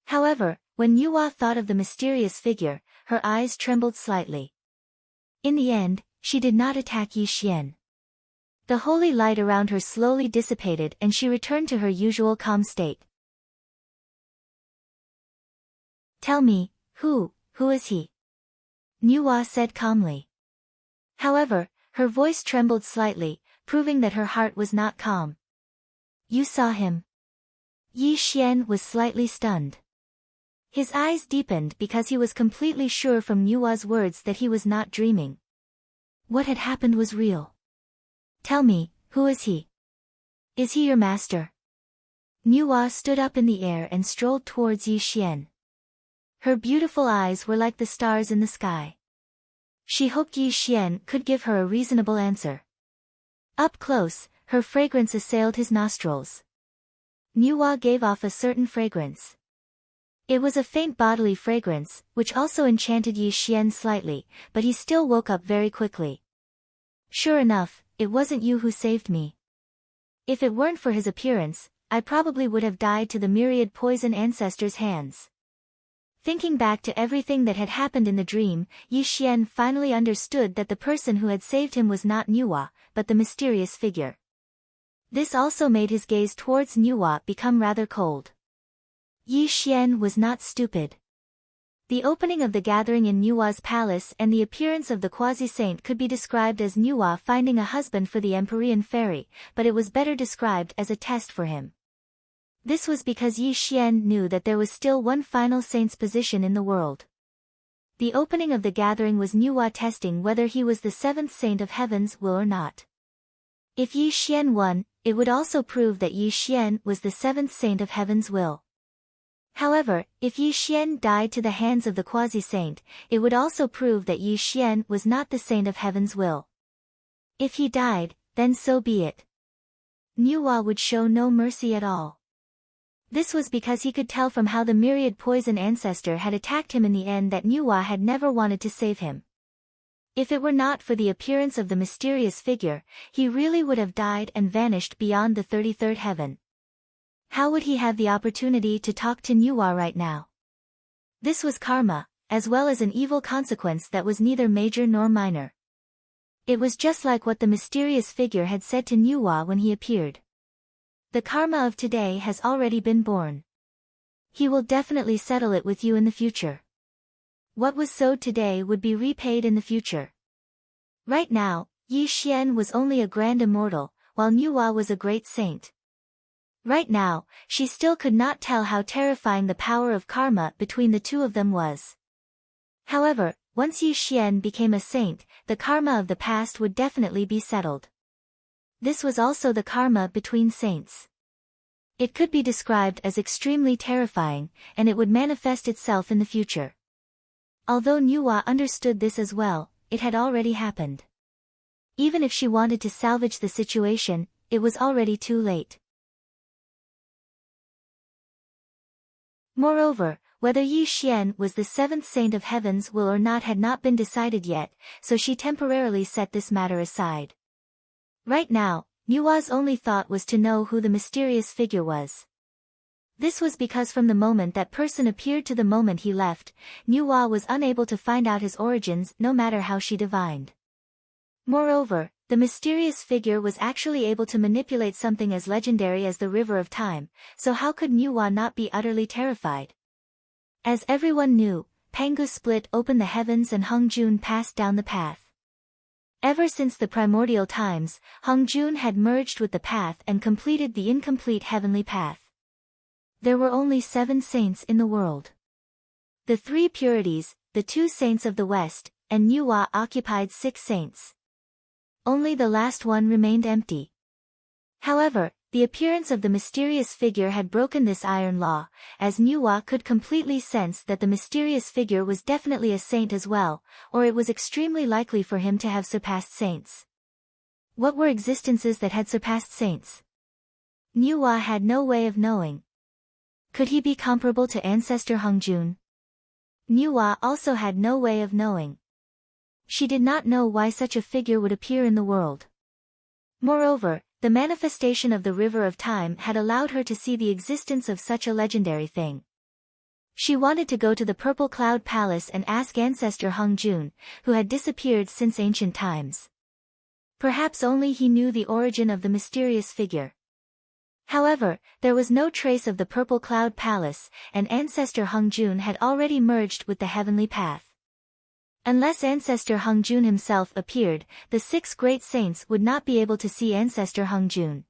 However, when Nuwa thought of the mysterious figure, her eyes trembled slightly. In the end, she did not attack Yi Xian. The holy light around her slowly dissipated and she returned to her usual calm state. Tell me, who is he? Nuwa said calmly. However, her voice trembled slightly, proving that her heart was not calm. You saw him. Yi Xian was slightly stunned. His eyes deepened because he was completely sure from Nuwa's words that he was not dreaming. What had happened was real. Tell me, who is he? Is he your master? Nuwa stood up in the air and strolled towards Yi Xian. Her beautiful eyes were like the stars in the sky. She hoped Yi Xian could give her a reasonable answer. Up close, her fragrance assailed his nostrils. Nuwa gave off a certain fragrance. It was a faint bodily fragrance, which also enchanted Yi Xian slightly, but he still woke up very quickly. Sure enough, it wasn't you who saved me. If it weren't for his appearance, I probably would have died to the myriad poison ancestors' hands. Thinking back to everything that had happened in the dream, Yi Xian finally understood that the person who had saved him was not Nuwa, but the mysterious figure. This also made his gaze towards Nuwa become rather cold. Yi Xian was not stupid. The opening of the gathering in Nuwa's palace and the appearance of the quasi-saint could be described as Nuwa finding a husband for the Empyrean fairy, but it was better described as a test for him. This was because Yi Xian knew that there was still one final saint's position in the world. The opening of the gathering was Nuwa testing whether he was the seventh saint of heaven's will or not. If Yi Xian won, it would also prove that Yi Xian was the seventh saint of heaven's will. However, if Yi Xian died to the hands of the quasi-saint, it would also prove that Yi Xian was not the saint of heaven's will. If he died, then so be it. Nuwa would show no mercy at all. This was because he could tell from how the myriad poison ancestor had attacked him in the end that Nuwa had never wanted to save him. If it were not for the appearance of the mysterious figure, he really would have died and vanished beyond the 33rd heaven. How would he have the opportunity to talk to Nuwa right now? This was karma, as well as an evil consequence that was neither major nor minor. It was just like what the mysterious figure had said to Nuwa when he appeared. The karma of today has already been born. He will definitely settle it with you in the future. What was sowed today would be repaid in the future. Right now, Yi Xian was only a grand immortal, while Nuwa was a great saint. Right now, she still could not tell how terrifying the power of karma between the two of them was. However, once Yi Xian became a saint, the karma of the past would definitely be settled. This was also the karma between saints. It could be described as extremely terrifying, and it would manifest itself in the future. Although Nuwa understood this as well, it had already happened. Even if she wanted to salvage the situation, it was already too late. Moreover, whether Yi Xian was the seventh saint of heaven's will or not had not been decided yet, so she temporarily set this matter aside. Right now, Nuwa's only thought was to know who the mysterious figure was. This was because from the moment that person appeared to the moment he left, Nuwa was unable to find out his origins no matter how she divined. Moreover, the mysterious figure was actually able to manipulate something as legendary as the River of Time, so how could Nuwa not be utterly terrified? As everyone knew, Pangu split open the heavens and Hongjun passed down the path. Ever since the primordial times, Hongjun had merged with the path and completed the incomplete heavenly path. There were only 7 saints in the world. The 3 purities, the 2 saints of the west, and Nuwa occupied 6 saints. Only the last one remained empty. However, the appearance of the mysterious figure had broken this iron law, as Nuwa could completely sense that the mysterious figure was definitely a saint as well, or it was extremely likely for him to have surpassed saints. What were existences that had surpassed saints? Nuwa had no way of knowing. Could he be comparable to ancestor Hongjun? Nuwa also had no way of knowing. She did not know why such a figure would appear in the world. Moreover, the manifestation of the River of Time had allowed her to see the existence of such a legendary thing. She wanted to go to the Purple Cloud Palace and ask ancestor Hongjun, who had disappeared since ancient times. Perhaps only he knew the origin of the mysterious figure. However, there was no trace of the Purple Cloud Palace, and ancestor Hongjun had already merged with the heavenly path. Unless ancestor Hongjun himself appeared, the 6 great saints would not be able to see ancestor Hongjun.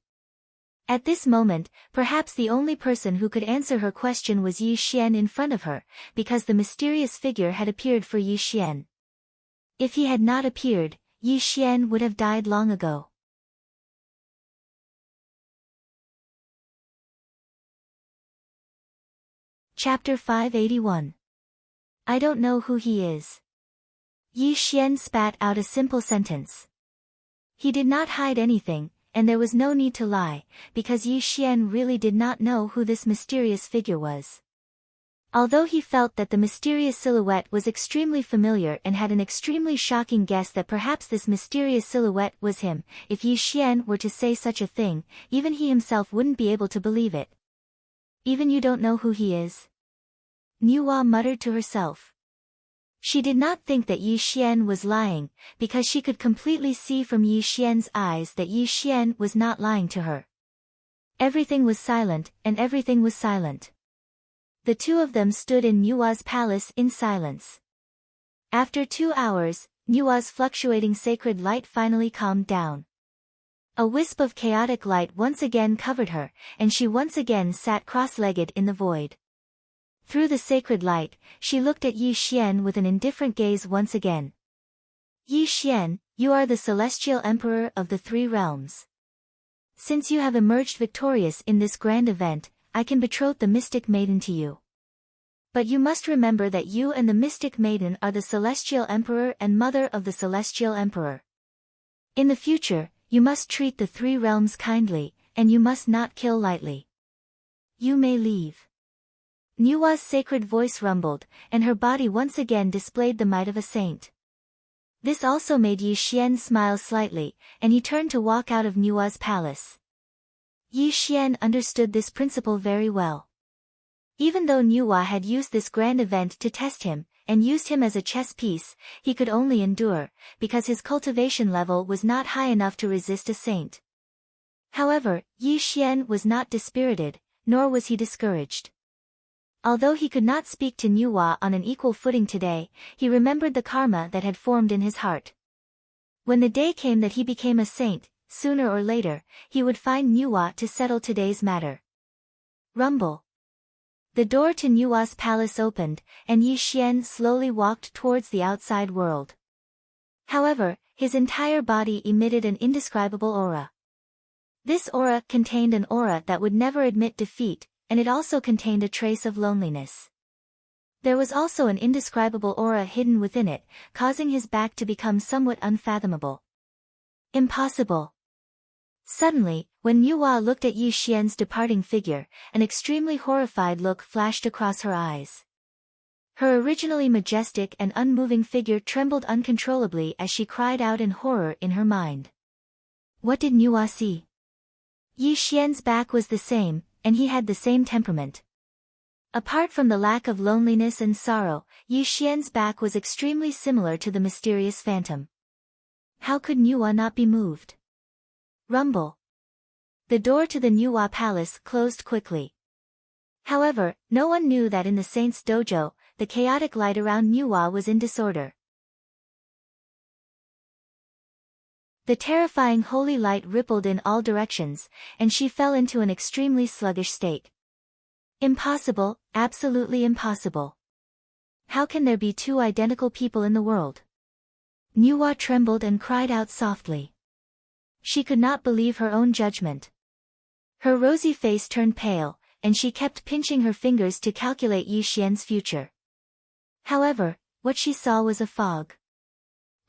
At this moment, perhaps the only person who could answer her question was Yi Xian in front of her, because the mysterious figure had appeared for Yi Xian. If he had not appeared, Yi Xian would have died long ago. Chapter 581. I don't know who he is. Yi Xian spat out a simple sentence. He did not hide anything, and there was no need to lie, because Yi Xian really did not know who this mysterious figure was. Although he felt that the mysterious silhouette was extremely familiar and had an extremely shocking guess that perhaps this mysterious silhouette was him, if Yi Xian were to say such a thing, even he himself wouldn't be able to believe it. Even you don't know who he is? Nuwa muttered to herself. She did not think that Yi Xian was lying, because she could completely see from Yi Xian's eyes that Yi Xian was not lying to her. Everything was silent, and everything was silent. The two of them stood in Nuwa's palace in silence. After 2 hours, Nuwa's fluctuating sacred light finally calmed down. A wisp of chaotic light once again covered her, and she once again sat cross-legged in the void. Through the sacred light, she looked at Yi Xian with an indifferent gaze once again. Yi Xian, you are the celestial emperor of the 3 realms. Since you have emerged victorious in this grand event, I can betroth the mystic maiden to you. But you must remember that you and the mystic maiden are the celestial emperor and mother of the celestial emperor. In the future, you must treat the 3 realms kindly, and you must not kill lightly. You may leave. Nuwa's sacred voice rumbled, and her body once again displayed the might of a saint. This also made Yi Xian smile slightly, and he turned to walk out of Nuwa's palace. Yi Xian understood this principle very well. Even though Nuwa had used this grand event to test him, and used him as a chess piece, he could only endure, because his cultivation level was not high enough to resist a saint. However, Yi Xian was not dispirited, nor was he discouraged. Although he could not speak to Nuwa on an equal footing today, he remembered the karma that had formed in his heart. When the day came that he became a saint, sooner or later, he would find Nuwa to settle today's matter. Rumble. The door to Nuwa's palace opened, and Yi Xian slowly walked towards the outside world. However, his entire body emitted an indescribable aura. This aura contained an aura that would never admit defeat, and it also contained a trace of loneliness. There was also an indescribable aura hidden within it, causing his back to become somewhat unfathomable. Impossible. Suddenly, when Nuwa looked at Yi Xian's departing figure, an extremely horrified look flashed across her eyes. Her originally majestic and unmoving figure trembled uncontrollably as she cried out in horror in her mind. What did Nuwa see? Yi Xian's back was the same, and he had the same temperament. Apart from the lack of loneliness and sorrow, Yi Xian's back was extremely similar to the mysterious phantom. How could Nuwa not be moved? Rumble. The door to the Nuwa palace closed quickly. However, no one knew that in the saint's dojo, the chaotic light around Nuwa was in disorder. The terrifying holy light rippled in all directions, and she fell into an extremely sluggish state. Impossible, absolutely impossible. How can there be 2 identical people in the world? Nuwa trembled and cried out softly. She could not believe her own judgment. Her rosy face turned pale, and she kept pinching her fingers to calculate Yi Xian's future. However, what she saw was a fog.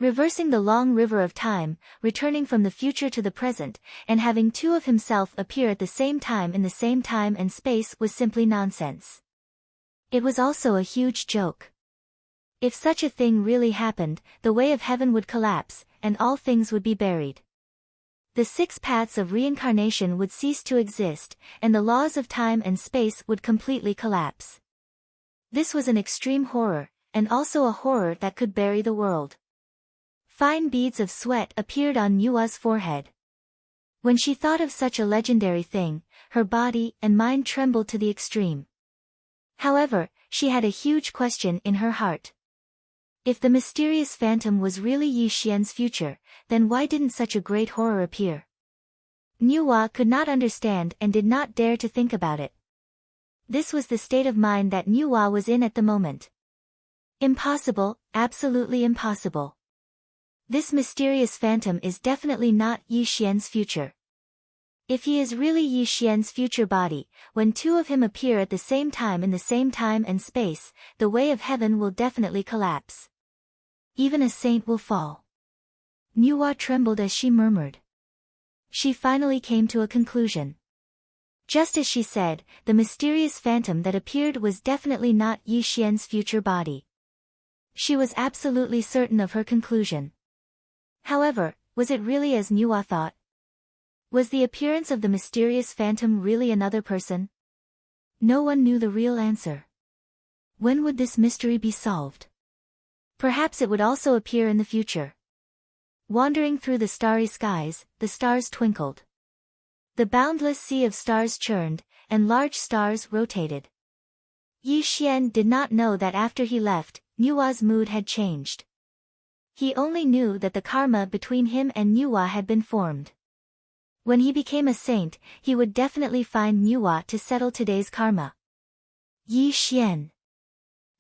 Reversing the long river of time, returning from the future to the present, and having 2 of himself appear at the same time in the same time and space was simply nonsense. It was also a huge joke. If such a thing really happened, the way of heaven would collapse, and all things would be buried. The 6 paths of reincarnation would cease to exist, and the laws of time and space would completely collapse. This was an extreme horror, and also a horror that could bury the world. Fine beads of sweat appeared on Nuwa's forehead. When she thought of such a legendary thing, her body and mind trembled to the extreme. However, she had a huge question in her heart. If the mysterious phantom was really Yi Xian's future, then why didn't such a great horror appear? Nuwa could not understand and did not dare to think about it. This was the state of mind that Nuwa was in at the moment. Impossible, absolutely impossible. This mysterious phantom is definitely not Yi Xian's future. If he is really Yi Xian's future body, when two of him appear at the same time in the same time and space, the way of heaven will definitely collapse. Even a saint will fall. Nuwa trembled as she murmured. She finally came to a conclusion. Just as she said, the mysterious phantom that appeared was definitely not Yi Xian's future body. She was absolutely certain of her conclusion. However, was it really as Nuwa thought? Was the appearance of the mysterious phantom really another person? No one knew the real answer. When would this mystery be solved? Perhaps it would also appear in the future. Wandering through the starry skies, the stars twinkled. The boundless sea of stars churned, and large stars rotated. Yi Xian did not know that after he left, Nuwa's mood had changed. He only knew that the karma between him and Nuwa had been formed. When he became a saint, he would definitely find Nuwa to settle today's karma. Yi Xian.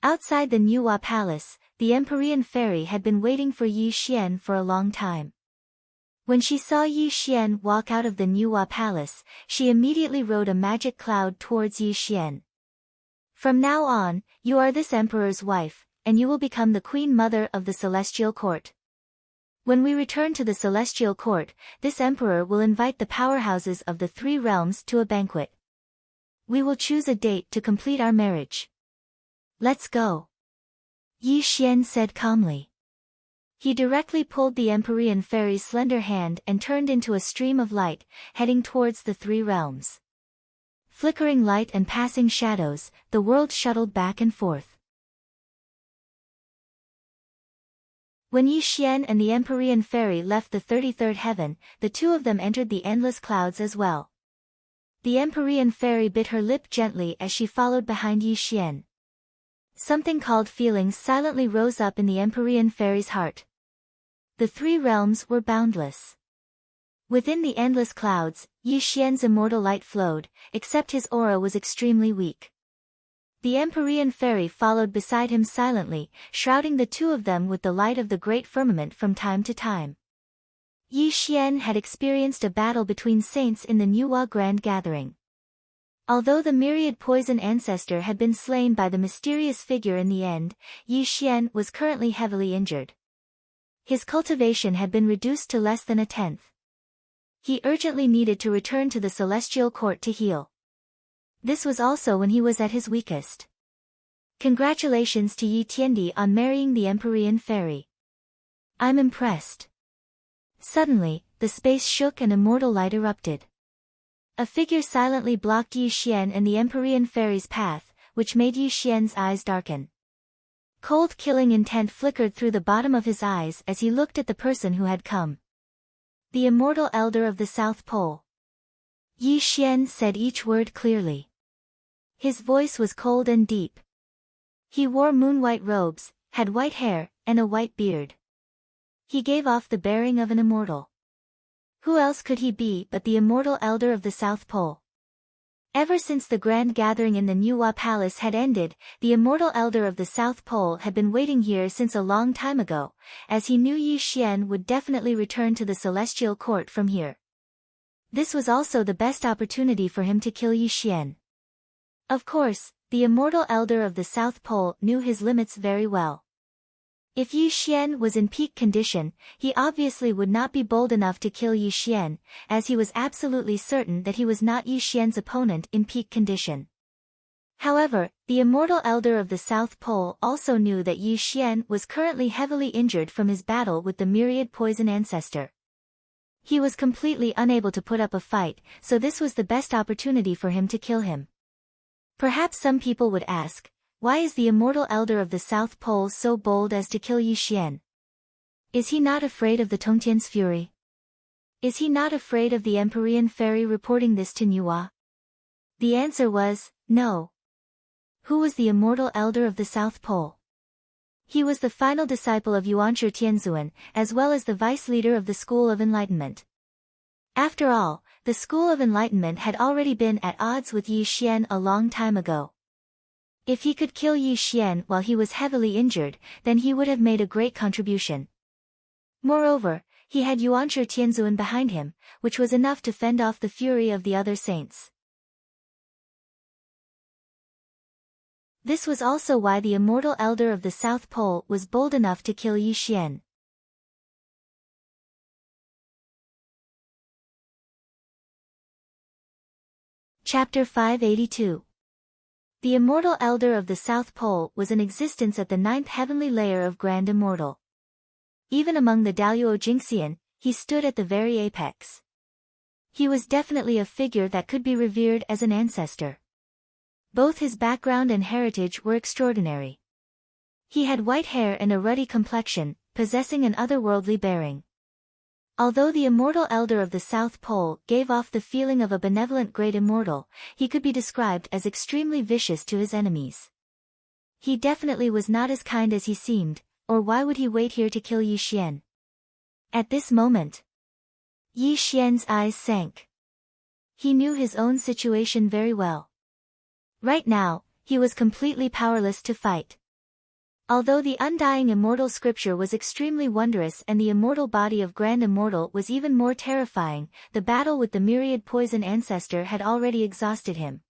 Outside the Nuwa palace, the Empyrean fairy had been waiting for Yi Xian for a long time. When she saw Yi Xian walk out of the Nuwa palace, she immediately rode a magic cloud towards Yi Xian. From now on, you are this emperor's wife, and you will become the queen mother of the celestial court. When we return to the celestial court, this emperor will invite the powerhouses of the three realms to a banquet. We will choose a date to complete our marriage. Let's go. Yi Xian said calmly. He directly pulled the Empyrean fairy's slender hand and turned into a stream of light, heading towards the three realms. Flickering light and passing shadows, the world shuttled back and forth. When Yi Xian and the Empyrean fairy left the 33rd heaven, the two of them entered the endless clouds as well. The Empyrean fairy bit her lip gently as she followed behind Yi Xian. Something called feelings silently rose up in the Empyrean fairy's heart. The three realms were boundless. Within the endless clouds, Yi Xian's immortal light flowed, except his aura was extremely weak. The Empyrean fairy followed beside him silently, shrouding the two of them with the light of the great firmament from time to time. Yi Xian had experienced a battle between saints in the Nuwa Grand Gathering. Although the myriad poison ancestor had been slain by the mysterious figure in the end, Yi Xian was currently heavily injured. His cultivation had been reduced to less than a tenth. He urgently needed to return to the celestial court to heal. This was also when he was at his weakest. Congratulations to Yi Tiandi on marrying the Empyrean fairy. I'm impressed. Suddenly, the space shook and immortal light erupted. A figure silently blocked Yi Xian and the Empyrean fairy's path, which made Yi Xian's eyes darken. Cold killing intent flickered through the bottom of his eyes as he looked at the person who had come. The immortal elder of the South Pole. Yi Xian said each word clearly. His voice was cold and deep. He wore moon-white robes, had white hair, and a white beard. He gave off the bearing of an immortal. Who else could he be but the immortal elder of the South Pole? Ever since the grand gathering in the Nuwa Palace had ended, the immortal elder of the South Pole had been waiting here since a long time ago, as he knew Yi Xian would definitely return to the celestial court from here. This was also the best opportunity for him to kill Yi Xian. Of course, the immortal elder of the South Pole knew his limits very well. If Yi Xian was in peak condition, he obviously would not be bold enough to kill Yi Xian, as he was absolutely certain that he was not Yi Xian's opponent in peak condition. However, the immortal elder of the South Pole also knew that Yi Xian was currently heavily injured from his battle with the myriad poison ancestor. He was completely unable to put up a fight, so this was the best opportunity for him to kill him. Perhaps some people would ask, why is the immortal elder of the South Pole so bold as to kill Yi Xian? Is he not afraid of the Tongtian's fury? Is he not afraid of the Empyrean fairy reporting this to Nuwa? The answer was, no. Who was the immortal elder of the South Pole? He was the final disciple of Yuanshi Tianzuan, as well as the vice leader of the School of Enlightenment. After all, the School of Enlightenment had already been at odds with Yi Xian a long time ago. If he could kill Yi Xian while he was heavily injured, then he would have made a great contribution. Moreover, he had Yuanshi Tianzuan behind him, which was enough to fend off the fury of the other saints. This was also why the immortal elder of the South Pole was bold enough to kill Yi Xian. Chapter 582. The immortal elder of the South Pole was in existence at the 9th heavenly layer of Grand Immortal. Even among the Daluo Jingxian, he stood at the very apex. He was definitely a figure that could be revered as an ancestor. Both his background and heritage were extraordinary. He had white hair and a ruddy complexion, possessing an otherworldly bearing. Although the immortal elder of the South Pole gave off the feeling of a benevolent great immortal, he could be described as extremely vicious to his enemies. He definitely was not as kind as he seemed, or why would he wait here to kill Yi Xian? At this moment, Yi Xian's eyes sank. He knew his own situation very well. Right now, he was completely powerless to fight. Although the undying immortal scripture was extremely wondrous and the immortal body of Grand Immortal was even more terrifying, the battle with the myriad poison ancestor had already exhausted him.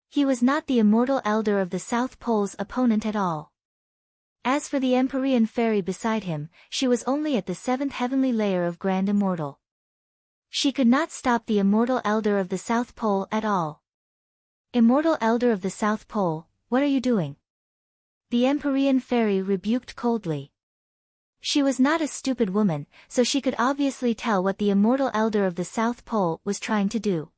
He was not the immortal elder of the South Pole's opponent at all. As for the Empyrean fairy beside him, she was only at the 7th heavenly layer of Grand Immortal. She could not stop the immortal elder of the South Pole at all. Immortal elder of the South Pole, what are you doing? The Empyrean fairy rebuked coldly. She was not a stupid woman, so she could obviously tell what the immortal elder of the South Pole was trying to do.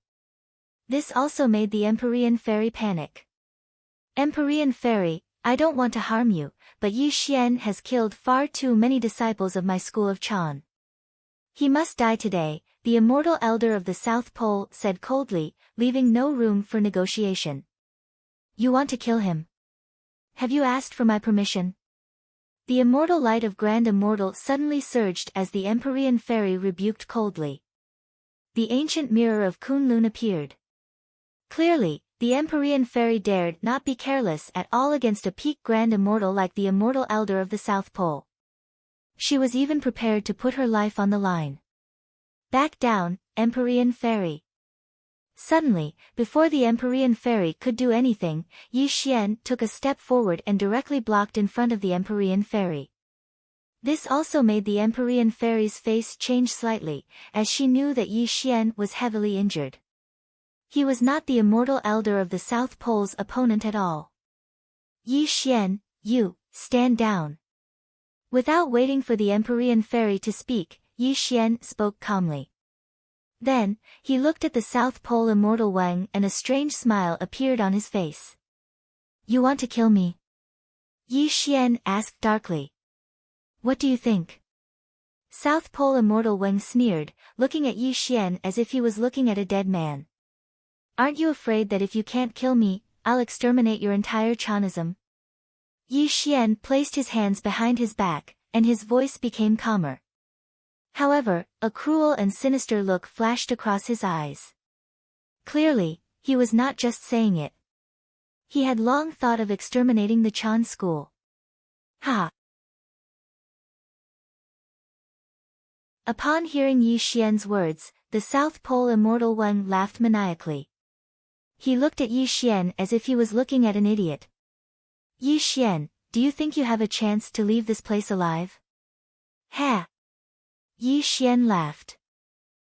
This also made the Empyrean fairy panic. Empyrean fairy, I don't want to harm you, but Yi Xian has killed far too many disciples of my school of Chan. He must die today, the immortal elder of the South Pole said coldly, leaving no room for negotiation. You want to kill him? Have you asked for my permission? The immortal light of Grand Immortal suddenly surged as the Empyrean fairy rebuked coldly. The ancient mirror of Kunlun appeared. Clearly, the Empyrean fairy dared not be careless at all against a peak Grand Immortal like the immortal elder of the South Pole. She was even prepared to put her life on the line. Back down, Empyrean fairy. Suddenly, before the Empyrean fairy could do anything, Yi Xian took a step forward and directly blocked in front of the Empyrean fairy. This also made the Empyrean fairy's face change slightly, as she knew that Yi Xian was heavily injured. He was not the immortal elder of the South Pole's opponent at all. Yi Xian, you, stand down. Without waiting for the Empyrean fairy to speak, Yi Xian spoke calmly. Then, he looked at the South Pole immortal Wang and a strange smile appeared on his face. You want to kill me? Yi Xian asked darkly. What do you think? South Pole immortal Wang sneered, looking at Yi Xian as if he was looking at a dead man. Aren't you afraid that if you can't kill me, I'll exterminate your entire Chanism? Yi Xian placed his hands behind his back, and his voice became calmer. However, a cruel and sinister look flashed across his eyes. Clearly, he was not just saying it. He had long thought of exterminating the Chan school. Ha! Upon hearing Yi Xian's words, the South Pole immortal Wang laughed maniacally. He looked at Yi Xian as if he was looking at an idiot. Yi Xian, do you think you have a chance to leave this place alive? Ha! Yi Xian laughed.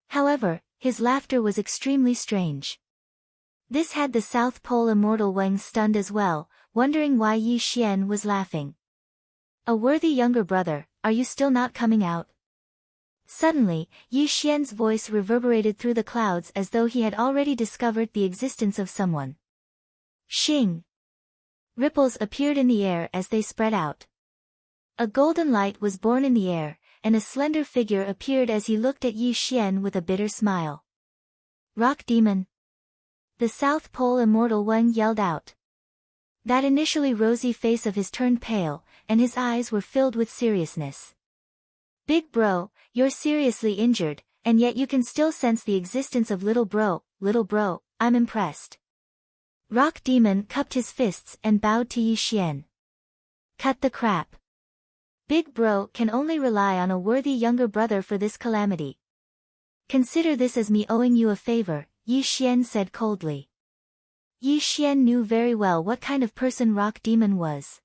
However, his laughter was extremely strange. This had the South Pole immortal Wang stunned as well, wondering why Yi Xian was laughing. A worthy younger brother, are you still not coming out? Suddenly, Yi Xian's voice reverberated through the clouds as though he had already discovered the existence of someone. Xing! Ripples appeared in the air as they spread out. A golden light was born in the air, and a slender figure appeared as he looked at Yi Xian with a bitter smile. Rock Demon! The South Pole immortal Wang yelled out. That initially rosy face of his turned pale, and his eyes were filled with seriousness. Big bro, you're seriously injured, and yet you can still sense the existence of little bro, I'm impressed. Rock Demon cupped his fists and bowed to Yi Xian. Cut the crap. Big Bro can only rely on a worthy younger brother for this calamity. Consider this as me owing you a favor, Yi Xian said coldly. Yi Xian knew very well what kind of person Rock Demon was.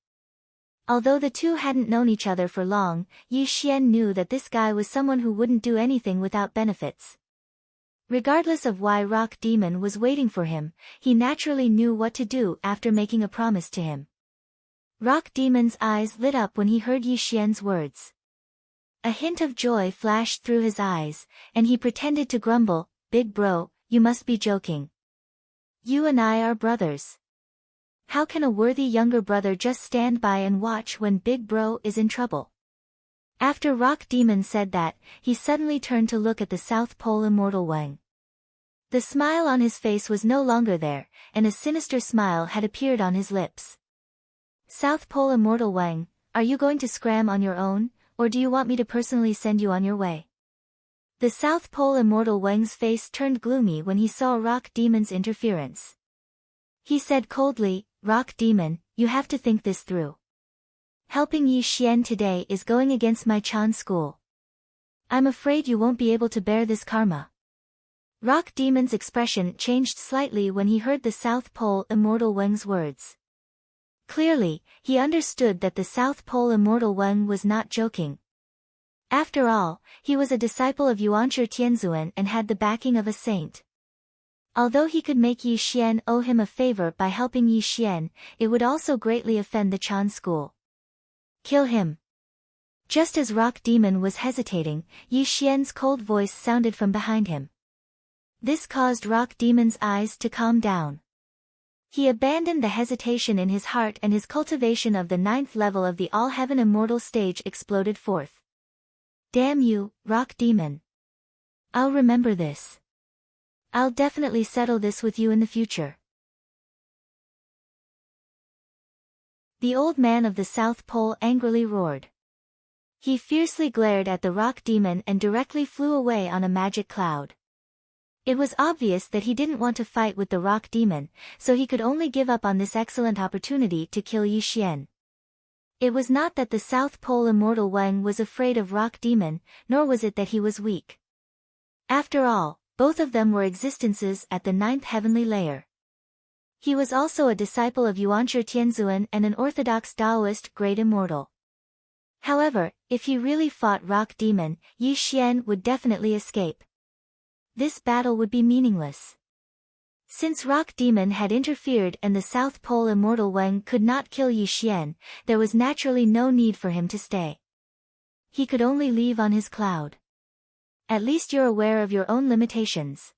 Although the two hadn't known each other for long, Yi Xian knew that this guy was someone who wouldn't do anything without benefits. Regardless of why Rock Demon was waiting for him, he naturally knew what to do after making a promise to him. Rock Demon's eyes lit up when he heard Yi Xian's words. A hint of joy flashed through his eyes, and he pretended to grumble, "Big Bro, you must be joking. You and I are brothers. How can a worthy younger brother just stand by and watch when Big Bro is in trouble?" After Rock Demon said that, he suddenly turned to look at the South Pole Immortal Wang. The smile on his face was no longer there, and a sinister smile had appeared on his lips. "South Pole Immortal Wang, are you going to scram on your own, or do you want me to personally send you on your way?" The South Pole Immortal Wang's face turned gloomy when he saw Rock Demon's interference. He said coldly, "Rock Demon, you have to think this through. Helping Yi Xian today is going against my Chan school. I'm afraid you won't be able to bear this karma." Rock Demon's expression changed slightly when he heard the South Pole Immortal Wang's words. Clearly, he understood that the South Pole Immortal Wang was not joking. After all, he was a disciple of Yuanshi Tianzuan and had the backing of a saint. Although he could make Yi Xian owe him a favor by helping Yi Xian, it would also greatly offend the Chan school. "Kill him." Just as Rock Demon was hesitating, Yi Xian's cold voice sounded from behind him. This caused Rock Demon's eyes to calm down. He abandoned the hesitation in his heart and his cultivation of the 9th level of the All-Heaven Immortal stage exploded forth. "Damn you, Rock Demon. I'll remember this. I'll definitely settle this with you in the future." The old man of the South Pole angrily roared. He fiercely glared at the Rock Demon and directly flew away on a magic cloud. It was obvious that he didn't want to fight with the Rock Demon, so he could only give up on this excellent opportunity to kill Yi Xian. It was not that the South Pole Immortal Wang was afraid of Rock Demon, nor was it that he was weak. After all, both of them were existences at the 9th heavenly layer. He was also a disciple of Yuanshi Tianzuan and an orthodox Taoist great immortal. However, if he really fought Rock Demon, Yi Xian would definitely escape. This battle would be meaningless. Since Rock Demon had interfered and the South Pole Immortal Wang could not kill Yi Xian, there was naturally no need for him to stay. He could only leave on his cloud. "At least you're aware of your own limitations."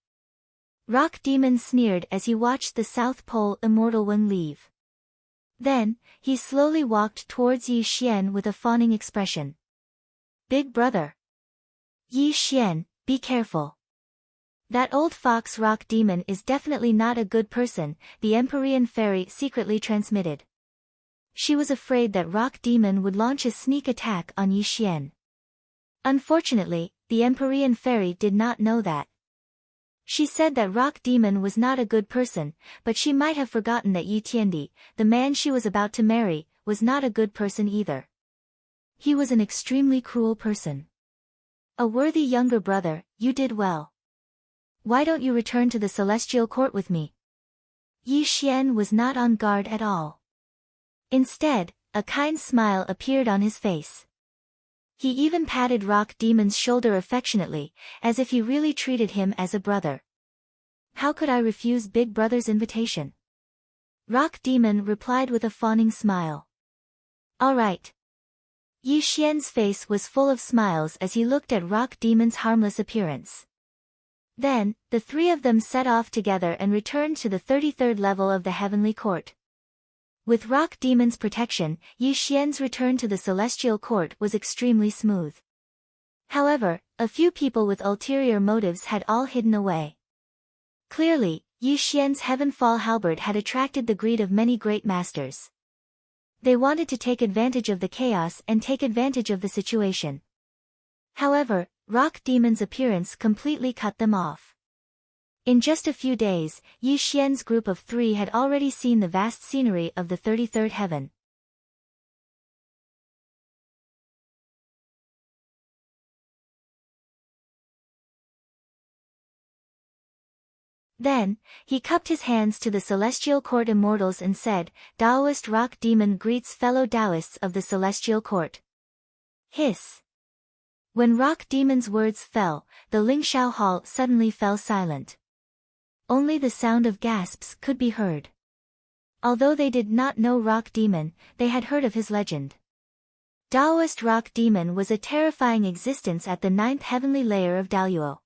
Rock Demon sneered as he watched the South Pole Immortal Wang leave. Then, he slowly walked towards Yi Xian with a fawning expression. "Big brother. Yi Xian, be careful. That old fox Rock Demon is definitely not a good person," the Empyrean Fairy secretly transmitted. She was afraid that Rock Demon would launch a sneak attack on Yi Xian. Unfortunately, the Empyrean Fairy did not know that. She said that Rock Demon was not a good person, but she might have forgotten that Yi Tiandi, the man she was about to marry, was not a good person either. He was an extremely cruel person. "A worthy younger brother, you did well. Why don't you return to the Celestial Court with me?" Yi Xian was not on guard at all. Instead, a kind smile appeared on his face. He even patted Rock Demon's shoulder affectionately, as if he really treated him as a brother. "How could I refuse Big Brother's invitation?" Rock Demon replied with a fawning smile. "All right." Yi Xian's face was full of smiles as he looked at Rock Demon's harmless appearance. Then, the three of them set off together and returned to the 33rd level of the Heavenly Court. With Rock Demon's protection, Yi Xian's return to the Celestial Court was extremely smooth. However, a few people with ulterior motives had all hidden away. Clearly, Yi Xian's Heavenfall halberd had attracted the greed of many great masters. They wanted to take advantage of the chaos and take advantage of the situation. However, Rock Demon's appearance completely cut them off. In just a few days, Yi Xian's group of 3 had already seen the vast scenery of the 33rd heaven. Then, he cupped his hands to the celestial court immortals and said, Taoist rock demon greets fellow Taoists of the celestial court. Hiss. When rock demon's words fell, the Lingshao hall suddenly fell silent. Only the sound of gasps could be heard. Although they did not know rock demon, they had heard of his legend. Taoist rock demon was a terrifying existence at the 9th heavenly layer of Daluo.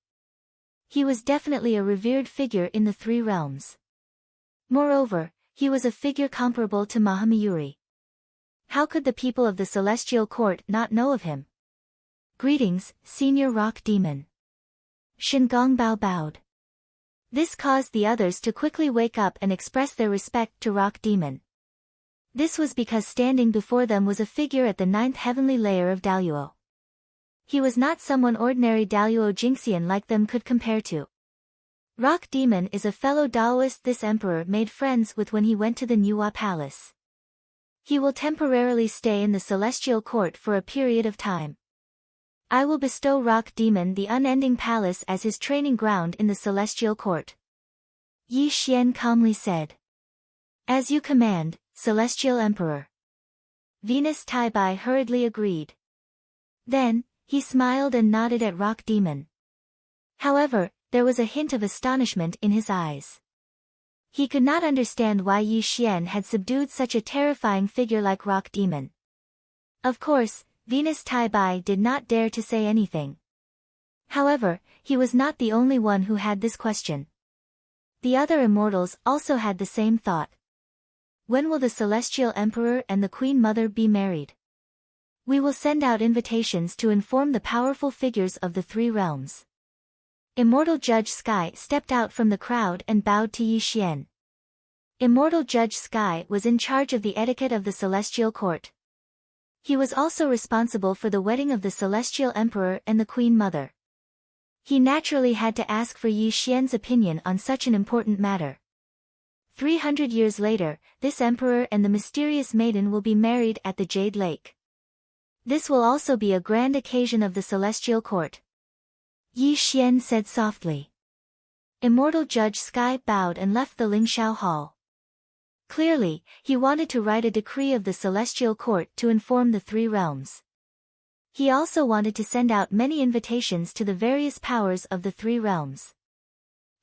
He was definitely a revered figure in the three realms. Moreover, he was a figure comparable to Mahamayuri. How could the people of the celestial court not know of him? Greetings, senior rock demon. Shingongbao bowed. This caused the others to quickly wake up and express their respect to rock demon. This was because standing before them was a figure at the 9th heavenly layer of Daluo. He was not someone ordinary Daluo Jinxian like them could compare to. Rock Demon is a fellow Daoist this emperor made friends with when he went to the Niwa Palace. He will temporarily stay in the celestial court for a period of time. I will bestow Rock Demon the unending palace as his training ground in the celestial court. Yi Xian calmly said. As you command, celestial emperor. Venus Taibai hurriedly agreed. Then, he smiled and nodded at Rock Demon. However, there was a hint of astonishment in his eyes. He could not understand why Yi Xian had subdued such a terrifying figure like Rock Demon. Of course, Venus Taibai did not dare to say anything. However, he was not the only one who had this question. The other immortals also had the same thought. When will the Celestial Emperor and the Queen Mother be married? We will send out invitations to inform the powerful figures of the three realms. Immortal Judge Sky stepped out from the crowd and bowed to Yi Xian. Immortal Judge Sky was in charge of the etiquette of the Celestial Court. He was also responsible for the wedding of the Celestial Emperor and the Queen Mother. He naturally had to ask for Yi Xian's opinion on such an important matter. 300 years later, this emperor and the mysterious maiden will be married at the Jade Lake. This will also be a grand occasion of the celestial court. Yi Xian said softly. Immortal Judge Sky bowed and left the Lingshao Hall. Clearly, he wanted to write a decree of the celestial court to inform the three realms. He also wanted to send out many invitations to the various powers of the three realms.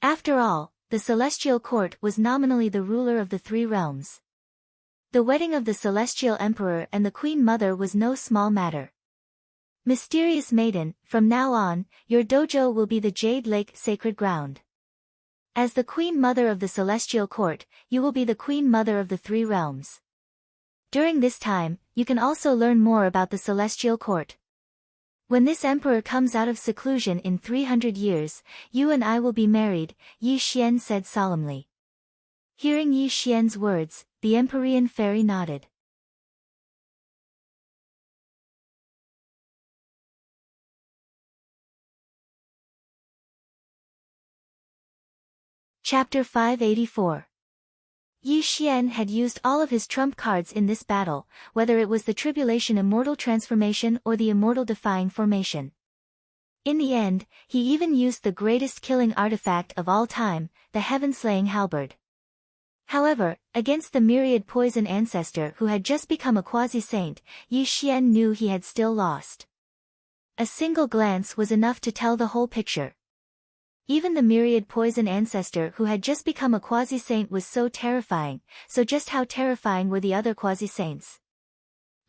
After all, the celestial court was nominally the ruler of the three realms. The wedding of the Celestial Emperor and the Queen Mother was no small matter. Mysterious Maiden, from now on, your dojo will be the Jade Lake sacred ground. As the Queen Mother of the Celestial Court, you will be the Queen Mother of the three realms. During this time, you can also learn more about the Celestial Court. When this emperor comes out of seclusion in 300 years, you and I will be married, Yi Xian said solemnly. Hearing Yi Xian's words, the Empyrean fairy nodded. Chapter 584. Yi Xian had used all of his trump cards in this battle, whether it was the Tribulation Immortal Transformation or the Immortal Defying Formation. In the end, he even used the greatest killing artifact of all time, the Heaven-Slaying Halberd. However, against the myriad poison ancestor who had just become a quasi-saint, Yi Xian knew he had still lost. A single glance was enough to tell the whole picture. Even the myriad poison ancestor who had just become a quasi-saint was so terrifying, so just how terrifying were the other quasi-saints?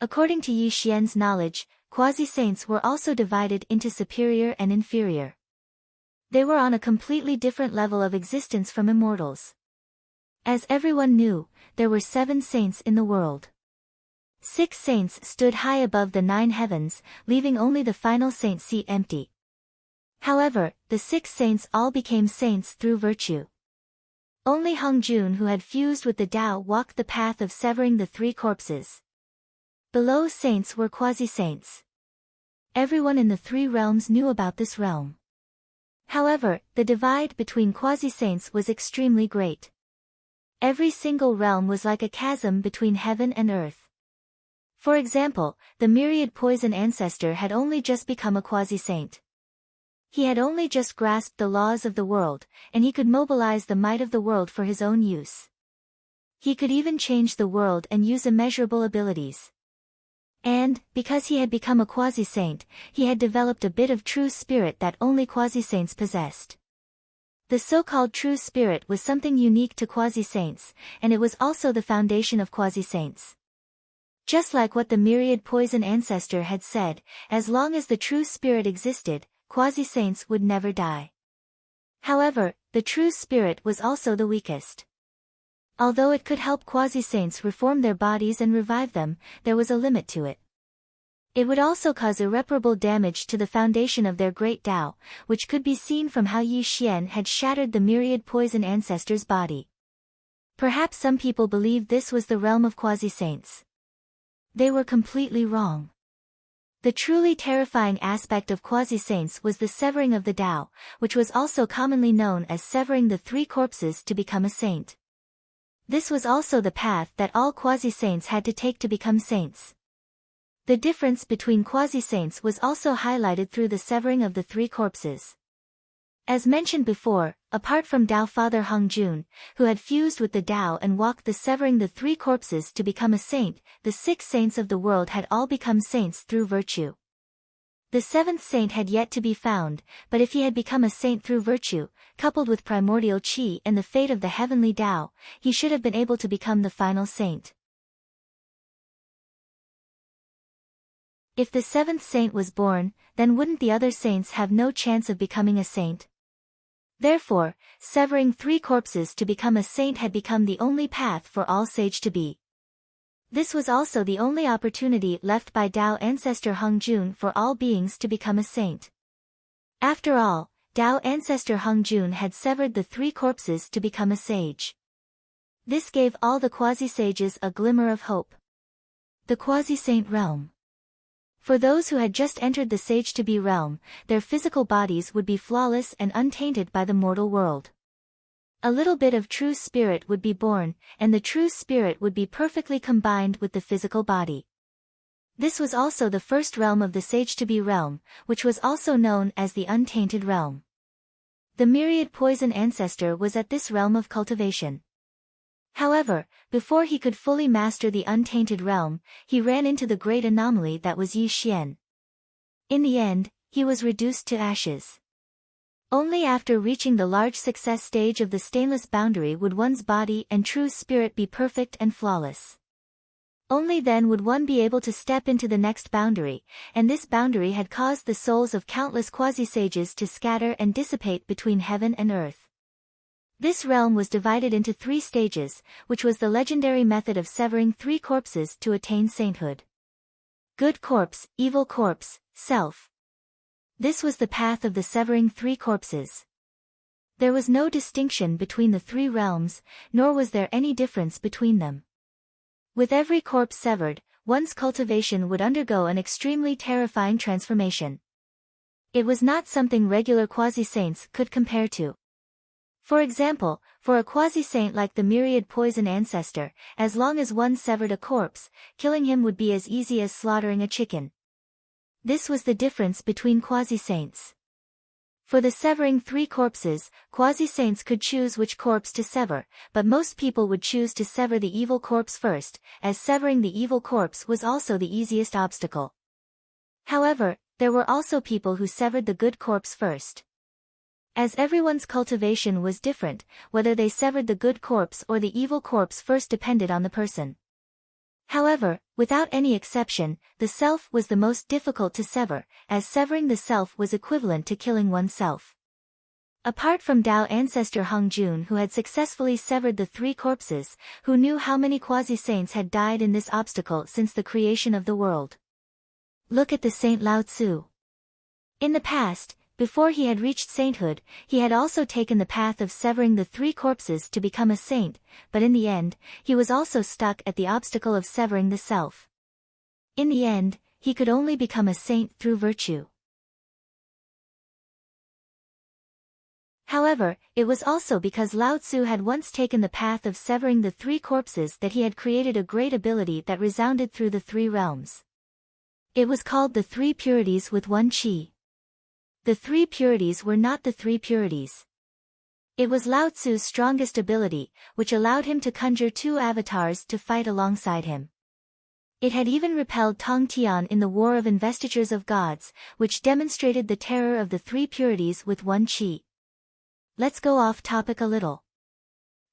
According to Yi Xian's knowledge, quasi-saints were also divided into superior and inferior. They were on a completely different level of existence from immortals. As everyone knew, there were 7 saints in the world. 6 saints stood high above the 9 heavens, leaving only the final saint seat empty. However, the 6 saints all became saints through virtue. Only Hung Jun, who had fused with the Tao, walked the path of severing the 3 corpses. Below saints were quasi-saints. Everyone in the 3 realms knew about this realm. However, the divide between quasi-saints was extremely great. Every single realm was like a chasm between heaven and earth. For example, the myriad poison ancestor had only just become a quasi-saint. He had only just grasped the laws of the world, and he could mobilize the might of the world for his own use. He could even change the world and use immeasurable abilities. And, because he had become a quasi-saint, he had developed a bit of true spirit that only quasi-saints possessed. The so-called true spirit was something unique to quasi-saints, and it was also the foundation of quasi-saints. Just like what the myriad poison ancestor had said, as long as the true spirit existed, quasi-saints would never die. However, the true spirit was also the weakest. Although it could help quasi-saints reform their bodies and revive them, there was a limit to it. It would also cause irreparable damage to the foundation of their great Tao, which could be seen from how Yi Xian had shattered the myriad poison ancestor's body. Perhaps some people believed this was the realm of quasi-saints. They were completely wrong. The truly terrifying aspect of quasi-saints was the severing of the Tao, which was also commonly known as severing the three corpses to become a saint. This was also the path that all quasi-saints had to take to become saints. The difference between quasi-saints was also highlighted through the severing of the three corpses. As mentioned before, apart from Tao Father Hung Jun, who had fused with the Tao and walked the severing the three corpses to become a saint, the 6 saints of the world had all become saints through virtue. The 7th saint had yet to be found, but if he had become a saint through virtue, coupled with primordial qi and the fate of the heavenly Tao, he should have been able to become the final saint. If the 7th saint was born, then wouldn't the other saints have no chance of becoming a saint? Therefore, severing 3 corpses to become a saint had become the only path for all sage to be. This was also the only opportunity left by Tao ancestor Hung Jun for all beings to become a saint. After all, Tao ancestor Hung Jun had severed the 3 corpses to become a sage. This gave all the quasi-sages a glimmer of hope. The quasi-saint realm. For those who had just entered the sage-to-be realm, their physical bodies would be flawless and untainted by the mortal world. A little bit of true spirit would be born, and the true spirit would be perfectly combined with the physical body. This was also the first realm of the sage-to-be realm, which was also known as the untainted realm. The myriad poison ancestor was at this realm of cultivation. However, before he could fully master the untainted realm, he ran into the great anomaly that was Yi Xian. In the end, he was reduced to ashes. Only after reaching the large success stage of the stainless boundary would one's body and true spirit be perfect and flawless. Only then would one be able to step into the next boundary, and this boundary had caused the souls of countless quasi-sages to scatter and dissipate between heaven and earth. This realm was divided into 3 stages, which was the legendary method of severing 3 corpses to attain sainthood. Good corpse, evil corpse, self. This was the path of the severing 3 corpses. There was no distinction between the 3 realms, nor was there any difference between them. With every corpse severed, one's cultivation would undergo an extremely terrifying transformation. It was not something regular quasi-saints could compare to. For example, for a quasi-saint like the myriad poison ancestor, as long as one severed a corpse, killing him would be as easy as slaughtering a chicken. This was the difference between quasi-saints. For the severing 3 corpses, quasi-saints could choose which corpse to sever, but most people would choose to sever the evil corpse first, as severing the evil corpse was also the easiest obstacle. However, there were also people who severed the good corpse first. As everyone's cultivation was different, whether they severed the good corpse or the evil corpse first depended on the person. However, without any exception, the self was the most difficult to sever, as severing the self was equivalent to killing oneself. Apart from Tao ancestor Hung Jun, who had successfully severed the 3 corpses, who knew how many quasi-saints had died in this obstacle since the creation of the world. Look at the Saint Lao Tzu. In the past, before he had reached sainthood, he had also taken the path of severing the 3 corpses to become a saint, but in the end, he was also stuck at the obstacle of severing the self. In the end, he could only become a saint through virtue. However, it was also because Lao Tzu had once taken the path of severing the 3 corpses that he had created a great ability that resounded through the 3 realms. It was called the 3 purities with 1 qi. The three purities were not the three purities. It was Lao Tzu's strongest ability, which allowed him to conjure two avatars to fight alongside him. It had even repelled Tong Tian in the War of Investitures of Gods, which demonstrated the terror of the three purities with one qi. Let's go off topic a little.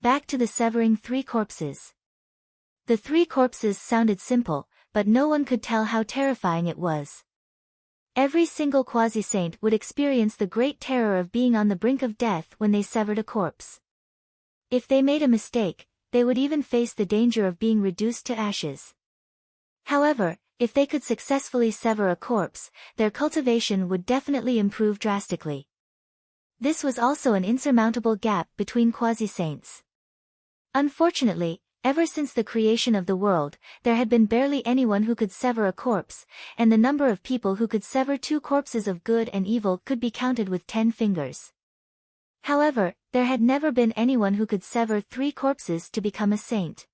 Back to the severing three corpses. The three corpses sounded simple, but no one could tell how terrifying it was. Every single quasi-saint would experience the great terror of being on the brink of death when they severed a corpse. If they made a mistake, they would even face the danger of being reduced to ashes. However, if they could successfully sever a corpse, their cultivation would definitely improve drastically. This was also an insurmountable gap between quasi-saints. Unfortunately, ever since the creation of the world, there had been barely anyone who could sever a corpse, and the number of people who could sever two corpses of good and evil could be counted with 10 fingers. However, there had never been anyone who could sever three corpses to become a saint.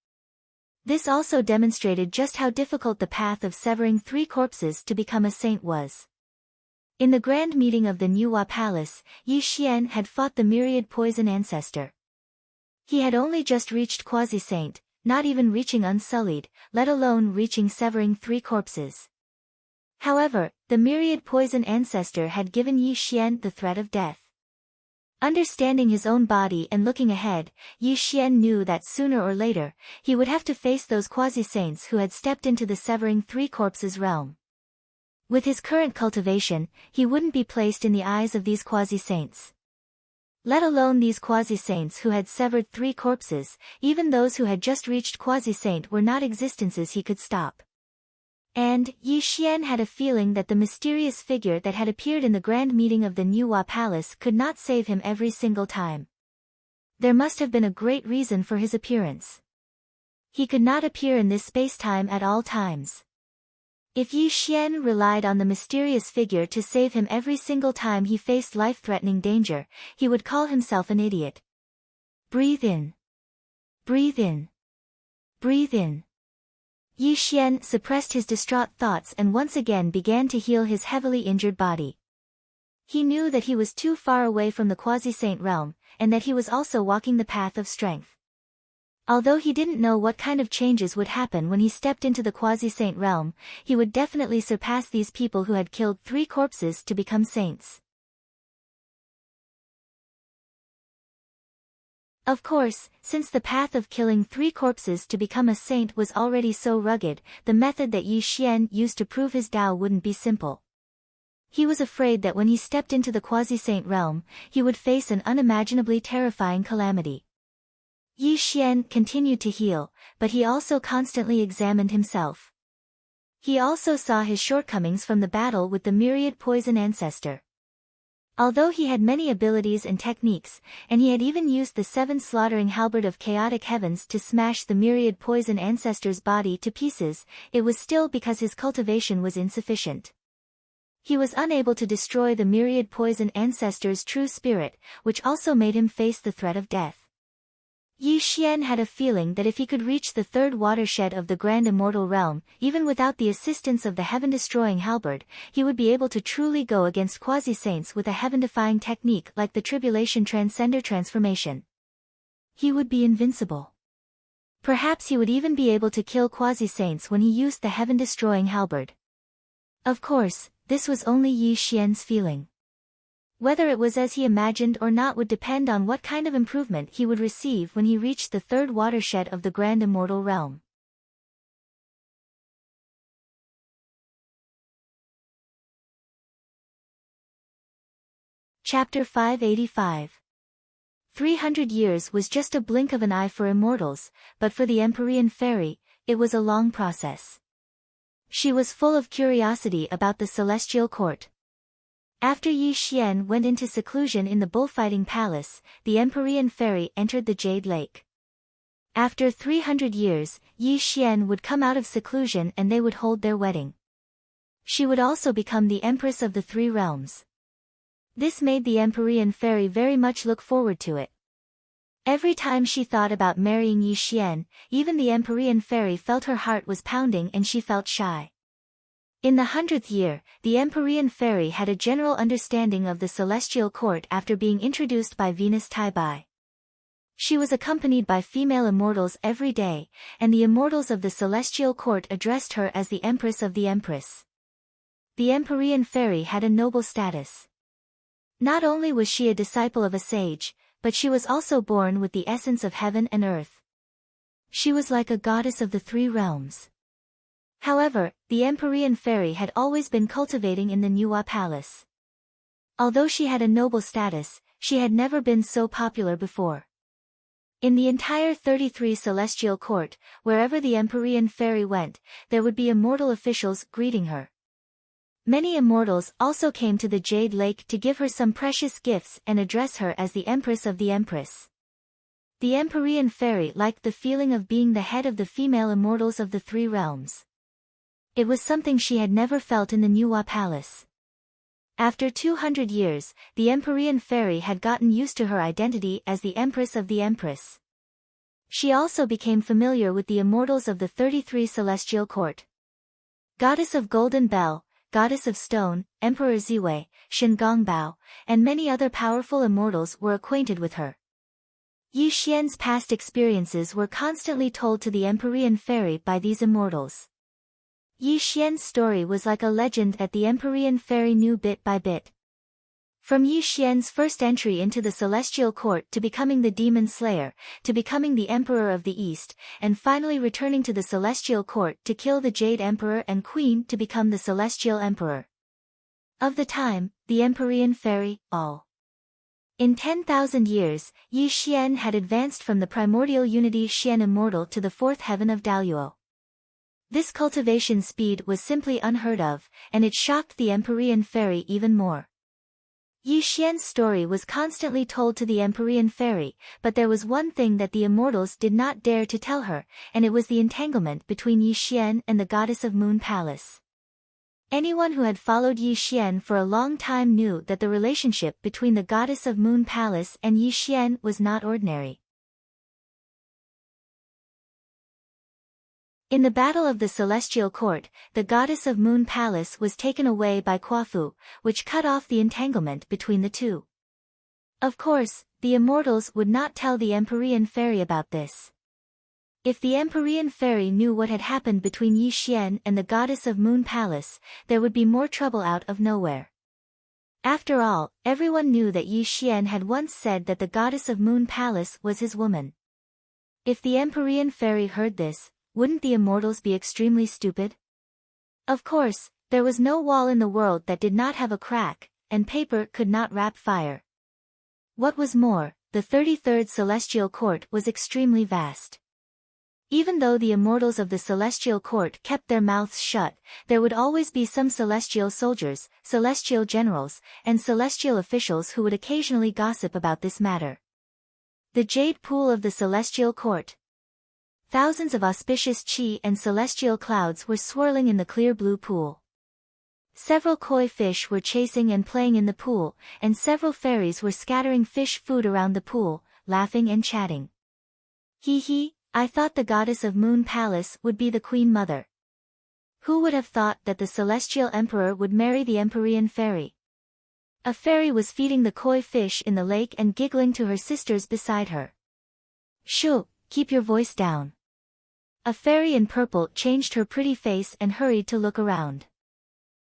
This also demonstrated just how difficult the path of severing three corpses to become a saint was. In the grand meeting of the Niuhua Palace, Yi Xian had fought the myriad poison ancestor. He had only just reached quasi-saint, not even reaching unsullied, let alone reaching severing three corpses. However, the myriad poison ancestor had given Yi Xian the threat of death. Understanding his own body and looking ahead, Yi Xian knew that sooner or later, he would have to face those quasi-saints who had stepped into the severing three corpses realm. With his current cultivation, he wouldn't be placed in the eyes of these quasi-saints. Let alone these quasi-saints who had severed three corpses, even those who had just reached quasi-saint were not existences he could stop. And Yi Xian had a feeling that the mysterious figure that had appeared in the grand meeting of the Niuhua Palace could not save him every single time. There must have been a great reason for his appearance. He could not appear in this space-time at all times. If Yi Xian relied on the mysterious figure to save him every single time he faced life-threatening danger, he would call himself an idiot. Breathe in. Breathe in. Breathe in. Yi Xian suppressed his distraught thoughts and once again began to heal his heavily injured body. He knew that he was too far away from the quasi-saint realm, and that he was also walking the path of strength. Although he didn't know what kind of changes would happen when he stepped into the quasi-saint realm, he would definitely surpass these people who had killed three corpses to become saints. Of course, since the path of killing three corpses to become a saint was already so rugged, the method that Yi Xian used to prove his Tao wouldn't be simple. He was afraid that when he stepped into the quasi-saint realm, he would face an unimaginably terrifying calamity. Yi Xian continued to heal, but he also constantly examined himself. He also saw his shortcomings from the battle with the myriad poison ancestor. Although he had many abilities and techniques, and he had even used the 7 slaughtering halberd of chaotic heavens to smash the myriad poison ancestor's body to pieces, it was still because his cultivation was insufficient. He was unable to destroy the myriad poison ancestor's true spirit, which also made him face the threat of death. Yi Xian had a feeling that if he could reach the third watershed of the grand immortal realm, even without the assistance of the heaven-destroying halberd, he would be able to truly go against quasi-saints with a heaven-defying technique like the Tribulation Transcender transformation. He would be invincible. Perhaps he would even be able to kill quasi-saints when he used the heaven-destroying halberd. Of course, this was only Yi Xian's feeling. Whether it was as he imagined or not would depend on what kind of improvement he would receive when he reached the third watershed of the grand immortal realm. Chapter 585. 300 years was just a blink of an eye for immortals, but for the Empyrean fairy, it was a long process. She was full of curiosity about the celestial court. After Yi Xian went into seclusion in the bullfighting palace, the Empyrean fairy entered the Jade Lake. After 300 years, Yi Xian would come out of seclusion and they would hold their wedding. She would also become the Empress of the Three Realms. This made the Empyrean fairy very much look forward to it. Every time she thought about marrying Yi Xian, even the Empyrean fairy felt her heart was pounding and she felt shy. In the 100th year, the Empyrean fairy had a general understanding of the celestial court after being introduced by Venus Taibai. She was accompanied by female immortals every day, and the immortals of the celestial court addressed her as the Empress of the Empress. The Empyrean fairy had a noble status. Not only was she a disciple of a sage, but she was also born with the essence of heaven and earth. She was like a goddess of the three realms. However, the Empyrean fairy had always been cultivating in the Nuwa palace. Although she had a noble status, she had never been so popular before. In the entire 33 celestial court, wherever the Empyrean fairy went, there would be immortal officials greeting her. Many immortals also came to the Jade Lake to give her some precious gifts and address her as the Empress of the Empress. The Empyrean fairy liked the feeling of being the head of the female immortals of the three realms. It was something she had never felt in the Nuwa palace. After 200 years, the Empyrean fairy had gotten used to her identity as the Empress of the Empress. She also became familiar with the immortals of the 33 celestial court. Goddess of Golden Bell, Goddess of Stone, Emperor Ziwei, Shingongbao, and many other powerful immortals were acquainted with her. Yi Xian's past experiences were constantly told to the Empyrean fairy by these immortals. Yi Xian's story was like a legend that the Empyrean fairy knew bit by bit. From Yi Xian's first entry into the celestial court to becoming the demon slayer, to becoming the Emperor of the East, and finally returning to the celestial court to kill the Jade Emperor and Queen to become the celestial emperor. Of the time, the Empyrean fairy, all. In 10,000 years, Yi Xian had advanced from the primordial unity Xian immortal to the fourth heaven of Daluo. This cultivation speed was simply unheard of, and it shocked the Empyrean fairy even more. Yi Xian's story was constantly told to the Empyrean fairy, but there was one thing that the immortals did not dare to tell her, and it was the entanglement between Yi Xian and the goddess of Moon Palace. Anyone who had followed Yi Xian for a long time knew that the relationship between the goddess of Moon Palace and Yi Xian was not ordinary. In the Battle of the Celestial Court, the goddess of Moon Palace was taken away by Quafu, which cut off the entanglement between the two. Of course, the immortals would not tell the Empyrean fairy about this. If the Empyrean fairy knew what had happened between Yi Xian and the goddess of Moon Palace, there would be more trouble out of nowhere. After all, everyone knew that Yi Xian had once said that the goddess of Moon Palace was his woman. If the Empyrean fairy heard this, wouldn't the immortals be extremely stupid? Of course, there was no wall in the world that did not have a crack, and paper could not wrap fire. What was more, the 33rd celestial court was extremely vast. Even though the immortals of the celestial court kept their mouths shut, there would always be some celestial soldiers, celestial generals, and celestial officials who would occasionally gossip about this matter. The Jade Pool of the Celestial Court. Thousands of auspicious chi and celestial clouds were swirling in the clear blue pool. Several koi fish were chasing and playing in the pool, and several fairies were scattering fish food around the pool, laughing and chatting. Hee hee, I thought the goddess of Moon Palace would be the Queen Mother. Who would have thought that the celestial emperor would marry the Empyrean fairy? A fairy was feeding the koi fish in the lake and giggling to her sisters beside her. Shoo, keep your voice down. A fairy in purple changed her pretty face and hurried to look around.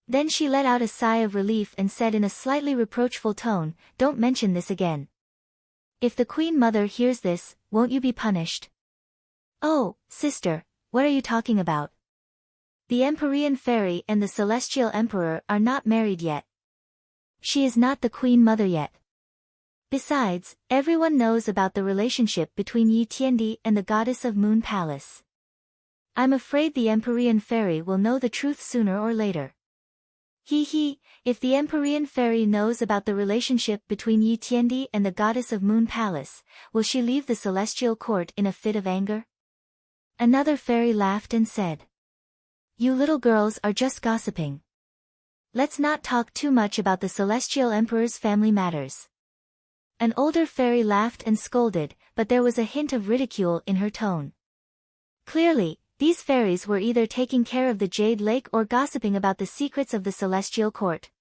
Then she let out a sigh of relief and said in a slightly reproachful tone, "Don't mention this again. If the Queen Mother hears this, won't you be punished?" "Oh, sister, what are you talking about? The Empyrean fairy and the celestial emperor are not married yet. She is not the Queen Mother yet. Besides, everyone knows about the relationship between Yi Tiandi and the goddess of Moon Palace. I'm afraid the Empyrean fairy will know the truth sooner or later." Hee hee, if the Empyrean fairy knows about the relationship between Yi Tiandi and the goddess of Moon Palace, will she leave the celestial court in a fit of anger? Another fairy laughed and said, "You little girls are just gossiping. Let's not talk too much about the celestial emperor's family matters." An older fairy laughed and scolded, but there was a hint of ridicule in her tone. Clearly, these fairies were either taking care of the Jade Lake or gossiping about the secrets of the celestial court.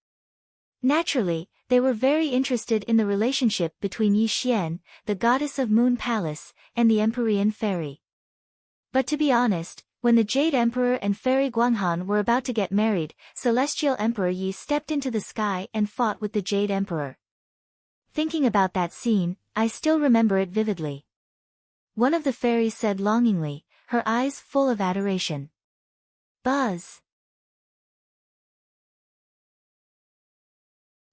Naturally, they were very interested in the relationship between Yi Xian, the goddess of Moon Palace, and the Empyrean fairy. But to be honest, when the Jade Emperor and Fairy Guanghan were about to get married, Celestial Emperor Yi stepped into the sky and fought with the Jade Emperor. Thinking about that scene, I still remember it vividly. One of the fairies said longingly, her eyes full of adoration. Buzz.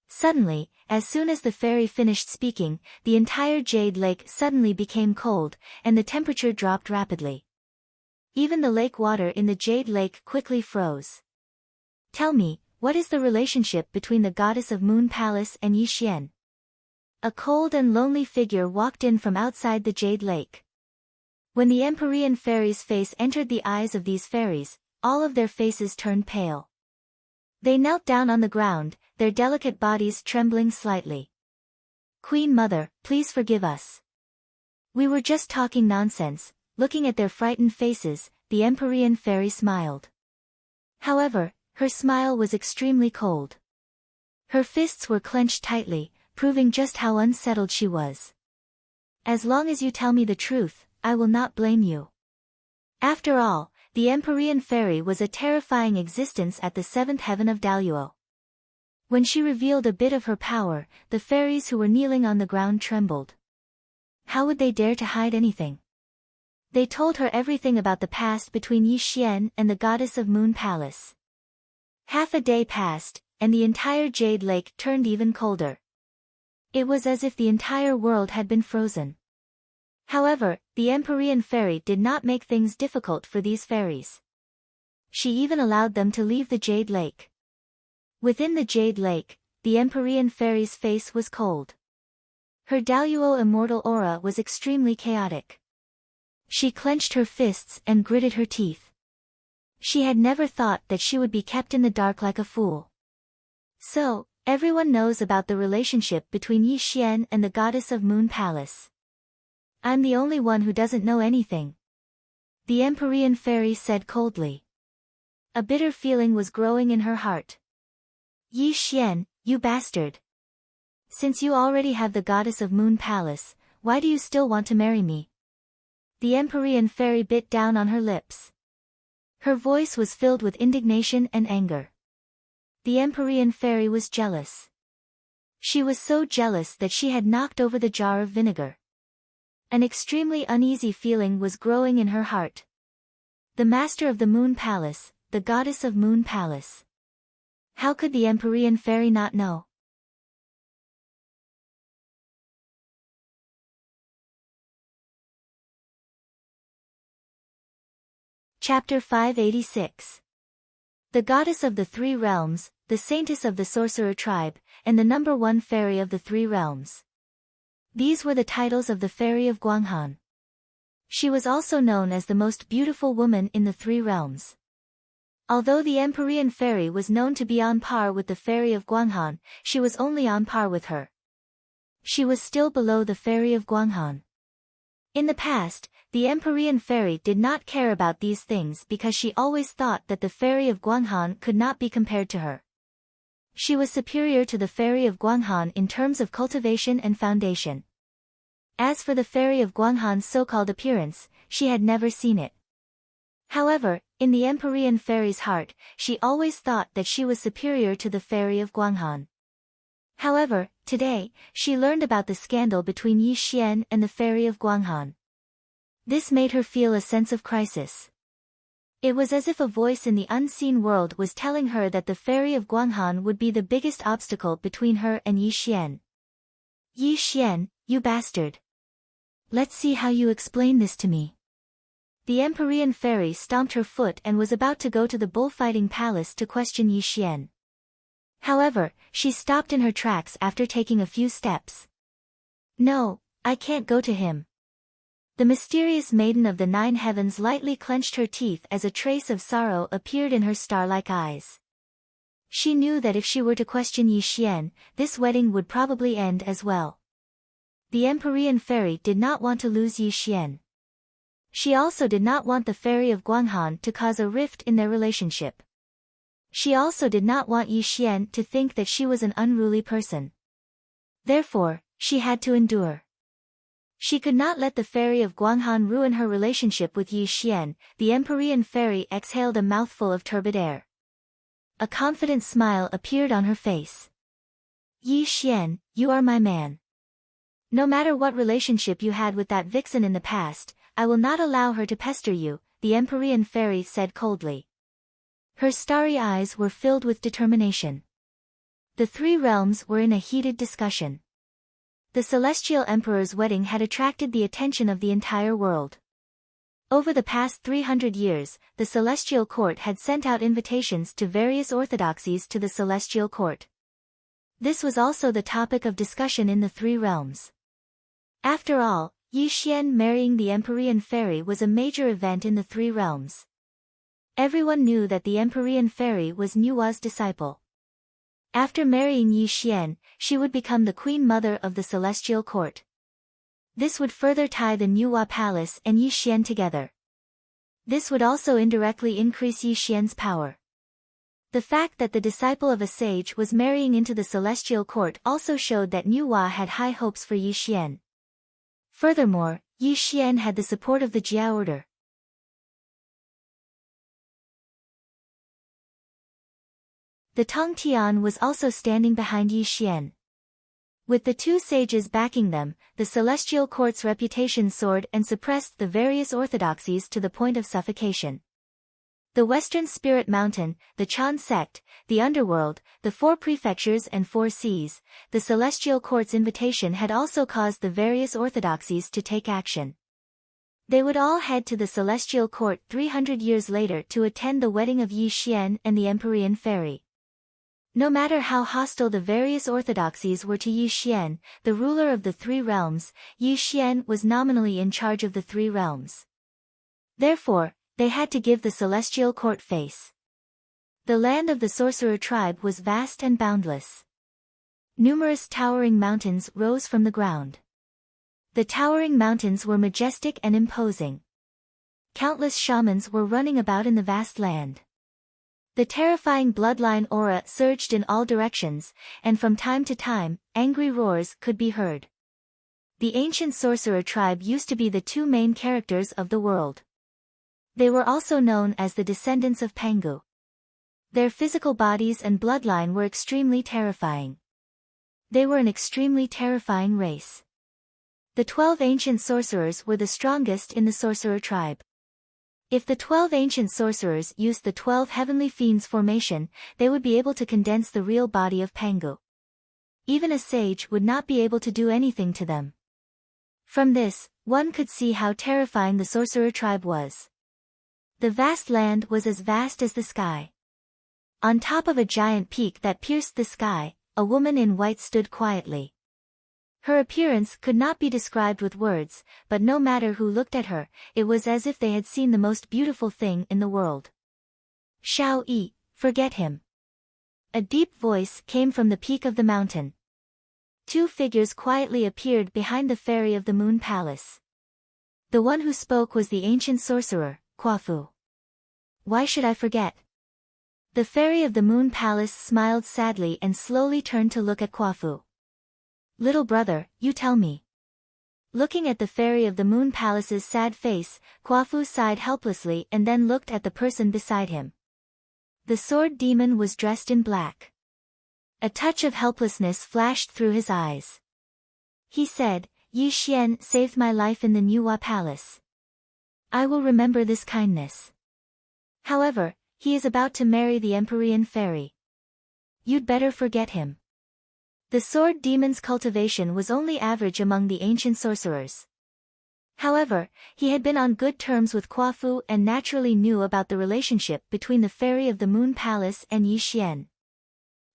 Suddenly, as soon as the fairy finished speaking, the entire Jade Lake suddenly became cold, and the temperature dropped rapidly. Even the lake water in the Jade Lake quickly froze. Tell me, what is the relationship between the goddess of Moon Palace and Yi Xian? A cold and lonely figure walked in from outside the Jade Lake. When the Empyrean fairy's face entered the eyes of these fairies, all of their faces turned pale. They knelt down on the ground, their delicate bodies trembling slightly. Queen Mother, please forgive us. We were just talking nonsense. Looking at their frightened faces, the Empyrean fairy smiled. However, her smile was extremely cold. Her fists were clenched tightly, proving just how unsettled she was. As long as you tell me the truth, I will not blame you. After all, the Empyrean fairy was a terrifying existence at the seventh heaven of Daluo. When she revealed a bit of her power, the fairies who were kneeling on the ground trembled. How would they dare to hide anything? They told her everything about the past between Yi Xian and the goddess of Moon Palace. Half a day passed, and the entire Jade Lake turned even colder. It was as if the entire world had been frozen. However, the Empyrean fairy did not make things difficult for these fairies. She even allowed them to leave the Jade Lake. Within the Jade Lake, the Empyrean fairy's face was cold. Her Daluo immortal aura was extremely chaotic. She clenched her fists and gritted her teeth. She had never thought that she would be kept in the dark like a fool. So, everyone knows about the relationship between Yi Xian and the goddess of Moon Palace. I'm the only one who doesn't know anything. The Empyrean fairy said coldly. A bitter feeling was growing in her heart. Yi Xian, you bastard. Since you already have the goddess of Moon Palace, why do you still want to marry me? The Empyrean fairy bit down on her lips. Her voice was filled with indignation and anger. The Empyrean fairy was jealous. She was so jealous that she had knocked over the jar of vinegar. An extremely uneasy feeling was growing in her heart. The master of the Moon Palace, the goddess of Moon Palace. How could the Empyrean fairy not know? Chapter 586. The goddess of the three realms, the saintess of the sorcerer tribe, and the number one fairy of the three realms. These were the titles of the fairy of Guanghan. She was also known as the most beautiful woman in the three realms. Although the Empyrean fairy was known to be on par with the fairy of Guanghan, she was only on par with her. She was still below the fairy of Guanghan. In the past, the Empyrean fairy did not care about these things because she always thought that the fairy of Guanghan could not be compared to her. She was superior to the fairy of Guanghan in terms of cultivation and foundation. As for the fairy of Guanghan's so-called appearance, she had never seen it. However, in the Empyrean fairy's heart, she always thought that she was superior to the fairy of Guanghan. However, today, she learned about the scandal between Yi Xian and the fairy of Guanghan. This made her feel a sense of crisis. It was as if a voice in the unseen world was telling her that the fairy of Guanghan would be the biggest obstacle between her and Yi Xian. Yi Xian, you bastard. Let's see how you explain this to me. The Empyrean fairy stomped her foot and was about to go to the bullfighting palace to question Yi Xian. However, she stopped in her tracks after taking a few steps. No, I can't go to him. The mysterious maiden of the 9 heavens lightly clenched her teeth as a trace of sorrow appeared in her star-like eyes. She knew that if she were to question Yi Xian, this wedding would probably end as well. The Empyrean fairy did not want to lose Yi Xian. She also did not want the fairy of Guanghan to cause a rift in their relationship. She also did not want Yi Xian to think that she was an unruly person. Therefore, she had to endure. She could not let the fairy of Guanghan ruin her relationship with Yi Xian. The Empyrean fairy exhaled a mouthful of turbid air. A confident smile appeared on her face. Yi Xian, you are my man. No matter what relationship you had with that vixen in the past, I will not allow her to pester you, the Empyrean fairy said coldly. Her starry eyes were filled with determination. The three realms were in a heated discussion. The Celestial Emperor's wedding had attracted the attention of the entire world. Over the past 300 years, the Celestial Court had sent out invitations to various orthodoxies to the Celestial Court. This was also the topic of discussion in the three realms. After all, Yi Xian marrying the Empyrean fairy was a major event in the three realms. Everyone knew that the Empyrean fairy was Nuwa's disciple. After marrying Yi Xian, she would become the queen mother of the Celestial Court. This would further tie the Nuwa Palace and Yi Xian together. This would also indirectly increase Yi Xian's power. The fact that the disciple of a sage was marrying into the Celestial Court also showed that Nuwa had high hopes for Yi Xian. Furthermore, Yi Xian had the support of the Jia order. The Tong Tian was also standing behind Yi Xian. With the two sages backing them, the Celestial Court's reputation soared and suppressed the various orthodoxies to the point of suffocation. The Western Spirit Mountain, the Chan sect, the Underworld, the four prefectures and four seas, the Celestial Court's invitation had also caused the various orthodoxies to take action. They would all head to the Celestial Court 300 years later to attend the wedding of Yi Xian and the Empyrean fairy. No matter how hostile the various orthodoxies were to Yi Xian, the ruler of the three realms, Yi Xian was nominally in charge of the three realms. Therefore, they had to give the Celestial Court face. The land of the sorcerer tribe was vast and boundless. Numerous towering mountains rose from the ground. The towering mountains were majestic and imposing. Countless shamans were running about in the vast land. The terrifying bloodline aura surged in all directions, and from time to time, angry roars could be heard. The ancient sorcerer tribe used to be the two main characters of the world. They were also known as the descendants of Pangu. Their physical bodies and bloodline were extremely terrifying. They were an extremely terrifying race. The 12 ancient sorcerers were the strongest in the sorcerer tribe. If the 12 ancient sorcerers used the 12 heavenly fiends formation, they would be able to condense the real body of Pangu. Even a sage would not be able to do anything to them. From this, one could see how terrifying the sorcerer tribe was. The vast land was as vast as the sky. On top of a giant peak that pierced the sky, a woman in white stood quietly. Her appearance could not be described with words, but no matter who looked at her, it was as if they had seen the most beautiful thing in the world. Shao Yi, forget him. A deep voice came from the peak of the mountain. Two figures quietly appeared behind the fairy of the Moon Palace. The one who spoke was the ancient sorcerer, Quafu. Why should I forget? The fairy of the Moon Palace smiled sadly and slowly turned to look at Quafu. Little brother, you tell me. Looking at the fairy of the Moon Palace's sad face, Quafu sighed helplessly and then looked at the person beside him. The sword demon was dressed in black. A touch of helplessness flashed through his eyes. He said, Yi Xian saved my life in the Nuwa Palace. I will remember this kindness. However, he is about to marry the Empyrean fairy. You'd better forget him. The sword demon's cultivation was only average among the ancient sorcerers. However, he had been on good terms with Quafu and naturally knew about the relationship between the fairy of the Moon Palace and Yi Xian.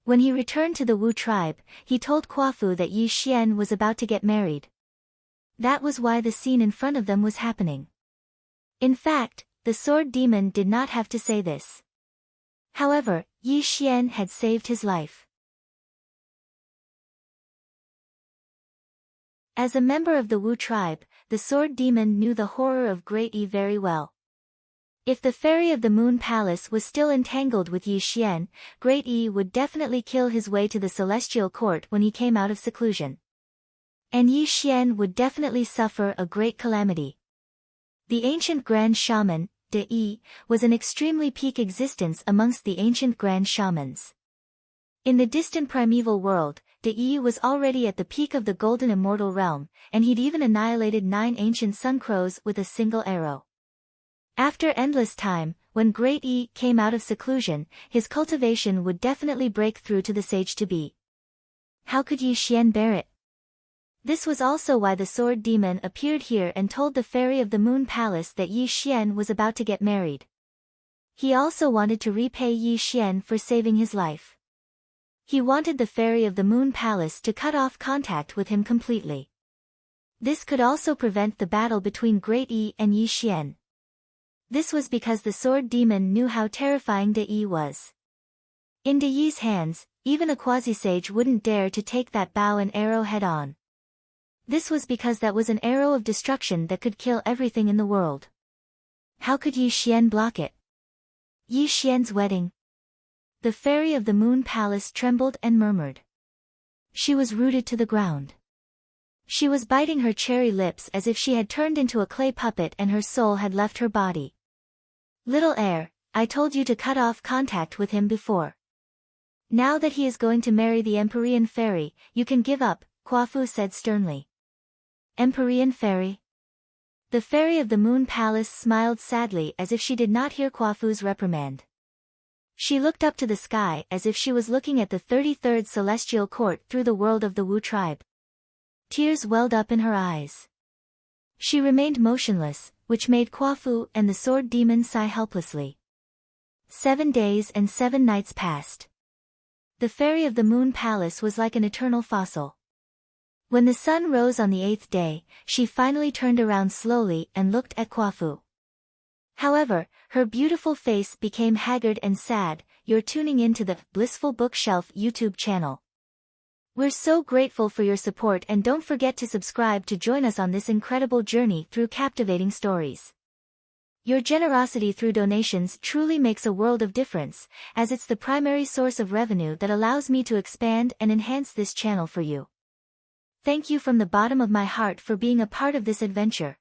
When he returned to the Wu tribe, he told Quafu that Yi Xian was about to get married. That was why the scene in front of them was happening. In fact, the sword demon did not have to say this. However, Yi Xian had saved his life. As a member of the Wu tribe, the sword demon knew the horror of Great Yi very well. If the fairy of the Moon Palace was still entangled with Yi Xian, Great Yi would definitely kill his way to the celestial court when he came out of seclusion. And Yi Xian would definitely suffer a great calamity. The ancient Grand Shaman, De Yi, was an extremely peak existence amongst the ancient Grand Shamans. In the distant primeval world, De Yi was already at the peak of the golden immortal realm, and he'd even annihilated 9 ancient sun crows with a single arrow. After endless time, when Great Yi came out of seclusion, his cultivation would definitely break through to the sage-to-be. How could Yi Xian bear it? This was also why the sword demon appeared here and told the fairy of the Moon Palace that Yi Xian was about to get married. He also wanted to repay Yi Xian for saving his life. He wanted the fairy of the Moon Palace to cut off contact with him completely. This could also prevent the battle between Great Yi and Yi Xian. This was because the sword demon knew how terrifying De Yi was. In De Yi's hands, even a quasi-sage wouldn't dare to take that bow and arrow head-on. This was because that was an arrow of destruction that could kill everything in the world. How could Yi Xian block it? Yi Xian's wedding. The fairy of the Moon Palace trembled and murmured. She was rooted to the ground. She was biting her cherry lips as if she had turned into a clay puppet and her soul had left her body. Little heir, I told you to cut off contact with him before. Now that he is going to marry the Empyrean fairy, you can give up, Quafu said sternly. Empyrean fairy? The fairy of the Moon Palace smiled sadly as if she did not hear Quafu's reprimand. She looked up to the sky as if she was looking at the 33rd celestial court through the world of the Wu tribe. Tears welled up in her eyes. She remained motionless, which made Quafu and the sword demon sigh helplessly. 7 days and 7 nights passed. The fairy of the Moon Palace was like an eternal fossil. When the sun rose on the 8th day, she finally turned around slowly and looked at Quafu. However, her beautiful face became haggard and sad. You're tuning into the Blissful Bookshelf YouTube channel. We're so grateful for your support, and don't forget to subscribe to join us on this incredible journey through captivating stories. Your generosity through donations truly makes a world of difference, as it's the primary source of revenue that allows me to expand and enhance this channel for you. Thank you from the bottom of my heart for being a part of this adventure.